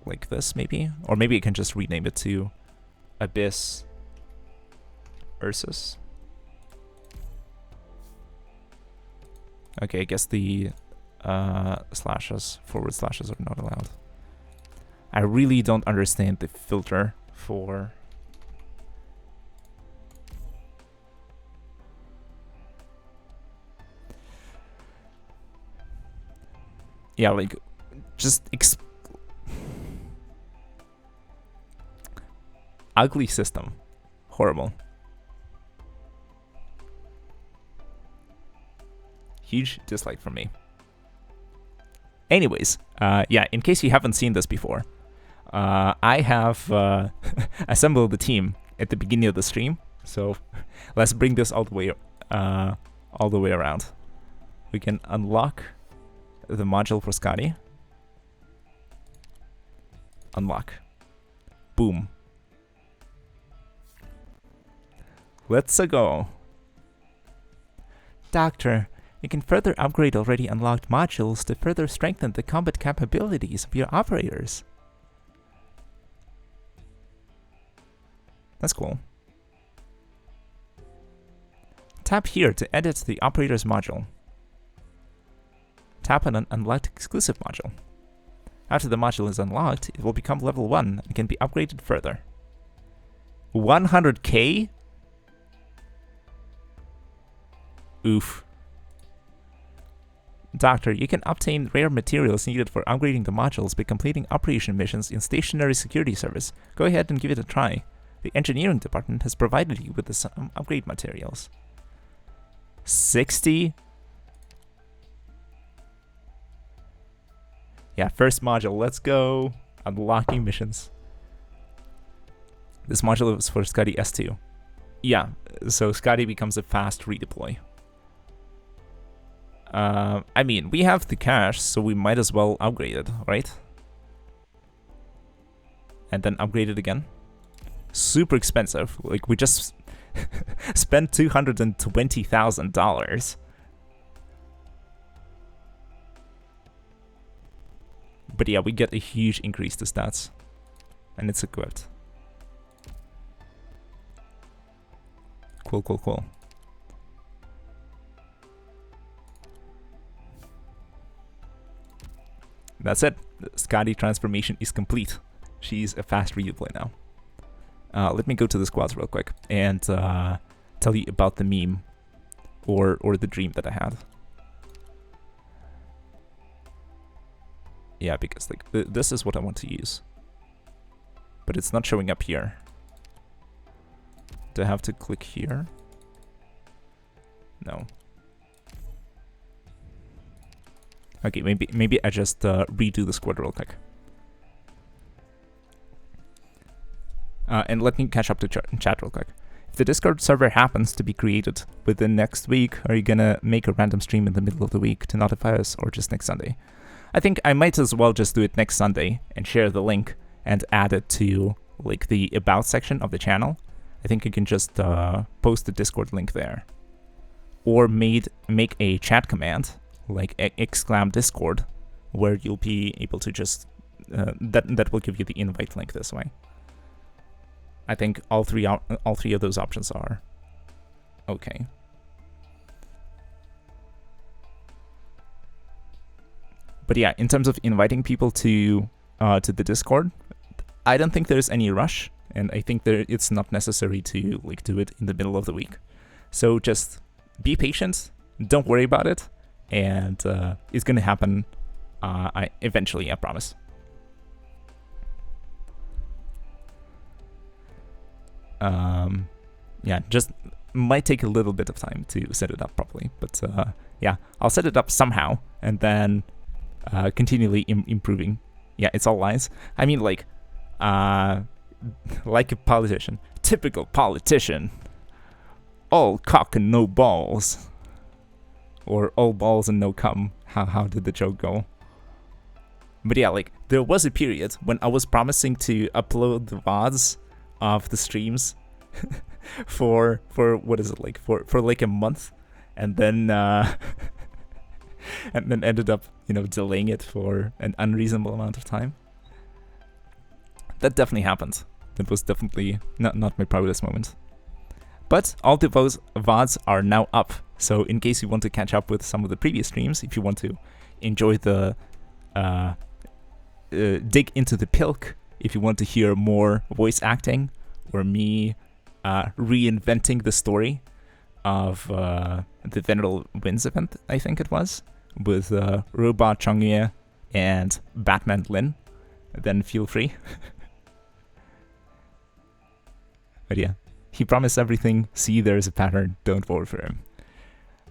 like this, maybe? Or maybe I can just rename it to Abyss Ursus. Okay, I guess the forward slashes are not allowed. I really don't understand the filter for... Yeah, like, just ugly system. Horrible. Huge dislike from me. Anyways, yeah, in case you haven't seen this before, I have assembled the team at the beginning of the stream, so let's bring this all the way all the way around. We can unlock the module for Scotty. Unlock. Boom. Let's go. Doctor, you can further upgrade already unlocked modules to further strengthen the combat capabilities of your operators. That's cool. Tap here to edit the operator's module. Tap on an unlocked exclusive module. After the module is unlocked, it will become level 1 and can be upgraded further. 100k? Oof. Doctor, you can obtain rare materials needed for upgrading the modules by completing operation missions in Stationary Security Service. Go ahead and give it a try. The engineering department has provided you with the upgrade materials. 60? Yeah, first module, let's go. Unlocking missions. This module is for Scotty S2. Yeah, so Scotty becomes a fast redeploy. I mean, we have the cash, so we might as well upgrade it, right? And then upgrade it again. Super expensive. Like, we just spent $220,000. But yeah, we get a huge increase to stats. And it's equipped. Cool, cool, cool. That's it. The Scotty transformation is complete. She's a fast redeploy now. Let me go to the squads real quick and tell you about the meme or the dream that I had. Yeah, because like this is what I want to use, but it's not showing up here. Do I have to click here? No. Okay, maybe I just redo the squad real quick. And let me catch up to chat real quick. If the Discord server happens to be created within next week, are you gonna make a random stream in the middle of the week to notify us, or just next Sunday? I think I might as well just do it next Sunday and share the link and add it to like the about section of the channel. I think you can just post the Discord link there, or make a chat command like exclam Discord, where you'll be able to just that will give you the invite link this way. I think all three of those options are okay. But yeah, in terms of inviting people to the Discord, I don't think there's any rush, and I think it's not necessary to like do it in the middle of the week. So just be patient, don't worry about it, and it's gonna happen eventually, I promise. Yeah, just might take a little bit of time to set it up properly, but yeah, I'll set it up somehow, and then continually improving. Yeah, it's all lies. I mean, like a politician, typical politician. All cock and no balls, or all balls and no cum. How did the joke go? But yeah, like there was a period when I was promising to upload the VODs of the streams for what is it, like for like a month, and then and then ended up, you know, delaying it for an unreasonable amount of time. That definitely happened. That was definitely not my proudest moment. But all the VODs are now up, so in case you want to catch up with some of the previous streams, if you want to enjoy the dig into the pilk, if you want to hear more voice acting, or me reinventing the story of the Venerable Winds event, I think it was, with Robot Changye and Batman Lin, then feel free. But yeah, he promised everything. See, there's a pattern. Don't fall for him.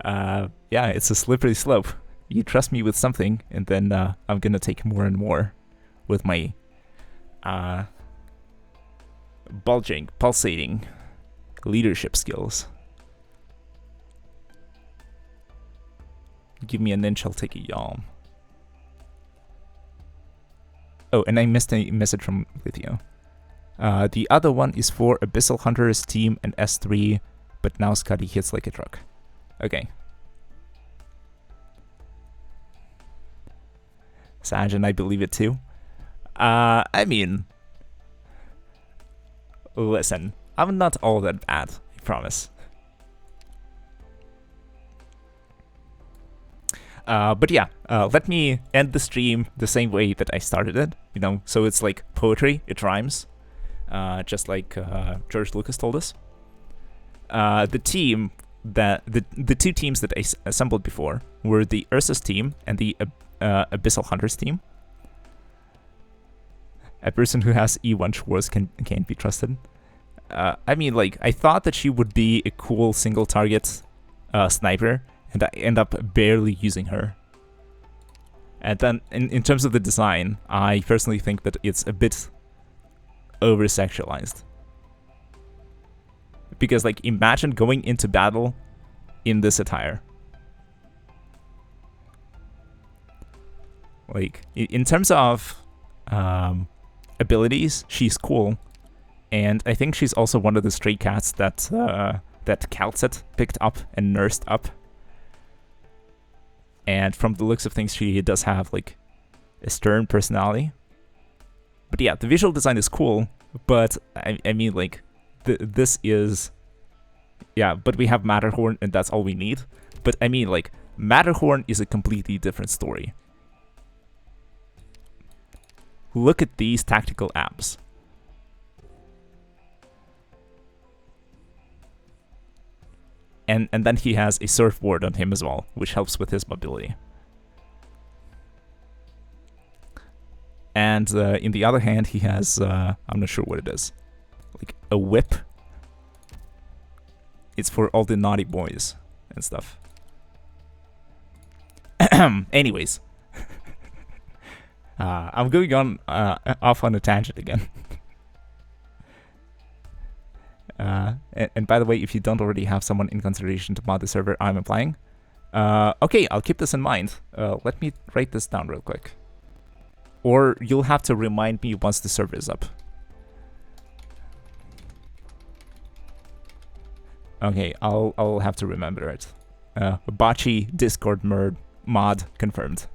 Yeah, it's a slippery slope. You trust me with something, and then I'm gonna take more and more with my bulging, pulsating leadership skills. Give me an inch, I'll take a yalm. Oh, and I missed a message from Lithia. The other one is for Abyssal Hunter's team and S3, but now Scotty hits like a truck. Okay. Sajin, I believe it too. I mean... Listen, I'm not all that bad, I promise. But yeah, let me end the stream the same way that I started it, you know, so it's like poetry, it rhymes, just like George Lucas told us. The two teams that I assembled before were the Ursus team and the Abyssal Hunters team. A person who has E1 Schwartz can't be trusted. I mean, like, I thought that she would be a cool single target sniper, and I end up barely using her. And then, in terms of the design, I personally think that it's a bit over-sexualized. Because, like, imagine going into battle in this attire. Like, in terms of abilities, she's cool. And I think she's also one of the stray cats that Calcet picked up and nursed up. And from the looks of things, she does have, like, a stern personality. But yeah, the visual design is cool, but I mean, like, this is... Yeah, but we have Matterhorn, and that's all we need. But I mean, like, Matterhorn is a completely different story. Look at these tactical abs. And then he has a surfboard on him as well, which helps with his mobility. And in the other hand, he has, I'm not sure what it is, like a whip. It's for all the naughty boys and stuff. Anyways. I'm going on off on a tangent again. And by the way, if you don't already have someone in consideration to mod the server I'm applying, okay, I'll keep this in mind. Let me write this down real quick. Or you'll have to remind me once the server is up. Okay, I'll have to remember it. Bocce Discord mod confirmed.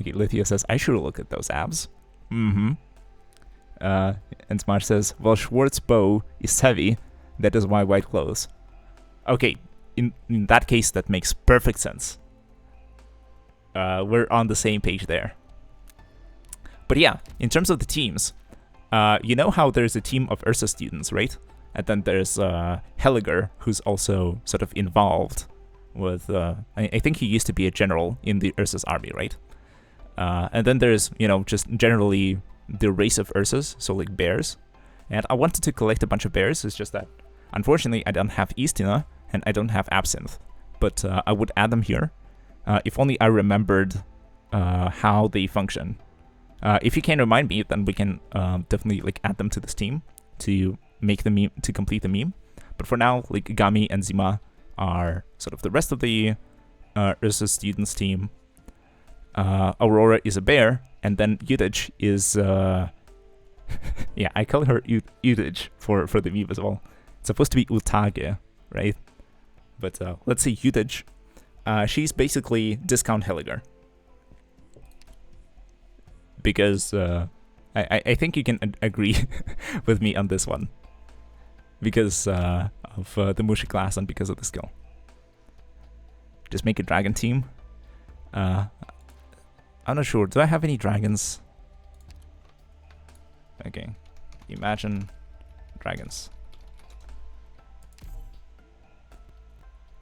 Okay, Lithia says, I should look at those abs. Mm-hmm. And Smash says, well, Schwartz bow is heavy, that is why white clothes. Okay, in that case, that makes perfect sense. We're on the same page there. But yeah, in terms of the teams, you know how there's a team of Ursa students, right? And then there's Helliger, who's also sort of involved with, I think he used to be a general in the Ursa's army, right? And then there's, you know, just generally the race of Ursas, so like bears. And I wanted to collect a bunch of bears, it's just that, unfortunately, I don't have Eastina, and I don't have Absinthe. But I would add them here, if only I remembered how they function. If you can remind me, then we can definitely like add them to this team to make the meme, to complete the meme. But for now, like Gami and Zima are sort of the rest of the Ursa students team. Aurora is a bear, and then Udage is yeah, I call her Udage for the meme as well. It's supposed to be Utage, right? But let's say Udage. She's basically discount Helliger. Because I think you can agree with me on this one. Because of the Mushi class and because of the skill. Just make a dragon team. I'm not sure. Do I have any dragons? Okay. Imagine dragons.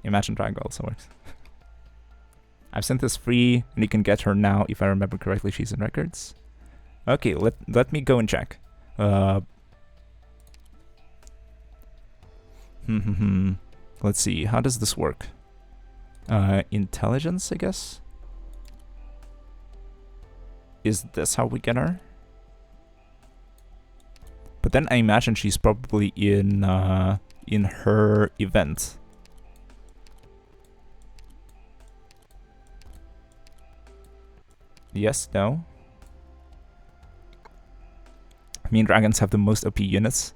Imagine Dragon also works. I've sent this free, and you can get her now. If I remember correctly, she's in records. Okay, let me go and check. Let's see. How does this work? Intelligence, I guess. Is this how we get her? But then I imagine she's probably in her event. Yes, no. Me and dragons have the most OP units.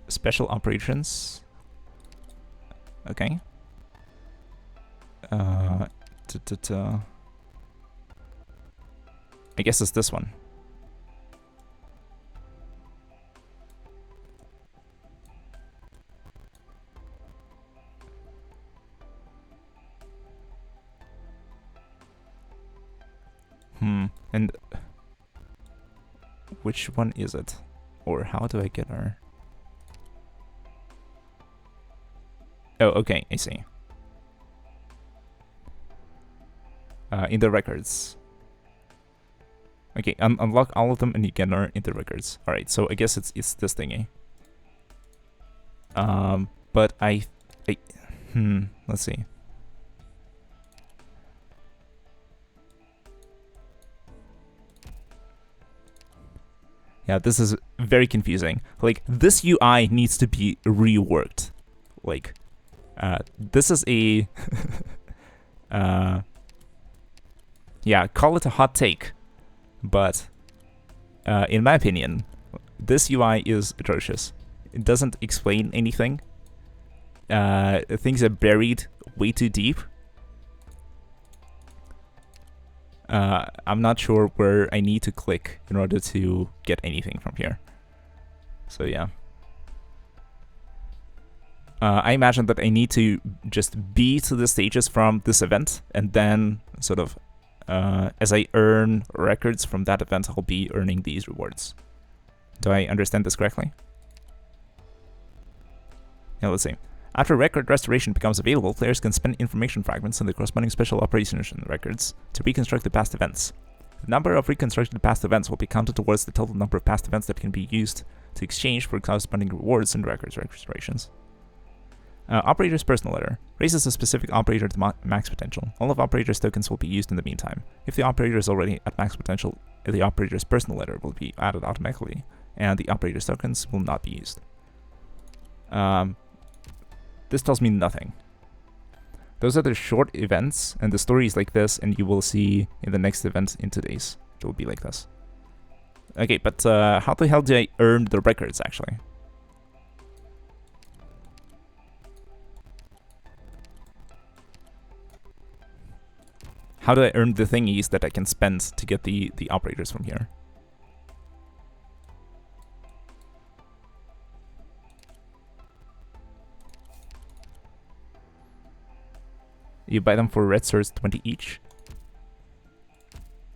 Special operations. Okay. I guess it's this one. And which one is it? Or how do I get her? Oh, okay, I see. In the records. Okay, unlock all of them and you get her in the records. Alright, so I guess it's this thingy. But let's see. Yeah, this is very confusing. Like, this UI needs to be reworked. Like, this is a... yeah, call it a hot take. But, in my opinion, this UI is atrocious. It doesn't explain anything. Things are buried way too deep. I'm not sure where I need to click in order to get anything from here. So yeah. I imagine that I need to just be to the stages from this event, and then sort of, as I earn records from that event, I'll be earning these rewards. Do I understand this correctly? Yeah, let's see. After record restoration becomes available, players can spend information fragments in the corresponding special operations records to reconstruct the past events. The number of reconstructed past events will be counted towards the total number of past events that can be used to exchange for corresponding rewards and records restorations. Operator's personal letter raises a specific operator to max potential. All of operator's tokens will be used in the meantime. If the operator is already at max potential, the operator's personal letter will be added automatically, and the operator's tokens will not be used. This tells me nothing. Those are the short events, and the story is like this, and you will see in the next event in today's. It will be like this. Okay, but how the hell do I earn the records, actually? How do I earn the thingies that I can spend to get the operators from here? You buy them for red swords, 20 each.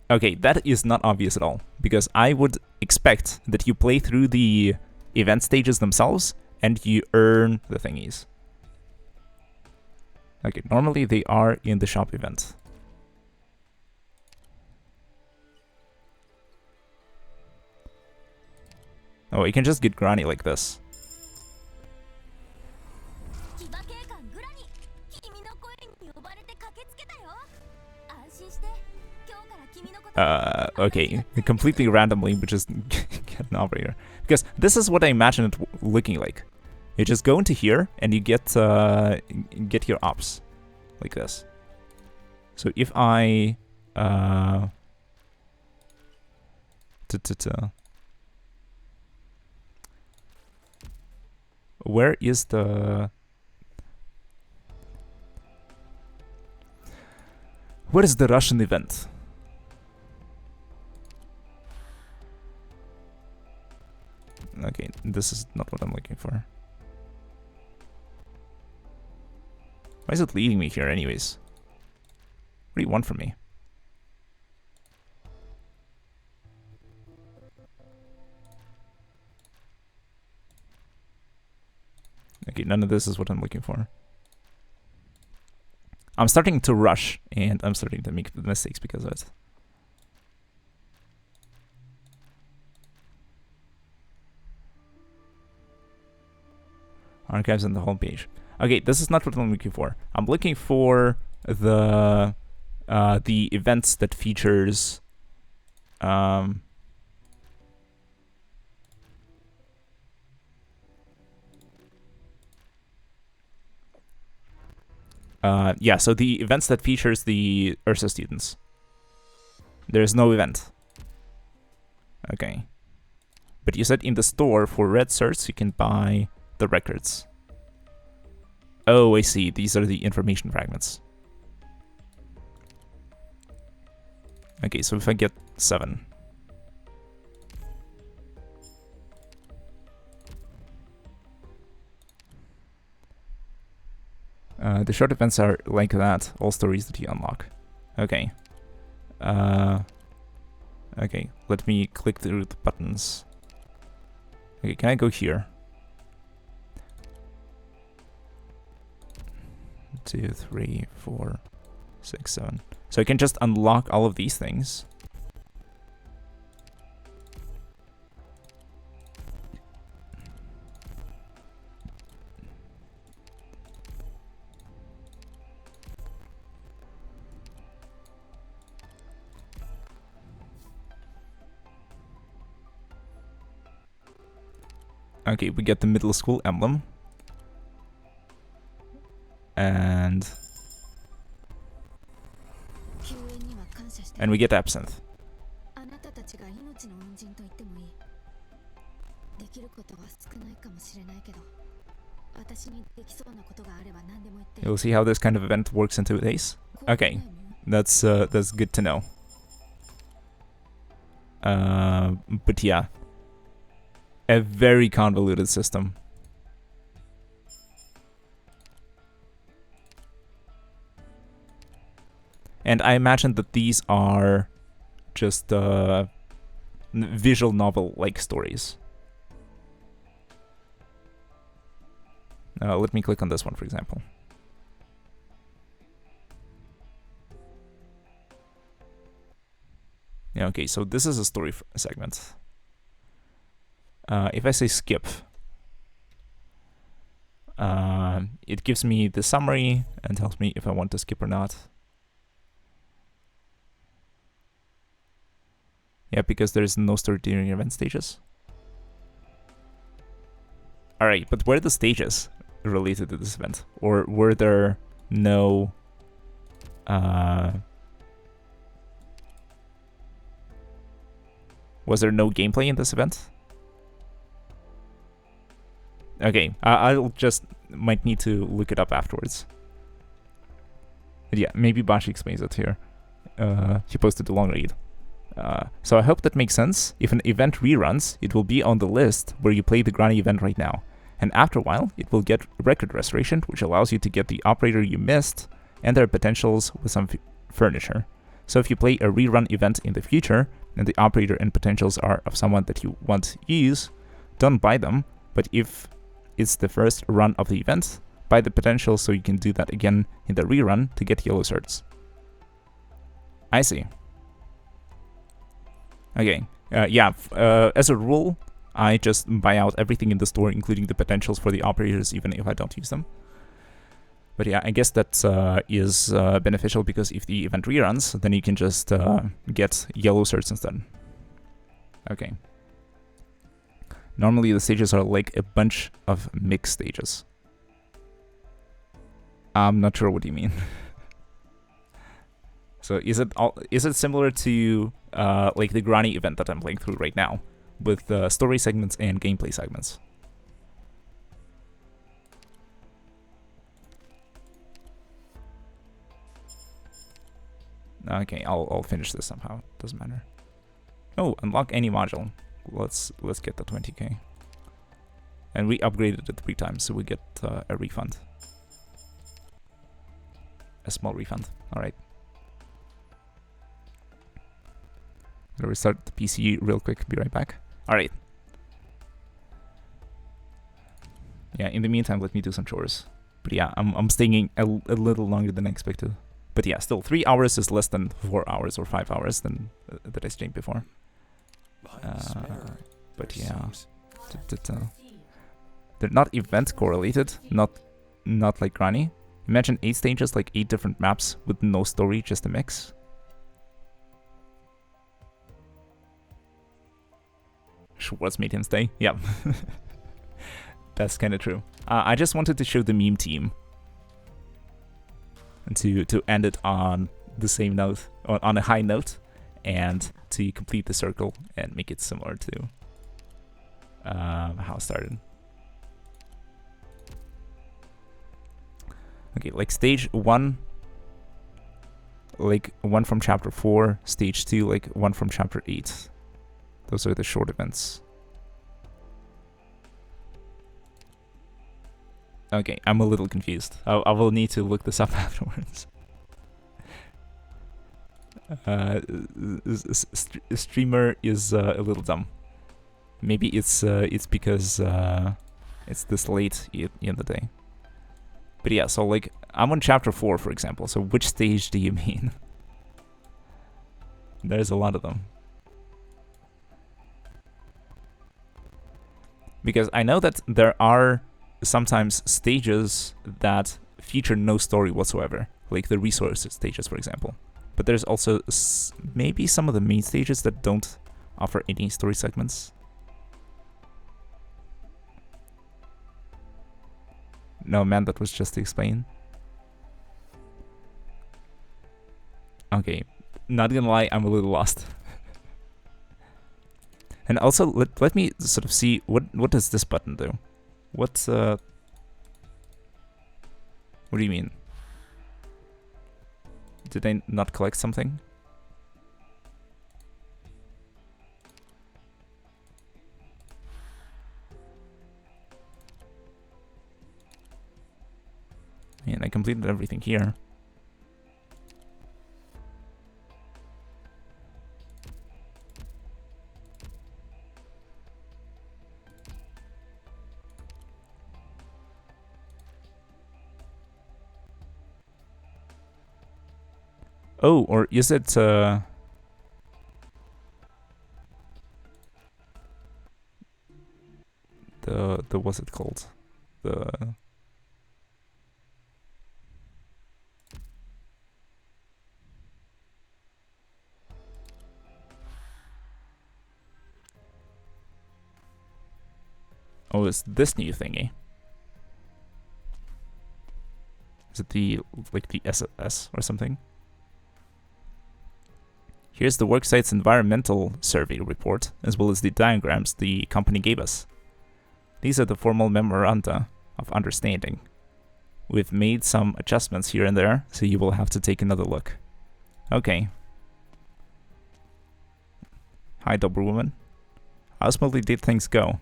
Okay, that is not obvious at all, because I would expect that you play through the event stages themselves and you earn the thingies. Okay, normally they are in the shop event. Oh, you can just get Grani like this. Okay, completely randomly, we just get an operator. Because this is what I imagine it looking like. You just go into here, and you get your ops. Like this. So if I... Where is the... Where is the Russian event? Okay, this is not what I'm looking for. Why is it leading me here anyways? What do you want from me? Okay, none of this is what I'm looking for. I'm starting to rush, and I'm starting to make mistakes because of it. Archives on the homepage. Okay, this is not what I'm looking for. I'm looking for the events that features yeah, so the events that features the Ursa students. There's no event. Okay. But you said in the store for red certs you can buy the records. Oh, I see. These are the information fragments. Okay, so if I get 7. The short events are like that. All stories that you unlock. Okay. Okay, let me click through the buttons. Okay, can I go here? 2, 3, 4, 6, 7. So I can just unlock all of these things. Okay, we get the middle school emblem. And we get absinthe. You'll see how this kind of event works in 2 days. Okay, that's good to know. But yeah, a very convoluted system. And I imagine that these are just visual novel-like stories. Let me click on this one, for example. Yeah, okay, so this is a story segment. If I say skip, it gives me the summary and tells me if I want to skip or not. Yeah, because there's no story during event stages. Alright, but were the stages related to this event? Or were there no... was there no gameplay in this event? Okay, I'll just... might need to look it up afterwards. But yeah, maybe Bashi explains it here. He posted a long read. So I hope that makes sense. If an event reruns, it will be on the list where you play the Grani event right now. And after a while, it will get record restoration, which allows you to get the operator you missed and their potentials with some furniture. So if you play a rerun event in the future, and the operator and potentials are of someone that you want to use, don't buy them. But if it's the first run of the event, buy the potential so you can do that again in the rerun to get yellow certs. I see. Okay, yeah, as a rule, I just buy out everything in the store, including the potentials for the operators, even if I don't use them. But yeah, I guess that is beneficial, because if the event reruns, then you can just get yellow certs instead. Okay. Normally the stages are like a bunch of mixed stages. I'm not sure what you mean. So is it similar to like the Grani event that I'm playing through right now, with story segments and gameplay segments? Okay, I'll finish this somehow. Doesn't matter. Oh, unlock any module. Let's get the 20k. And we upgraded it 3 times, so we get a refund. A small refund. All right. I'll restart the PC real quick, be right back. Alright. Yeah, in the meantime, let me do some chores. But yeah, I'm staying a little longer than I expected. But yeah, still, 3 hours is less than 4 hours or 5 hours than that I streamed before. But yeah. They're not event correlated, not like Grani. Imagine 8 stages, like 8 different maps with no story, just a mix. Schwartz made him stay. Yeah. That's kind of true. I just wanted to show the meme team. And to end it on the same note, on a high note. and to complete the circle and make it similar to how it started. Okay, like stage 1, like 1 from chapter 4, stage 2, like 1 from chapter 8. Those are the short events. Okay, I'm a little confused. I will need to look this up afterwards. Streamer is a little dumb. Maybe it's because it's this late in the day. But yeah, so like I'm on chapter 4, for example. So which stage do you mean? There's a lot of them. Because I know that there are sometimes stages that feature no story whatsoever, like the resource stages, for example. But there's also maybe some of the main stages that don't offer any story segments. No, man, that was just to explain. Okay, not gonna lie, I'm a little lost. And also, let me sort of see, what does this button do? What do you mean? Did I not collect something? And I completed everything here. Oh, or is it the what's it called? Oh, it's this new thingy. Is it the SSS or something? Here's the worksite's environmental survey report, as well as the diagrams the company gave us. These are the formal memoranda of understanding. We've made some adjustments here and there, so you will have to take another look. Okay. Hi, Doberwoman. How smoothly did things go?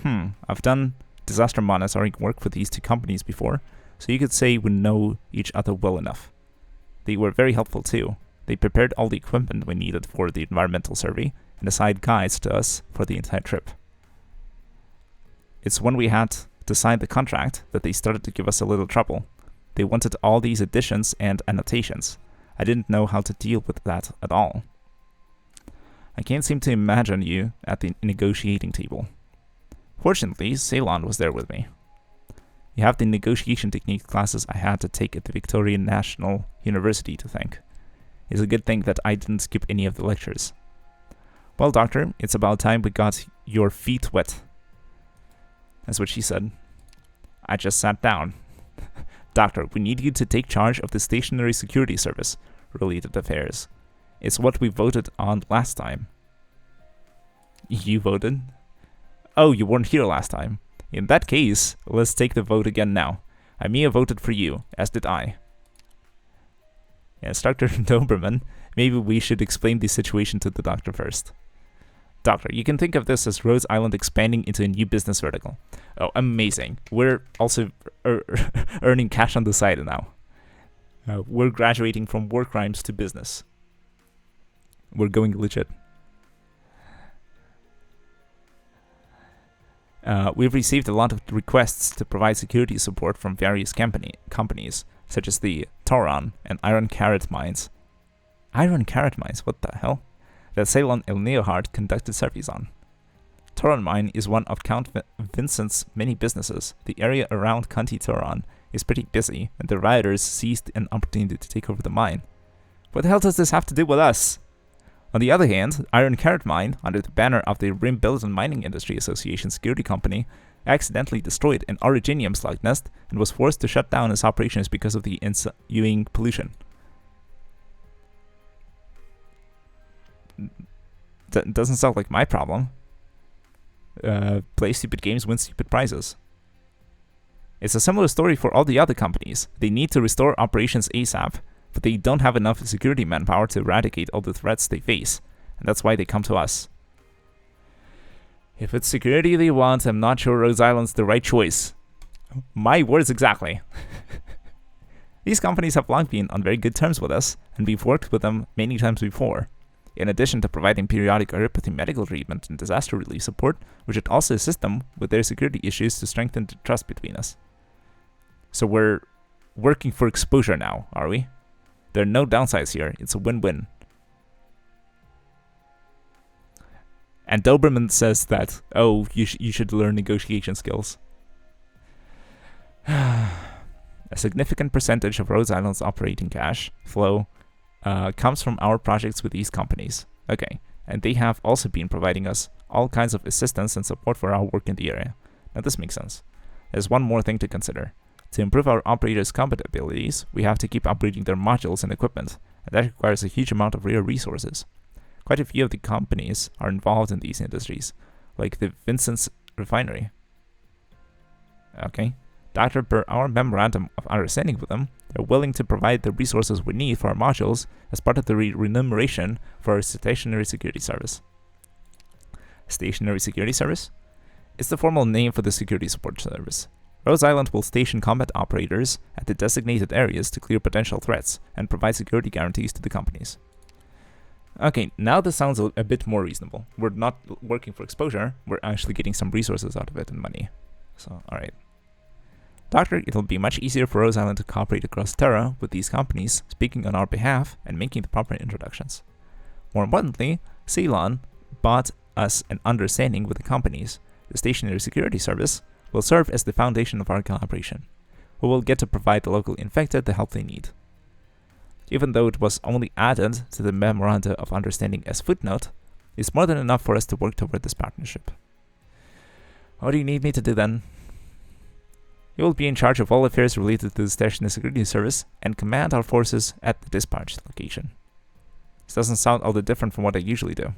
I've done disaster monitoring work for these two companies before, so you could say we know each other well enough. They were very helpful too. They prepared all the equipment we needed for the environmental survey and assigned guides to us for the entire trip. It's when we had to sign the contract that they started to give us a little trouble. They wanted all these additions and annotations. I didn't know how to deal with that at all. I can't seem to imagine you at the negotiating table. Fortunately, Ceylon was there with me. You have the negotiation technique classes I had to take at the Victoria National University to thank. It's a good thing that I didn't skip any of the lectures. Well, Doctor, it's about time we got your feet wet. That's what she said. I just sat down. Doctor, we need you to take charge of the stationary security service related affairs. It's what we voted on last time. You voted? Oh, you weren't here last time. In that case, let's take the vote again now. Amia voted for you, as did I. Yes, Dr. Doberman, maybe we should explain the situation to the doctor first. Doctor, you can think of this as Rhode Island expanding into a new business vertical. Oh, amazing. We're also earning cash on the side now. We're graduating from war crimes to business. We're going legit. We've received a lot of requests to provide security support from various companies, such as the Tauron and Iron Carrot mines. Iron Carrot mines? What the hell? That Ceylon El Neohard conducted surveys on. Tauron mine is one of Count Vincent's many businesses. The area around County Tauron is pretty busy, and the rioters seized an opportunity to take over the mine. What the hell does this have to do with us? On the other hand, Iron Carrot Mine, under the banner of the Rim Belgian Mining Industry Association security company, accidentally destroyed an originium slug nest and was forced to shut down its operations because of the ensuing pollution. doesn't sound like my problem. Play stupid games, win stupid prizes. It's a similar story for all the other companies. They need to restore operations ASAP, but they don't have enough security manpower to eradicate all the threats they face, and that's why they come to us. If it's security they want, I'm not sure Rhode Island's the right choice. My words exactly. These companies have long been on very good terms with us, and we've worked with them many times before. In addition to providing periodic aeropathy medical treatment and disaster relief support, we should also assist them with their security issues to strengthen the trust between us. So we're working for exposure now, are we? There are no downsides here. It's a win-win. And Doberman says that, oh, you should learn negotiation skills. A significant percentage of Rhode Island's operating cash flow comes from our projects with these companies. Okay, and they have also been providing us all kinds of assistance and support for our work in the area. Now this makes sense. There's one more thing to consider. To improve our operators' combat abilities, we have to keep upgrading their modules and equipment, and that requires a huge amount of rare resources. Quite a few of the companies are involved in these industries, like the Vincent's refinery. Okay. Doctor, per our memorandum of understanding with them, they're willing to provide the resources we need for our modules as part of the remuneration for our stationary security service. Stationary security service? It's the formal name for the security support service. Rhode Island will station combat operators at the designated areas to clear potential threats and provide security guarantees to the companies. Okay, now this sounds a bit more reasonable. We're not working for exposure, we're actually getting some resources out of it and money. So, alright. Doctor, it'll be much easier for Rhode Island to cooperate across Terra with these companies, speaking on our behalf and making the proper introductions. More importantly, Ceylon bought us an understanding with the companies. The stationary security service will serve as the foundation of our collaboration. We will get to provide the local infected the help they need. Even though it was only added to the memoranda of understanding as footnote, it's more than enough for us to work toward this partnership. What do you need me to do then? You will be in charge of all affairs related to the stationary security service and command our forces at the dispatch location. This doesn't sound all that different from what I usually do.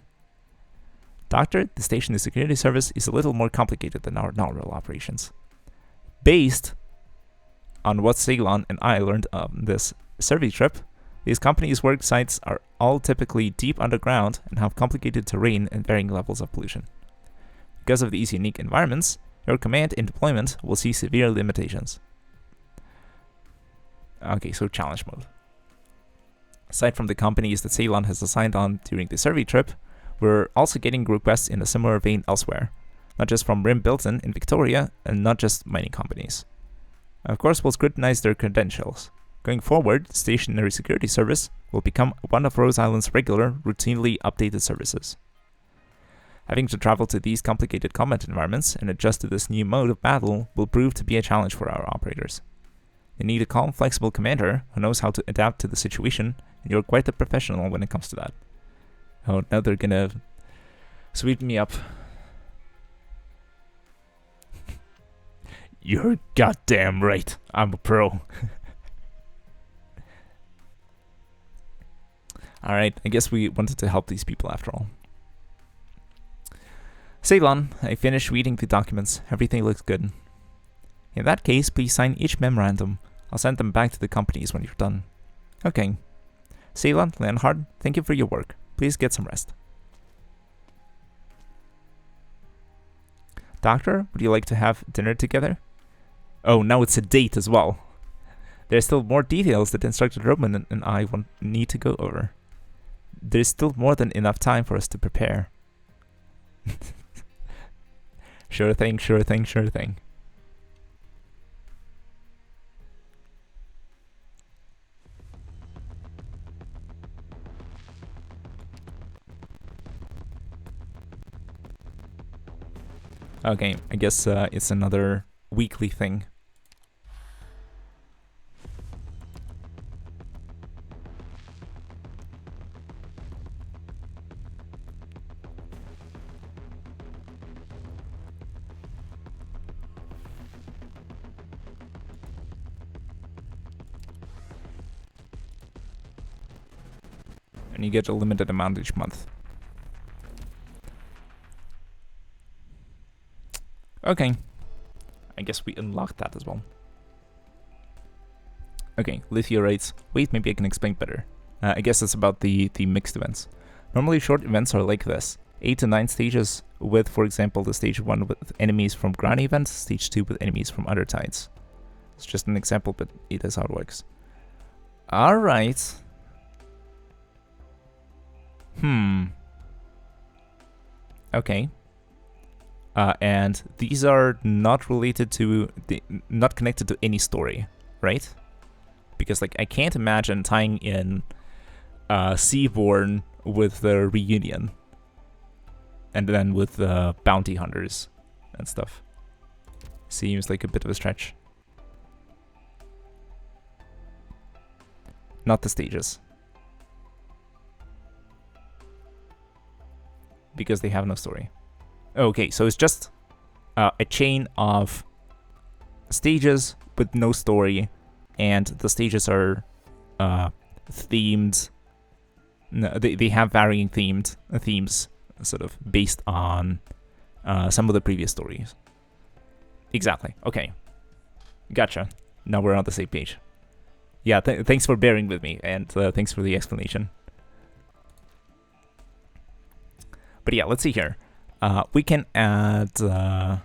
Doctor, the stationary security service is a little more complicated than our normal operations. Based on what Ceylon and I learned on this survey trip, these companies' work sites are all typically deep underground and have complicated terrain and varying levels of pollution. Because of these unique environments, your command and deployment will see severe limitations. Okay, so challenge mode. Aside from the companies that Ceylon has assigned on during the survey trip, we're also getting requests in a similar vein elsewhere, not just from Rim Bilton in Victoria, and not just mining companies. Of course, we'll scrutinize their credentials. Going forward, stationary security service will become one of Rhode Island's regular, routinely updated services. Having to travel to these complicated combat environments and adjust to this new mode of battle will prove to be a challenge for our operators. They need a calm, flexible commander who knows how to adapt to the situation, and you're quite a professional when it comes to that. Oh, now they're gonna sweep me up. You're goddamn right. I'm a pro. Alright, I guess we wanted to help these people after all. Ceylon, I finished reading the documents. Everything looks good. In that case, please sign each memorandum. I'll send them back to the companies when you're done. Okay. Ceylon, Leonhard, thank you for your work. Please get some rest. Doctor, would you like to have dinner together? Oh, now it's a date as well. There's still more details that Instructor Roman and I need to go over. There's still more than enough time for us to prepare. Sure thing, sure thing, sure thing. Okay, I guess it's another weekly thing. And you get a limited amount each month. Okay. I guess we unlocked that as well. Okay, lithiorites. Wait, maybe I can explain better. I guess it's about the mixed events. Normally short events are like this. 8 to 9 stages with, for example, the stage 1 with enemies from Grani events, stage 2 with enemies from other tides. It's just an example, but it is how it works. Alright. Okay. And these are not related to, not connected to any story, right? Because, like, I can't imagine tying in Seaborn with the reunion. And then with the bounty hunters and stuff. Seems like a bit of a stretch. Not the stages. Because they have no story. Okay, so it's just a chain of stages with no story, and the stages are themed. No, they have varying themes, sort of based on some of the previous stories. Exactly. Okay. Gotcha. Now we're on the same page. Yeah, thanks for bearing with me, and thanks for the explanation. But yeah, let's see here. We can add... Where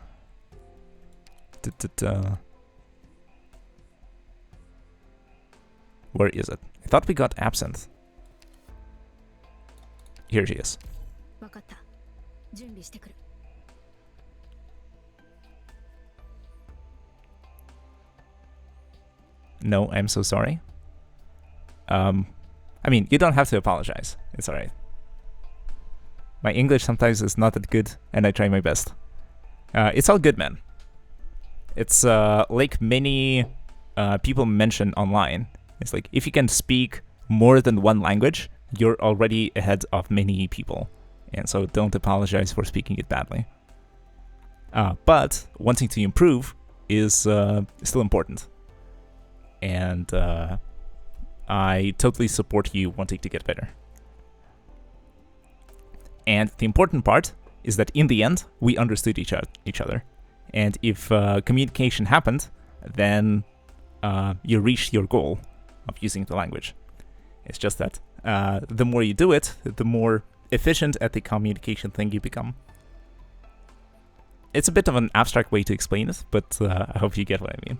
is it? I thought we got absinthe. Here she is. わかった。準備してくる。No, I'm so sorry. I mean, you don't have to apologize. It's alright. My English sometimes is not that good, and I try my best. It's all good, man. It's like many people mention online. It's like, if you can speak more than one language, you're already ahead of many people. And so don't apologize for speaking it badly. But wanting to improve is still important. And I totally support you wanting to get better. And the important part is that in the end, we understood each other. And if communication happened, then you reached your goal of using the language. It's just that the more you do it, the more efficient at the communication thing you become. It's a bit of an abstract way to explain it, but I hope you get what I mean.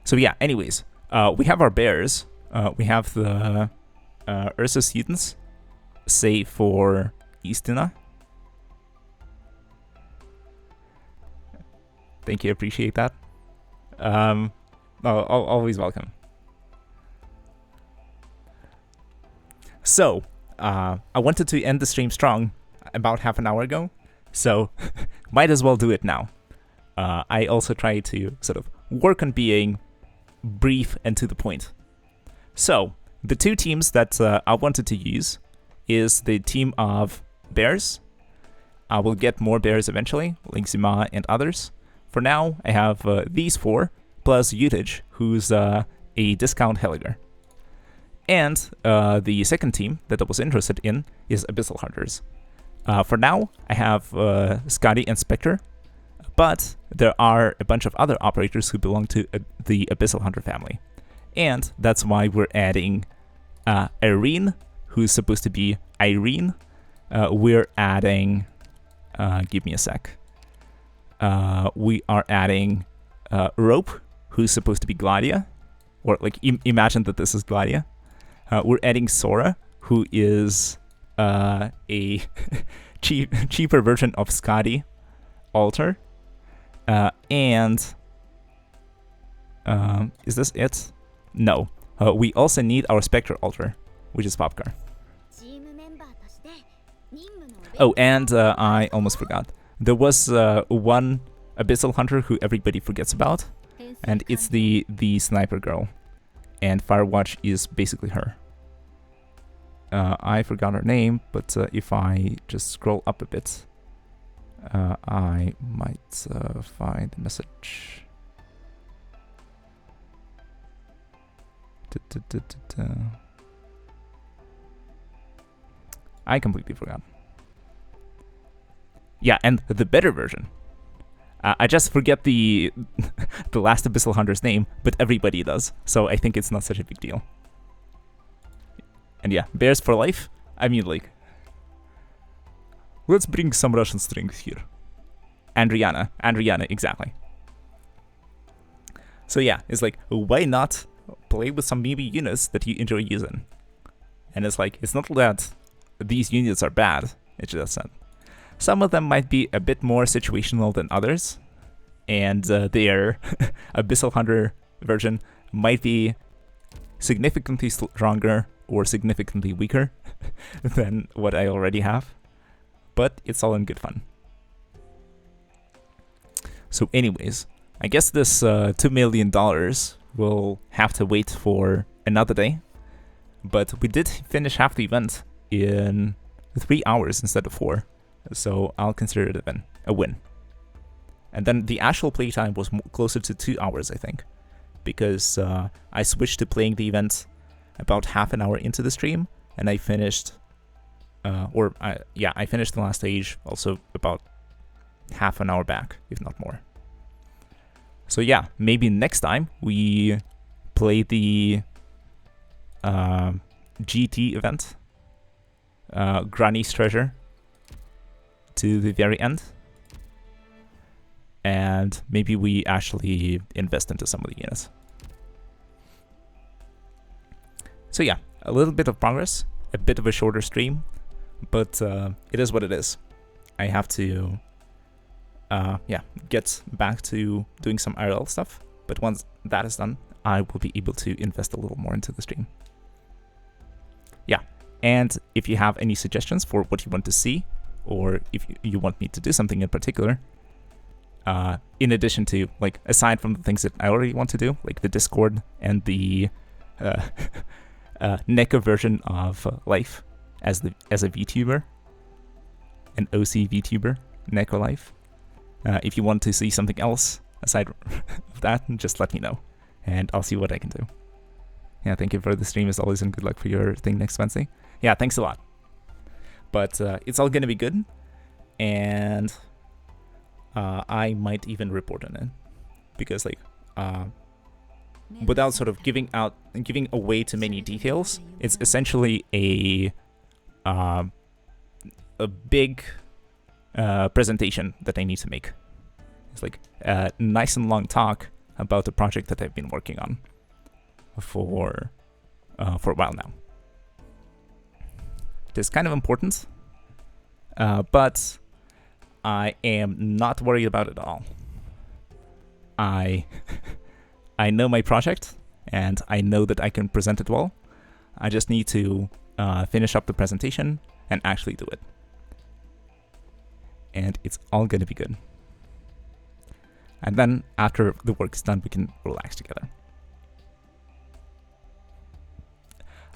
So yeah, anyways, we have our bears. We have the Ursa students, save for Istina. Thank you, appreciate that. Always welcome. So, I wanted to end the stream strong about half an hour ago, so might as well do it now. I also try to sort of work on being brief and to the point. So, the two teams that I wanted to use is the team of bears. I will get more bears eventually, Lingzima and others. For now, I have these four, plus Utage, who's a discount Helliger. And the second team that I was interested in is Abyssal Hunters. For now, I have Skadi and Spectre, but there are a bunch of other operators who belong to the Abyssal Hunter family. And that's why we're adding Irene, who's supposed to be Irene. We're adding... give me a sec. We are adding Rope, who's supposed to be Gladia. Or, like, imagine that this is Gladia. We're adding Sora, who is a cheaper version of Skadi Alter. And... is this it? No. We also need our Spectre Alter, which is Popcar. Oh, and I almost forgot. There was one Abyssal Hunter who everybody forgets about, and it's the Sniper Girl. And Firewatch is basically her. I forgot her name, but if I just scroll up a bit, I might find the message. I completely forgot. Yeah, and the better version. I just forget the the last Abyssal Hunter's name, but everybody does, so I think it's not such a big deal. And yeah, bears for life. I mean, like, let's bring some Russian strength here. Andriana, exactly. So yeah, it's like, why not play with some maybe units that you enjoy using? And it's like, it's not that these units are bad, it's just that some of them might be a bit more situational than others, and their Abyssal Hunter version might be significantly stronger or significantly weaker than what I already have, but it's all in good fun. So anyways, I guess this $2 million will have to wait for another day, but we did finish half the event in 3 hours instead of 4, so I'll consider it a win. And then the actual playtime was closer to 2 hours, I think, because I switched to playing the event about half an hour into the stream, and I finished, I finished the last stage also about half an hour back, if not more. So yeah, maybe next time we play the GT event, Grani's Treasure, to the very end, and maybe we actually invest into some of the units. So yeah, a little bit of progress, a bit of a shorter stream, but it is what it is. I have to get back to doing some IRL stuff, but once that is done, I will be able to invest a little more into the stream. Yeah, and if you have any suggestions for what you want to see, or if you want me to do something in particular, in addition to, like, aside from the things that I already want to do, like the Discord and the NECA version of Life as a VTuber, an OC VTuber, GetaLyfe. If you want to see something else aside of that, just let me know, and I'll see what I can do. Yeah, thank you for the stream as always, and good luck for your thing next Wednesday. Yeah, thanks a lot. But it's all gonna be good, and I might even report on it, because like without sort of giving away too many details, it's essentially a big presentation that I need to make. It's like a nice and long talk about the project that I've been working on for a while now. It is kind of important, but I am not worried about it at all. I know my project, and I know that I can present it well. I just need to finish up the presentation and actually do it. And it's all going to be good. And then after the work is done, we can relax together.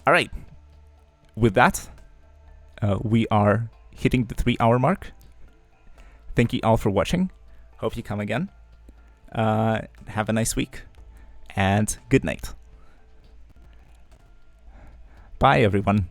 All right. With that, we are hitting the 3-hour mark. Thank you all for watching. Hope you come again. Have a nice week, and good night. Bye, everyone.